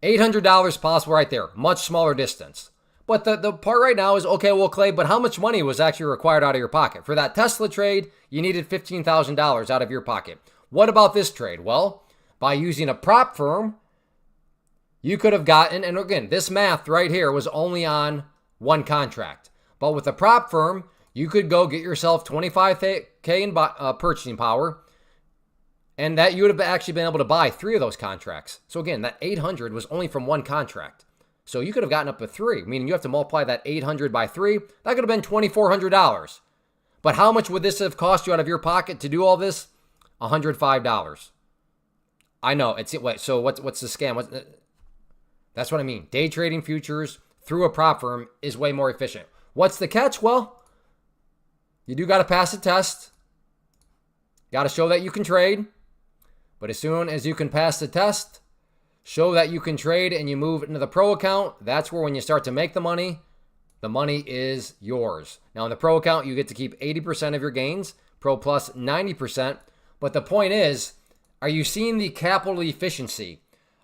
$800 possible right there. Much smaller distance. But the part right now is, okay, well, Clay, but how much money was actually required out of your pocket? For that Tesla trade, you needed $15,000 out of your pocket. What about this trade? Well, by using a prop firm, you could have gotten, and again, this math right here was only on one contract. But with a prop firm, you could go get yourself $25K in purchasing power, and that you would have actually been able to buy 3 of those contracts. So again, that 800 was only from one contract. So you could have gotten up to 3, meaning you have to multiply that 800 by 3. That could have been $2,400. But how much would this have cost you out of your pocket to do all this? $105. I know. So what's the scam? That's what I mean. Day trading futures, through a prop firm is way more efficient. What's the catch? Well, you do got to pass a test. Got to show that you can trade. But as soon as you can pass the test, show that you can trade, and you move into the pro account, that's where when you start to make the money is yours. Now in the pro account, you get to keep 80% of your gains, pro plus 90%. But the point is, are you seeing the capital efficiency?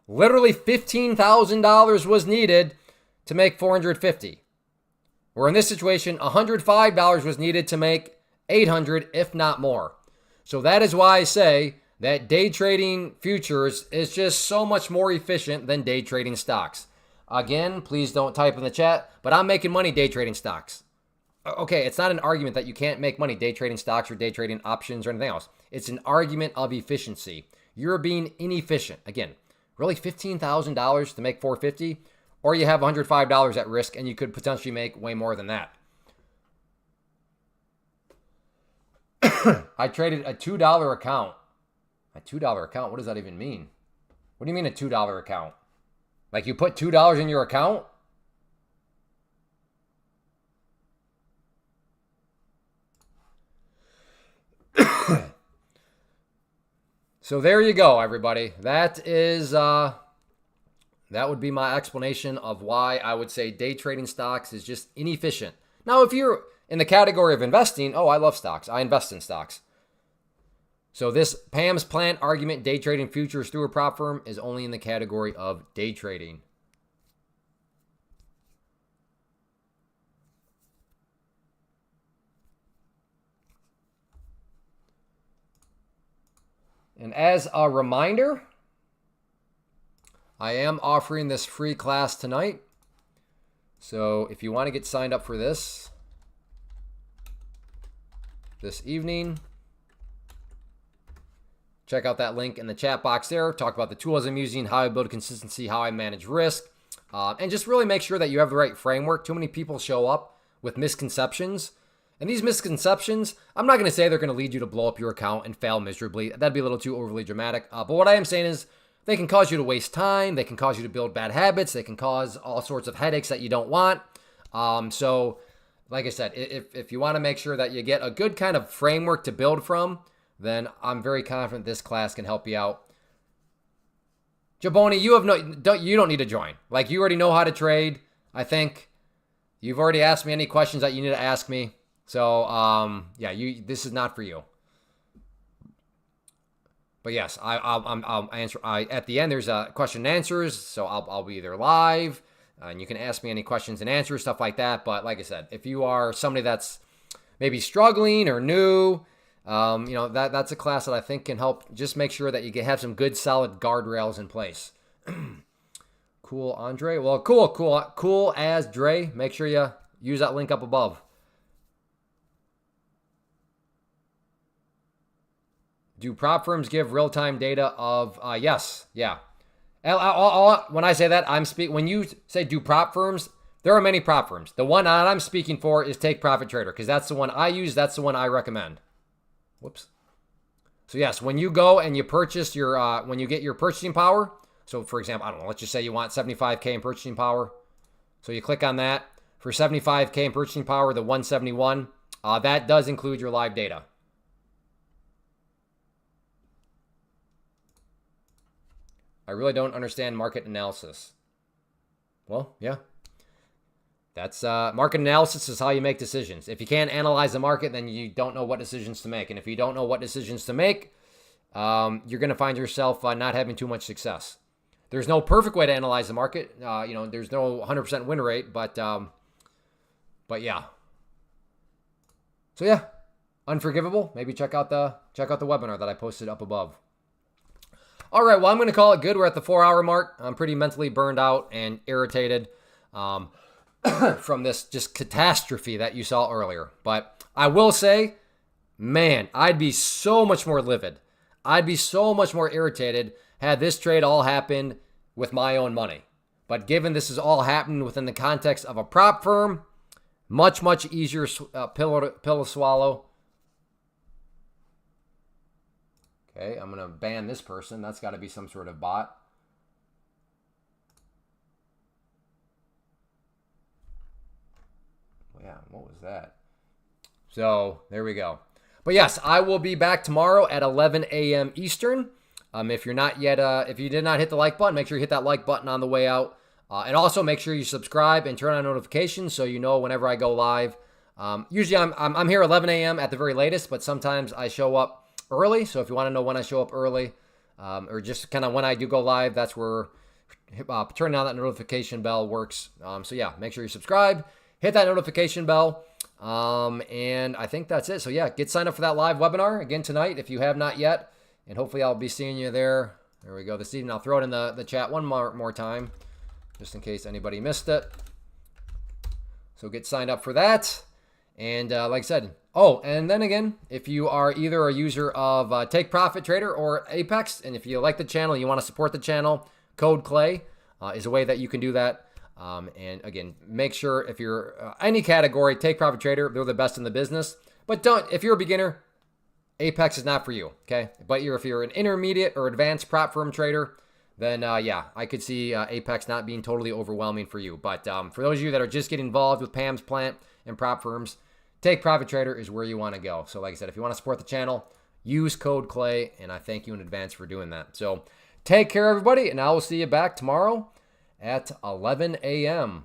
Literally $15,000 was needed to make $450. Where in this situation, $105 was needed to make $800, if not more. So that is why I say that day trading futures is just so much more efficient than day trading stocks. Again, please don't type in the chat, but I'm making money day trading stocks. Okay, it's not an argument that you can't make money day trading stocks or day trading options or anything else. It's an argument of efficiency. You're being inefficient. Again, really $15,000 to make $450, or you have $105 at risk and you could potentially make way more than that. I traded a $2 account. A $2 account? What does that even mean? What do you mean a $2 account? Like you put $2 in your account? So there you go, everybody. That is that would be my explanation of why I would say day trading stocks is just inefficient. Now, if you're in the category of investing, oh, I love stocks. I invest in stocks. So this Pam's Plant argument, day trading futures through a prop firm, is only in the category of day trading. And as a reminder, I am offering this free class tonight. So if you want to get signed up for this evening, check out that link in the chat box there. Talk about the tools I'm using, how I build consistency, how I manage risk, and just really make sure that you have the right framework. Too many people show up with misconceptions. And these misconceptions, I'm not going to say they're going to lead you to blow up your account and fail miserably. That'd be a little too overly dramatic. But what I am saying is they can cause you to waste time. They can cause you to build bad habits. They can cause all sorts of headaches that you don't want. So like I said, if you want to make sure that you get a good kind of framework to build from, then I'm very confident this class can help you out. Jaboni, you don't need to join. Like, you already know how to trade. I think you've already asked me any questions that you need to ask me. So, yeah, this is not for you. But yes, I'll answer. At the end, there's a question and answers, so I'll be there live, and you can ask me any questions and answers, stuff like that. But like I said, if you are somebody that's maybe struggling or new, that's a class that I think can help. Just make sure that you can have some good, solid guardrails in place. Cool, Andre. Well, cool as Dre. Make sure you use that link up above. Do prop firms give real-time data of, yes, yeah. When I say that, when you say do prop firms, there are many prop firms. The one that I'm speaking for is Take Profit Trader, because that's the one I use, that's the one I recommend. Whoops. So yes, when you go and you purchase when you get your purchasing power, so for example, I don't know, let's just say you want 75K in purchasing power. So you click on that. For 75K in purchasing power, the 171, that does include your live data. I really don't understand market analysis. Well, yeah. That's market analysis is how you make decisions. If you can't analyze the market, then you don't know what decisions to make. And if you don't know what decisions to make, you're going to find yourself not having too much success. There's no perfect way to analyze the market. There's no 100% win rate, but yeah. So yeah, Unforgivable. Maybe check out the webinar that I posted up above. All right, well, I'm going to call it good. We're at the 4-hour mark. I'm pretty mentally burned out and irritated from this just catastrophe that you saw earlier. But I will say, man, I'd be so much more livid. I'd be so much more irritated had this trade all happened with my own money. But given this is all happening within the context of a prop firm, much, much easier pill to swallow. Okay, I'm going to ban this person. That's got to be some sort of bot. Yeah, what was that? So there we go. But yes, I will be back tomorrow at 11 a.m. Eastern. If you're not yet, if you did not hit the like button, make sure you hit that like button on the way out. And also make sure you subscribe and turn on notifications so you know whenever I go live. Usually I'm here 11 a.m. at the very latest, but sometimes I show up early. So if you want to know when I show up early, or just kind of when I do go live, that's where turning on that notification bell works. So yeah, make sure you subscribe, hit that notification bell. And I think that's it. So yeah, get signed up for that live webinar again tonight if you have not yet. And hopefully I'll be seeing you there. There we go this evening. I'll throw it in the chat one more time, just in case anybody missed it. So get signed up for that. And like I said, oh, and then again, if you are either a user of Take Profit Trader or Apex, and if you like the channel, you want to support the channel, code CLAY is a way that you can do that. And again, make sure if you're any category, Take Profit Trader, they're the best in the business. But if you're a beginner, Apex is not for you, okay? But if you're an intermediate or advanced prop firm trader, then yeah, I could see Apex not being totally overwhelming for you. But for those of you that are just getting involved with Pam's Plant and prop firms, Take Profit Trader is where you want to go. So like I said, if you want to support the channel, use code CLAY, and I thank you in advance for doing that. So take care, everybody, and I will see you back tomorrow at 11 a.m.